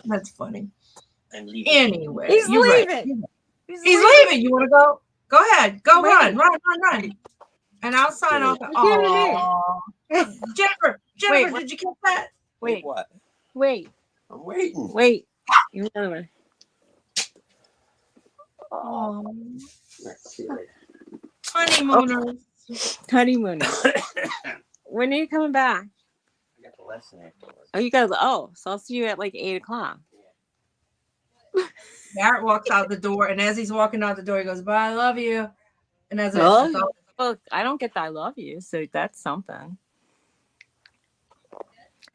That's funny. And leave. Anyway, he's you're leaving. right. He's leaving. You want to go? Go ahead. Go run. And I'll sign off. Oh, Jennifer, Wait, did you catch that? Wait. What? Wait. I'm waiting. Wait. Give me another one. Oh, Let's see later. honeymooners. Honeymoon. When are you coming back? I got the lesson afterwards. Oh, you got. Oh, so I'll see you at like 8:00. Garrett walks out the door, and as he's walking out the door, he goes, "Bye, I love you." And that's it. Oh, That's all. well, I don't get the I love you, so that's something.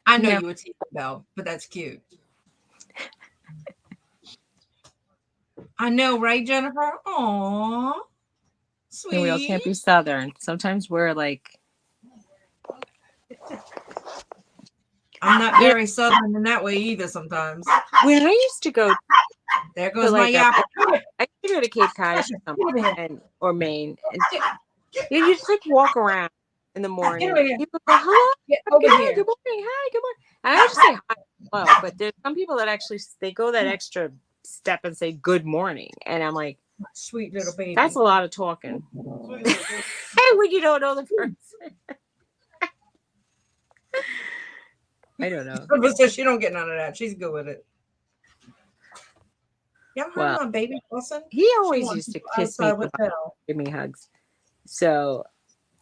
I know Yeah. you were teasing Belle, but that's cute. I know, right, Jennifer? Aw, sweet. And we all can't be Southern. Sometimes we're like, I'm not very Southern in that way either. Sometimes. when I used to go, There goes like, my yapper. I used to go to Cape Cod or Maine, and you just like walk around in the morning. over here. People go, hello, Get over good, here. good morning, hi, good morning. And I would just say hi, hello, but there's some people that actually they go that extra step and say good morning, and I'm like, Sweet little baby. that's a lot of talking. Hey, when you don't know the person. I don't know. So she don't get none of that. She's good with it. Y'all heard Well, my baby Wilson? He always used to kiss me, with Belle. give me hugs. So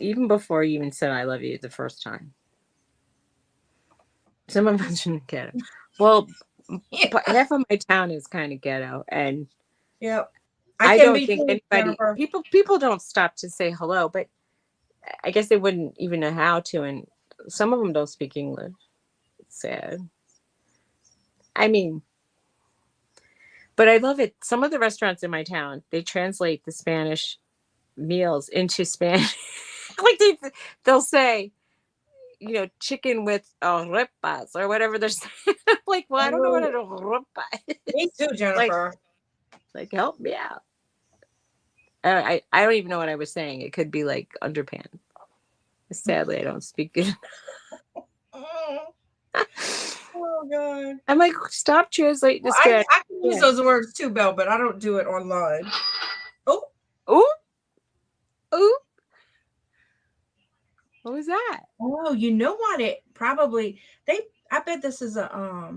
even before you even said I love you the first time, some of us didn't get it. Well, but half of my town is kind of ghetto, and Yep. I can don't be think too, anybody Jennifer. people don't stop to say hello, but I guess they wouldn't even know how to, and some of them don't speak English. It's sad. I mean, but I love it. Some of the restaurants in my town, they translate the Spanish meals into Spanish. Like they'll say, you know, chicken with arepas or whatever they're saying. Like, well, I don't know what an arepa is. Me too, Jennifer. Like help me out. I don't even know what I was saying. It could be like underpants. Sadly, I don't speak it. Oh God. I'm like, stop translating this. I can use those words too, Belle, but I don't do it online. Oh. Ooh. What was that? Oh, you know what? It probably I bet this is a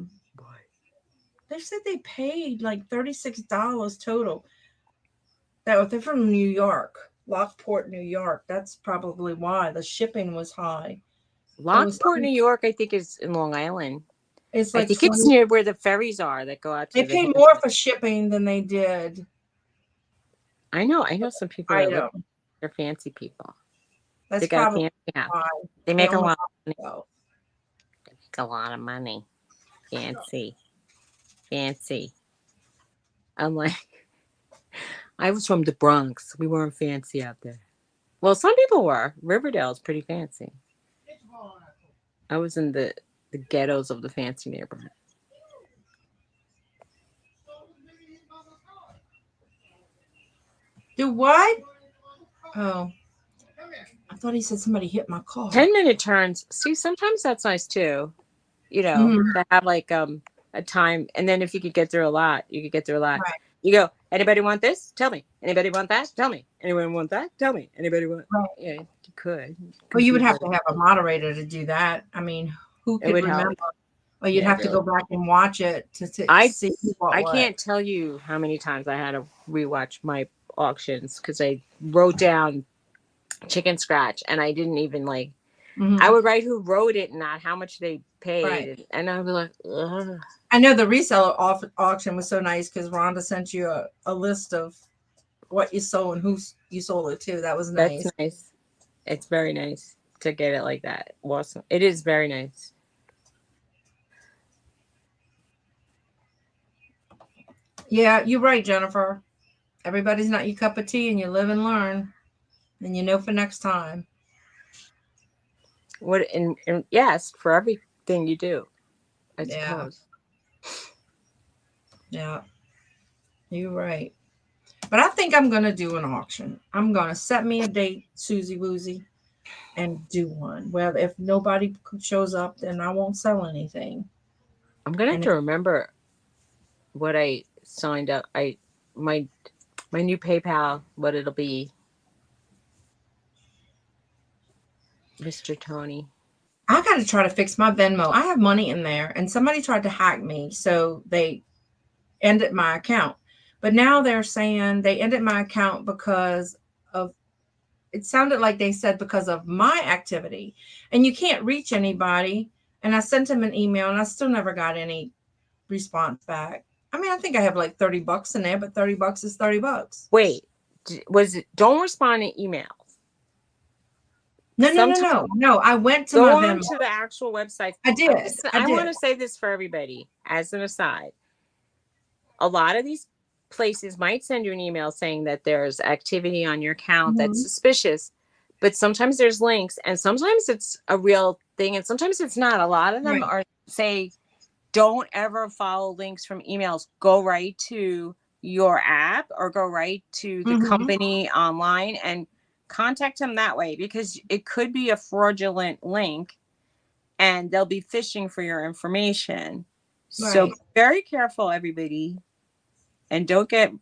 They said they paid like $36 total. They're from New York, Lockport, New York. That's probably why the shipping was high. Lockport, New York, I think is in Long Island. It's I like think it's near where the ferries are that go out to They pay more for shipping than they did. I know some people they're fancy people. That's they got probably a fancy why. They make a lot of money. So. They make a lot of money. Fancy. I'm like, I was from the Bronx. We weren't fancy out there. Well, some people were. Riverdale's pretty fancy. I was in the ghettos of the fancy neighborhood. Do what? Oh. I thought he said somebody hit my car. 10-minute turns. See, sometimes that's nice too. You know, to have like a time, and then if you could get through a lot, you could get through a lot. Right. You go, anybody want this? Tell me. Anybody want that? Tell me. Anyone want that? Tell me. Anybody want? Right. Yeah, you could. Well, you would have to have a moderator to do that. I mean, who could remember? Or you'd have to go back and watch it to see what. I can't tell you how many times I had to rewatch my auctions because I wrote down chicken scratch and I didn't even like. I would write who wrote it and not how much they paid, right. and I'd be like, ugh. I know the reseller auction was so nice because Rhonda sent you a list of what you sold and who you sold it to. That was nice. That's nice. It's very nice to get it like that. Awesome. It is very nice. Yeah, you're right, Jennifer. Everybody's not your cup of tea, and you live and learn, and you know for next time. What and yes, for everything you do, I suppose. Yeah, you're right. But I think I'm going to do an auction. I'm going to set me a date, Suzy Woozy, and do one. Well, if nobody shows up, then I won't sell anything. I'm gonna have And to remember what I signed up. My new PayPal, what it'll be. Mr. Tony. I got to try to fix my Venmo. I have money in there, and somebody tried to hack me, so they ended my account. But now they're saying they ended my account because of, it sounded like they said because of my activity, and you can't reach anybody. And I sent them an email, and I still never got any response back. I mean, I think I have like $30 in there, but $30 is $30. Wait, was it? Don't respond to emails. No. I went to Go my on Venmo. to the actual website. I did. I want to say this for everybody as an aside. A lot of these places might send you an email saying that there's activity on your account that's suspicious, but sometimes there's links, and sometimes it's a real thing, and sometimes it's not. A lot of them are say, don't ever follow links from emails. Go right to your app or go right to the company online and contact them that way, because it could be a fraudulent link and they'll be phishing for your information. So be very careful, everybody, and don't get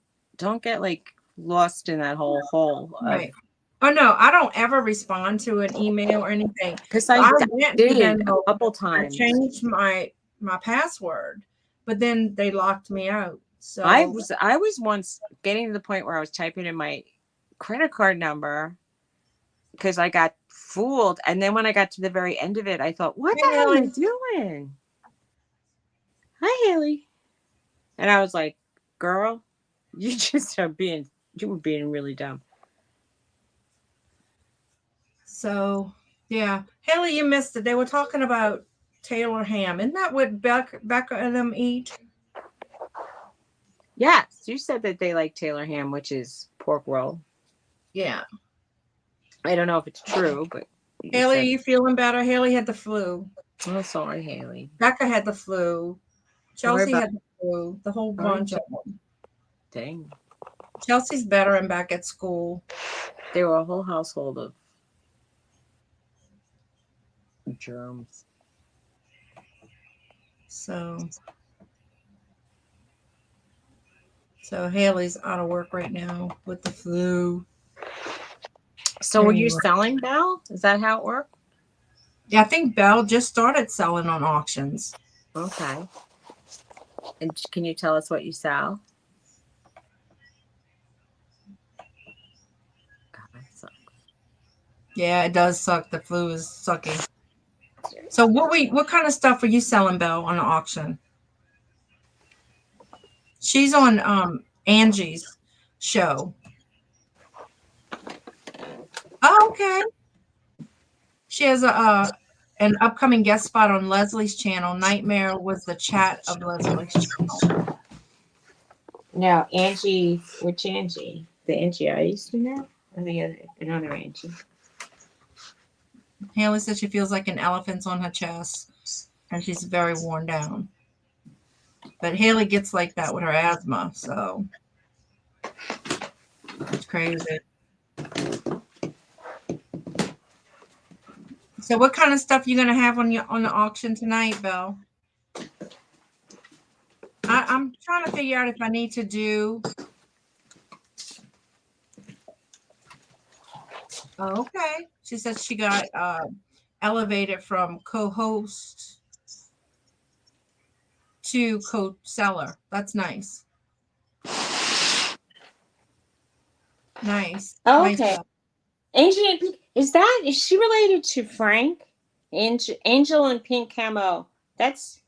like lost in that whole hole. Oh no, I don't ever respond to an email or anything. Because I went did to Venmo, a couple times. I changed my password, but then they locked me out. So I was once getting to the point where I was typing in my credit card number because I got fooled. And then when I got to the very end of it, I thought, what the hell am I doing? Hi, Haley. And I was like, girl, you were being really dumb. So yeah, Haley, you missed it. They were talking about Taylor ham. Isn't that what Becca and them eat? Yes, you said that they like Taylor ham, which is pork roll. Yeah. I don't know if it's true, but Haley, are you feeling better? Haley had the flu. Oh, sorry, Haley. Becca had the flu. Chelsea had the flu. The whole bunch of them. Dang. Chelsea's better and back at school. They were a whole household of germs. So Haley's out of work right now with the flu. So were you selling, Belle? Is that how it worked? Yeah, I think Belle just started selling on auctions. Okay. And can you tell us what you sell? God, that sucks. Yeah, it does suck. The flu is sucking. So what kind of stuff are you selling, Belle, on the auction? She's on Angie's show. Oh, okay. She has an upcoming guest spot on Leslie's channel. Nightmare was the chat of Leslie's channel. No, Angie. Which Angie? The Angie I used to know, or another Angie? Haley said she feels like an elephant's on her chest, and she's very worn down. But Haley gets like that with her asthma, so it's crazy. So what kind of stuff you gonna have on the auction tonight, Belle? I'm trying to figure out if I need to do. Oh, okay. She said she got elevated from co-host to co-seller. That's nice. Nice. Oh, okay. Nice. Angel, is she related to Frank? Angel and Pink Camo. Is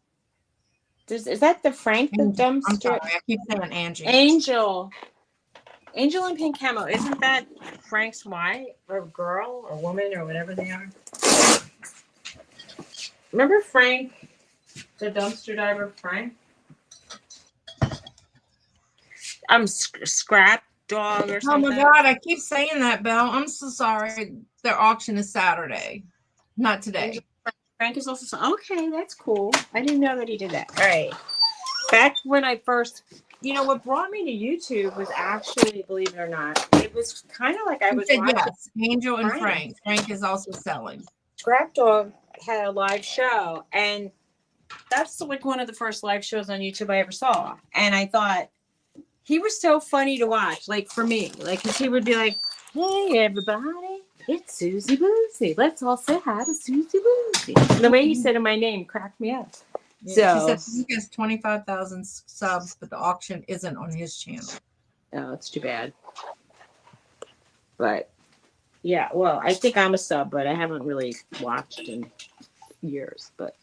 that the Frank the dumpster? I'm sorry, I keep saying Angie. Angel and Pink Camo. Isn't that Frank's wife or girl or woman or whatever they are? Remember Frank, the dumpster diver, Frank? Scrap dog or something. Oh my God, I keep saying that, Belle. I'm so sorry. Their auction is Saturday, not today. Frank is also okay. That's cool. I didn't know that he did that. All right. Back when I first you know what brought me to YouTube was actually, believe it or not, it was kind of like I You was said watching. yes. Angel and Frank. Frank. Frank is also selling. Scrap Dog had a live show, and that's like one of the first live shows on YouTube I ever saw. And I thought he was so funny to watch, like for me, like because he would be like, "Hey everybody, it's Suzy Boozy. Let's all say hi to Suzy Boozy." And the way he said my name cracked me up. Yeah, she So, said Frank has 25,000 subs, but the auction isn't on his channel. oh, it's too bad. But yeah, well, I think I'm a sub, but I haven't really watched in years. But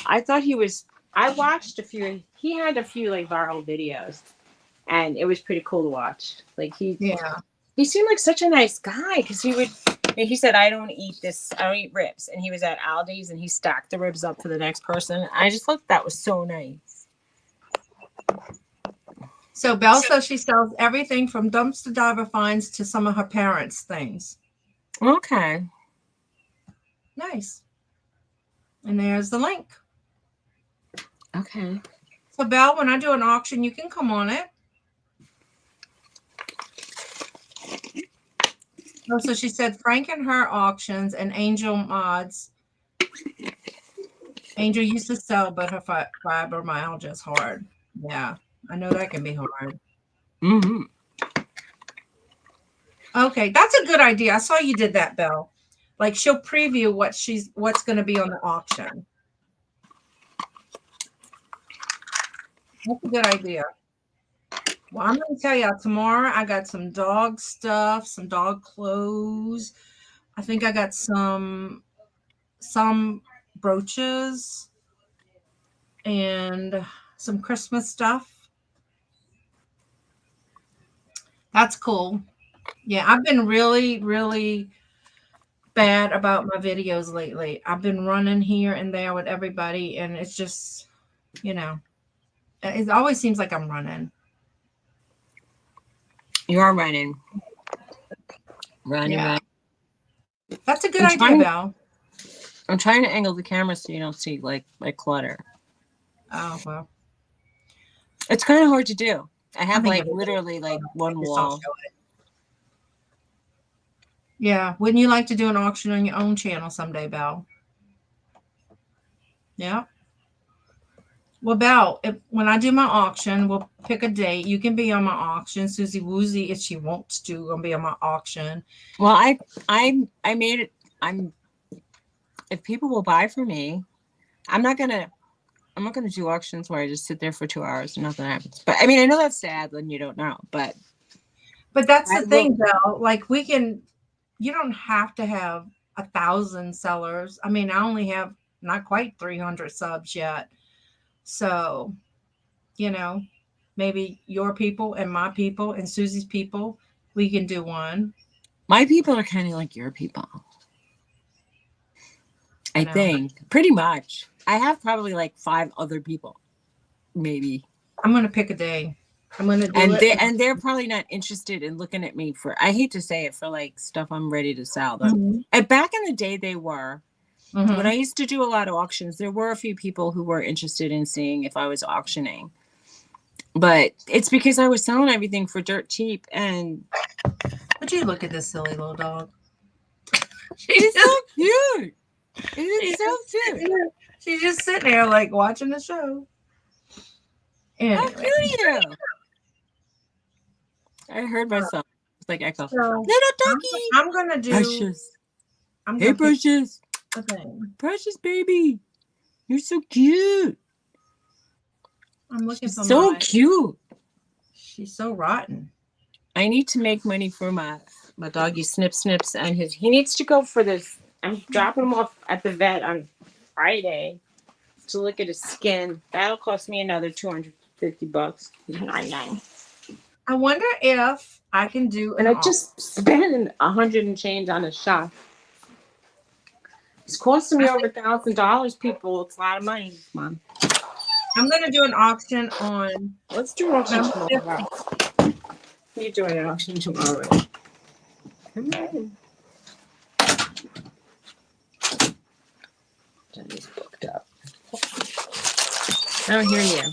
I thought he was. I watched a few. He had a few like viral videos, and it was pretty cool to watch. Like Yeah. he seemed like such a nice guy because he would. He said, "I don't eat this. I don't eat ribs," and he was at Aldi's and he stacked the ribs up for the next person. I just thought that was so nice. So Belle says she sells everything from dumpster diver finds to some of her parents' things. Okay. Nice. And there's the link. Okay. So Belle, when I do an auction, you can come on it. Oh, so she said Frank and her auctions and Angel mods. Angel used to sell, but her fibromyalgia is hard. Yeah, I know that can be hard. Mm-hmm. Okay, that's a good idea. I saw you did that, Belle. Like she'll preview what's going to be on the auction. That's a good idea. Well, I'm going to tell y'all tomorrow I got some dog stuff, some dog clothes. I think I got some brooches and some Christmas stuff. That's cool. Yeah, I've been really, really bad about my videos lately. I've been running here and there with everybody, and it's just, it always seems like I'm running. You are running. Running. Yeah. That's a good I'm idea, trying- Belle. I'm trying to angle the camera so you don't see like clutter. Oh, well. It's kind of hard to do. I have think like it is. literally like one Just don't wall. show it. Yeah. Wouldn't you like to do an auction on your own channel someday, Belle? Yeah. Well, Belle, when I do my auction, we'll pick a date. You can be on my auction. Suzy Woozy, if she wants to, gonna be on my auction. Well, I made it. If people will buy from me, I'm not gonna do auctions where I just sit there for 2 hours and nothing happens. But I mean, I know that's sad when you don't know, but that's the thing, Belle. Like you don't have to have 1,000 sellers. I mean, I only have not quite 300 subs yet. So, maybe your people and my people and Suzy's people, we can do one. My people are kind of like your people. I think pretty much. I have probably like 5 other people, maybe. I'm gonna pick a day. I'm gonna do it. And they're probably not interested in looking at me for. I hate to say it, for like stuff I'm ready to sell. Mhm. And back in the day, they were. Mhm. When I used to do a lot of auctions, there were a few people who were interested in seeing if I was auctioning. But it's because I was selling everything for dirt cheap. And Would you look at this silly little dog? she's so cute. It is so cute. She's just sitting there like watching the show. Anyway. How cute are you? I heard myself. It's like echo. So, Little doggy. I'm gonna do. Precious. I'm Hey, gonna pick Precious. a thing. Precious baby. You're so cute. I'm looking She's for so cute. She's so rotten. I need to make money for my doggy Snips, and he needs to go for this. I'm dropping him off at the vet on Friday to look at his skin. That'll cost me another $250. $99. I wonder if I can do And I just spent $100 and change on a shop. It's costing me over $1,000, people. It's a lot of money, Mom. I'm gonna do an auction on. Let's do an auction tomorrow. You're doing an auction tomorrow. Come on. Jenny's booked up. I don't hear you.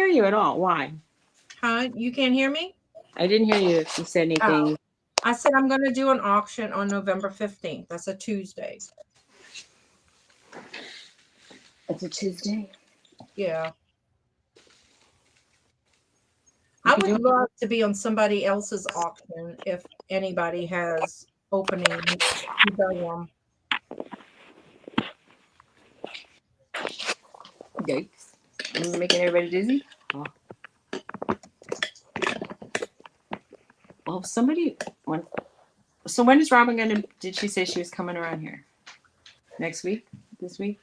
you at all. Why? Huh? You can't hear me? I didn't hear you if you said anything. I said I'm going to do an auction on November 15th. That's a Tuesday. It's a Tuesday. Yeah. I would love to be on somebody else's auction if anybody has openings to go on. Yikes. I'm making everybody dizzy. Oh. Well, somebody went. So when is Robin gonna? Did she say she was coming around here? Next week? This week?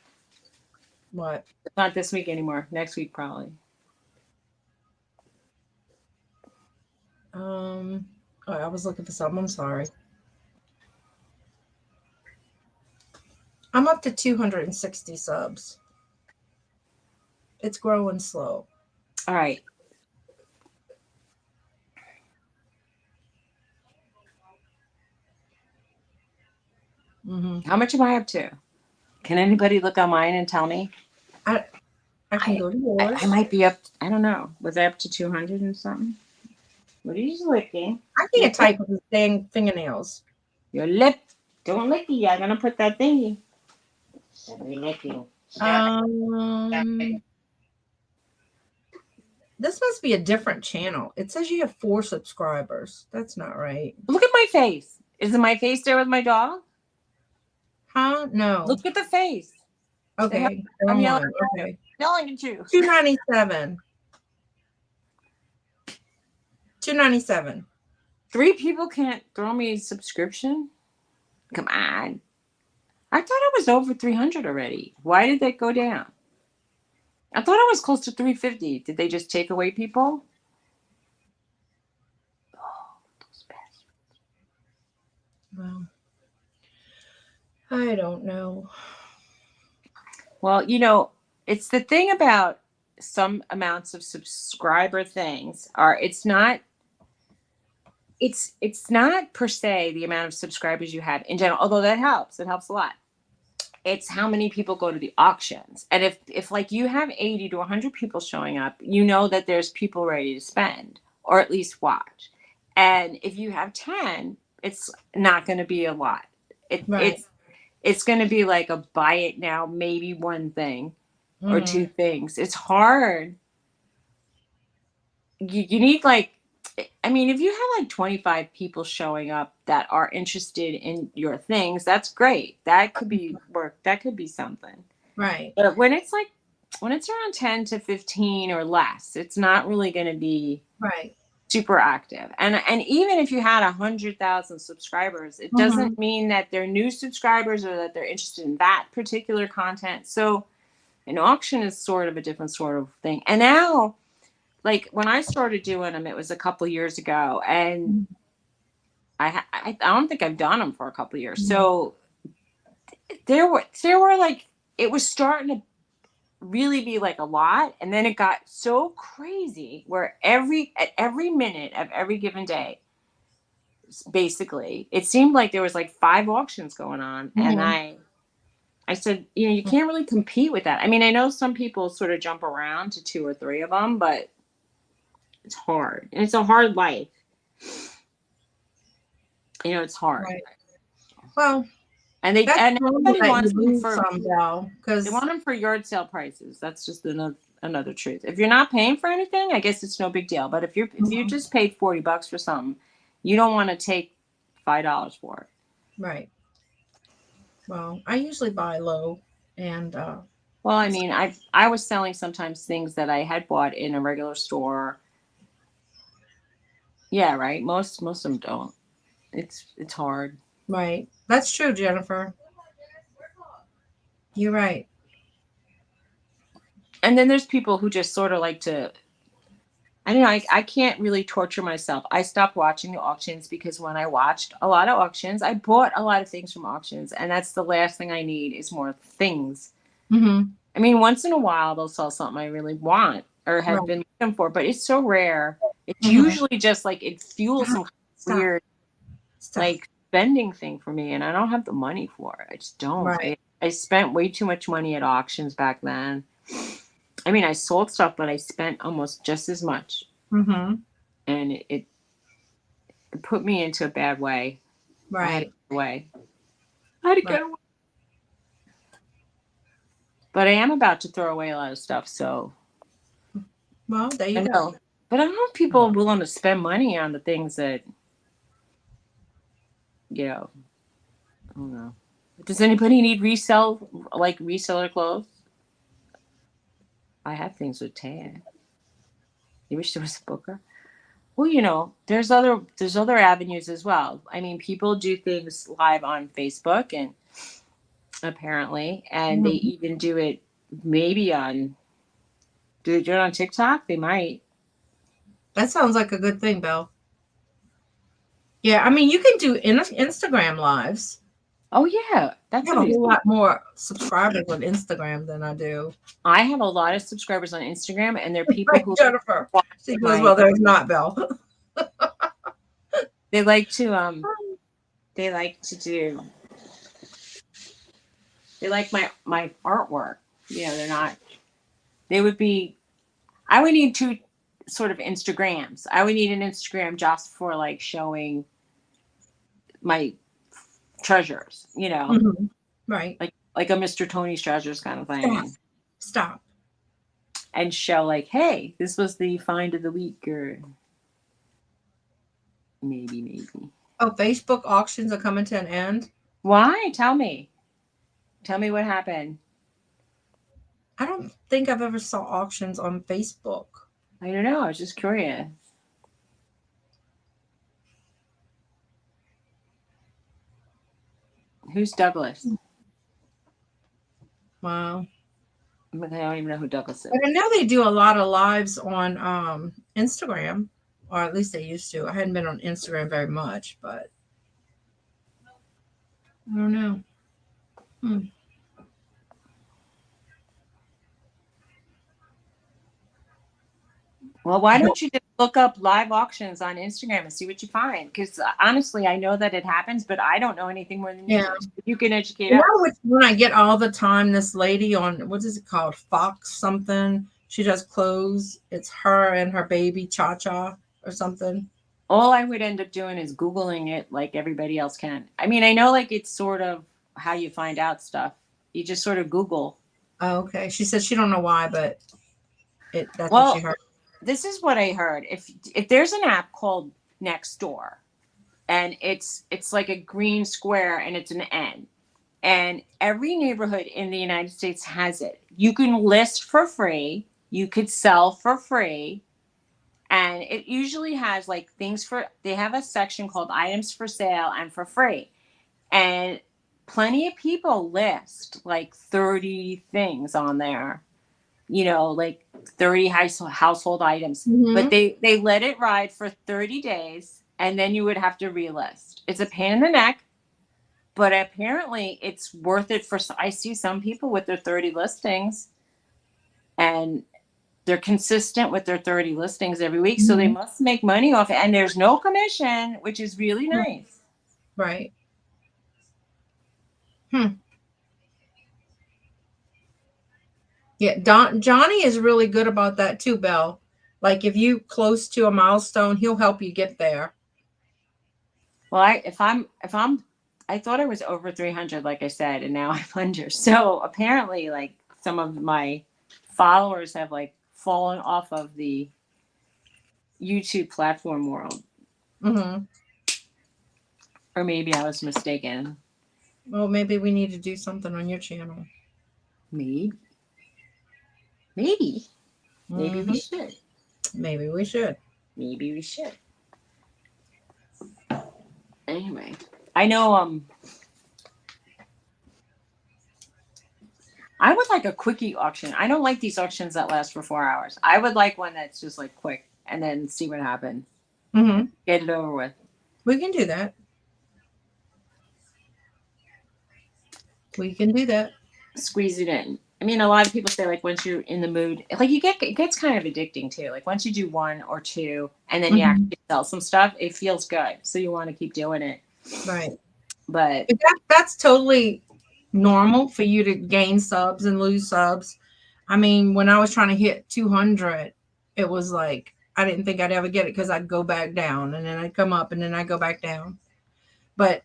What? Not this week anymore. Next week probably. Oh, I was looking for something. I'm sorry. I'm up to 260 subs. It's growing slow. All right. Mm-hmm. How much am I up to? Can anybody look on mine and tell me? I can go to yours. I might be up. I don't know. Was I up to 200 and something? What are you licking? I can't type with these dang fingernails. Your lip. Don't licky. I'm gonna put that thingy. Somebody licking. This must be a different channel. It says you have 4 subscribers. That's not right. Look at my face. Isn't my face there with my dog? Huh? No. Look at the face. Okay. I'm yelling. yelling. Okay. Yelling at you. 297. 297. 3 people can't throw me a subscription? Come on. I thought it was over 300 already. Why did that go down? I thought it was close to 350. Did they just take away people? Oh, those bastards. Well, I don't know. Well, you know, it's the thing about some amounts of subscriber things are it's not per se the amount of subscribers you have in general, although that helps. It helps a lot. It's how many people go to the auctions. And if like you have 80 to 100 people showing up, you know that there's people ready to spend or at least watch. And if you have 10, it's not going to be a lot. Right. It's going to be like a buy it now, maybe one thing or Mhm. 2 things. It's hard. You need like, I mean, if you have like 25 people showing up that are interested in your things, that's great. That could be work. That could be something. Right. But when it's around 10 to 15 or less, it's not really going to be Right. super active. And even if you had 100,000 subscribers, it doesn't mean that they're new subscribers or that they're interested in that particular content. So an auction is sort of a different sort of thing. And now, like when I started doing them, it was a couple years ago, and I don't think I've done them for a couple years. So there were like, it was starting to really be like a lot, and then it got so crazy where at every minute of every given day, basically, it seemed like there was like 5 auctions going on, and I said, you know, you can't really compete with that. I mean, I know some people sort of jump around to 2 or 3 of them, but it's hard, and it's a hard life. You know, it's hard. Right. Well, and everybody wants them for because they want them for yard sale prices. That's just another truth. If you're not paying for anything, I guess it's no big deal. But if you just paid $40 for something, you don't want to take $5 for it. Right. Well, I usually buy low, and well, I mean, I was selling sometimes things that I had bought in a regular store. Yeah, right. Most of them don't. It's hard. Right. That's true, Jennifer. You're right. And then there's people who just sort of like to, I don't know, I can't really torture myself. I stopped watching the auctions because when I watched a lot of auctions, I bought a lot of things from auctions, and that's the last thing I need is more things. I mean, once in a while they'll sell something I really want or have been looking for, but it's so rare. It's usually just like it fuels some weird like spending thing for me, and I don't have the money for it. I just don't. Right. I spent way too much money at auctions back then. I mean, I sold stuff, but I spent almost just as much, Mm-hmm. and it put me into a bad way. I had to Right. get away. I had to Right. get away. But I am about to throw away a lot of stuff, so Well, there I you go. know. But I don't know if people are willing to spend money on the things that, you know, I don't know. Does anybody need reseller clothes? I have things with tag. You wish there was a booker? Well, you know, there's other avenues as well. I mean, people do things live on Facebook and apparently, and they Mhm. even do it maybe on do they do it on TikTok? They might. That sounds like a good thing, Bill. Yeah, I mean, you can do Instagram lives. Oh yeah, I that's have a a reason. whole lot more subscribers on Instagram than I do. I have a lot of subscribers on Instagram, and they're people Like who Jennifer. watch She goes, my. well, there's not, Bill. They like to They like to do. They like my artwork. You know, they're not. They would be. I would need two sort of Instagrams. I would need an Instagram just for like showing my treasures. You know, Mhm. Right. like a Mr. Tony's treasures kind of Stop. thing, Stop. and show like, hey, this was the find of the week, or maybe. Oh, Facebook auctions are coming to an end. Why? Tell me. Tell me what happened. I don't think I've ever saw auctions on Facebook. I don't know. I was just curious. Who's Douglas? Wow. I don't even know who Douglas is. But I know they do a lot of lives on Instagram, or at least they used to. I hadn't been on Instagram very much, but I don't know. Well, why don't you just look up live auctions on Instagram and see what you find? Because honestly, I know that it happens, but I don't know anything more than you Yeah. do. So you can educate You us. know which one I get all the time? This lady on, what is it called? Fox something. She does clothes. It's her and her baby Cha Cha or something. All I would end up doing is Googling it like everybody else can. I mean, I know like it's sort of how you find out stuff. You just sort of Google. Oh, okay. She said she don't know why, but that's what she Well, heard. this is what I heard. If there's an app called Nextdoor, and it's like a green square and it's an N, and every neighborhood in the United States has it. You can list for free, you could sell for free, and it usually has like things for. They have a section called items for sale and for free, and plenty of people list like 30 things on there, you know, like 30 household items, but Mhm. they let it ride for 30 days, and then you would have to relist. It's a pain in the neck, but apparently it's worth it. For I see some people with their 30 listings, and they're consistent with their 30 listings every week, so they Mhm. must make money off it, and there's no commission, which is really nice. Right. Yeah, Johnny is really good about that too, Belle. Like if you close to a milestone, he'll help you get there. Well, if I'm I thought I was over 300, like I said, and now I'm under. So apparently, like some of my followers have like fallen off of the YouTube platform world, Mm-hmm. or maybe I was mistaken. Well, maybe we need to do something on your channel. Maybe, maybe Mm-hmm. we should. Maybe we should. Maybe we should. Anyway, I know. I would like a quickie auction. I don't like these auctions that last for 4 hours. I would like one that's just like quick, and then see what happens. Mm-hmm. Get it over with. We can do that. We can do that. Squeeze it in. I mean, a lot of people say like once you're in the mood, like it gets kind of addicting too. Like once you do one or two, and then you Mhm. actually sell some stuff, it feels good. So you want to keep doing it. Right. But But that's totally normal for you to gain subs and lose subs. I mean, when I was trying to hit 200, it was like I didn't think I'd ever get it because I'd go back down and then I'd come up and then I'd go back down. But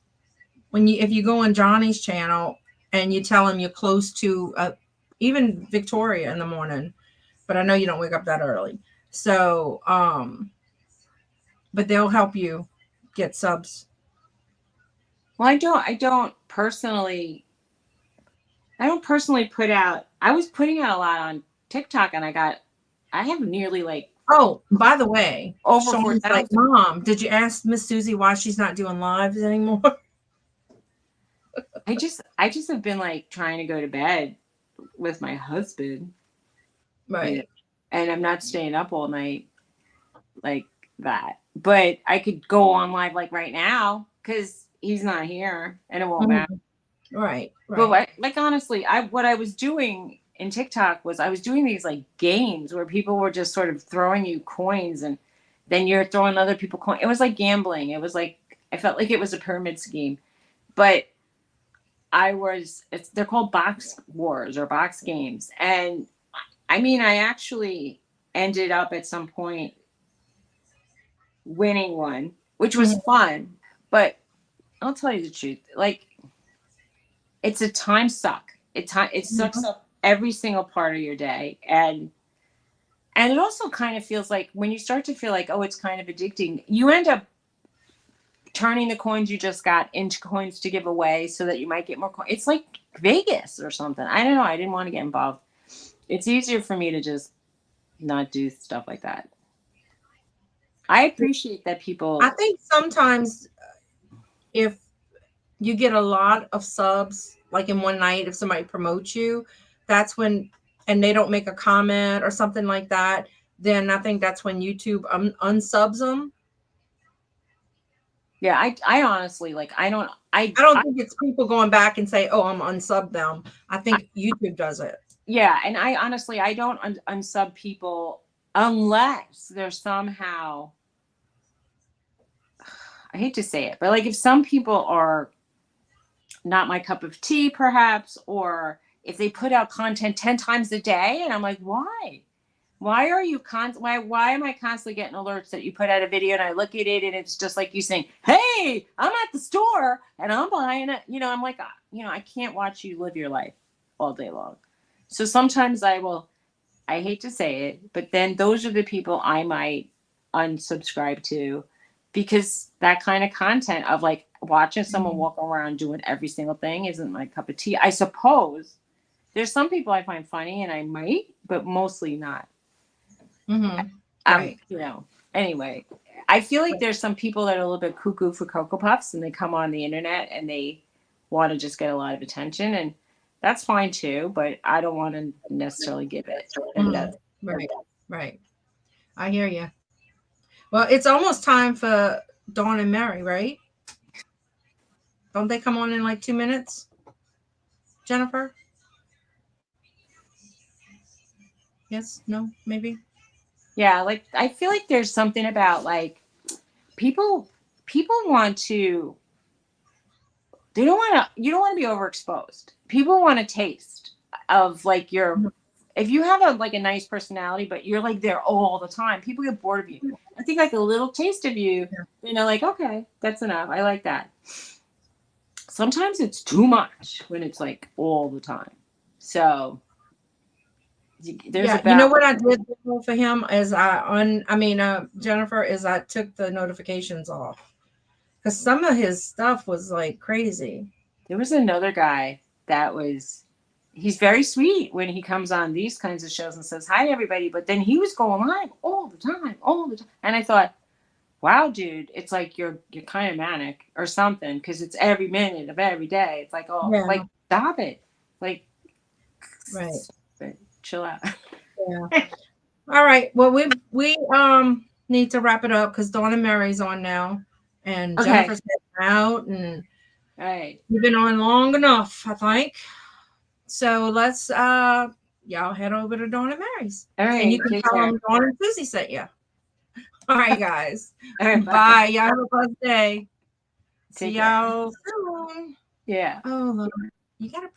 if you go on Johnny's channel and you tell him you're close to even Victoria in the morning, but I know you don't wake up that early. So, but they'll help you get subs. Well, I don't personally put out. I was putting out a lot on TikTok, and I have nearly like Oh, by the way, over Sean's 4,000. like, Mom, did you ask Miss Suzy why she's not doing lives anymore? I just have been like trying to go to bed with my husband, Right. and I'm not staying up all night like that. But I could go on live like right now because he's not here, and it won't matter. Right. But like honestly, what I was doing in TikTok was I was doing these like games where people were just sort of throwing you coins, and then you're throwing other people coins. It was like gambling. It was like I felt like it was a pyramid scheme, but they're called box wars or box games. And I mean, I actually ended up at some point winning one, which was fun, but I'll tell you the truth. Like, it's a time suck. It sucks up every single part of your day. And it also kind of feels like when you start to feel like, oh, it's kind of addicting, you end up turning the coins you just got into coins to give away so that you might get more coins. It's like Vegas or something. I don't know. I didn't want to get involved. It's easier for me to just not do stuff like that. I appreciate that people. I think sometimes if you get a lot of subs, like in one night, if somebody promotes you, that's when, and they don't make a comment or something like that, then I think that's when YouTube unsubs them. Yeah, I honestly like I don't think it's people going back and say, "Oh, I'm unsub them." I think YouTube does it. Yeah, and I honestly I don't unsub people unless they're somehow, I hate to say it, but like if some people are not my cup of tea, perhaps, or if they put out content 10 times a day, and I'm like, why? Why are you why am I constantly getting alerts that you put out a video and I look at it and it's just like you saying, hey, I'm at the store and I'm buying it. I'm like, I can't watch you live your life all day long. So sometimes I hate to say it, but then those are the people I might unsubscribe to, because that kind of content of like watching someone walk around doing every single thing isn't my cup of tea. I suppose there's some people I find funny and I might, but mostly not. Right. Anyway, I feel like there's some people that are a little bit cuckoo for Cocoa Puffs and they come on the internet and they want to just get a lot of attention, and that's fine too, but I don't want to necessarily give it. Right. I hear you. Well, it's almost time for Dawn and Mary, right? Don't they come on in like 2 minutes, Jennifer? Yes? No? Maybe? Yeah, like I feel like there's something about like people want to, you don't want to be overexposed. People want a taste of like if you have a nice personality, but you're like there all the time, people get bored of you. I think like a little taste of you, like, okay, that's enough. I like that. Sometimes it's too much when it's like all the time. So there's you know what I did for him is Jennifer, is I took the notifications off because some of his stuff was like crazy. There was another guy he's very sweet when he comes on these kinds of shows and says hi to everybody, but then he was going live all the time. And I thought, wow, dude, it's like you're kind of manic or something, because it's every minute of every day. It's like, like, stop it. Like, right. Chill out. Yeah. All right. Well, we need to wrap it up because Dawn and Mary's on now, and Jennifer's out, and all right, we've been on long enough, I think. So let's y'all head over to Dawn and Mary's. All right, and you can tell them Dawn and Suzy sent you. All right, guys. All right, bye. Y'all have a blessed day. See y'all soon. Yeah. Oh, Lord. You gotta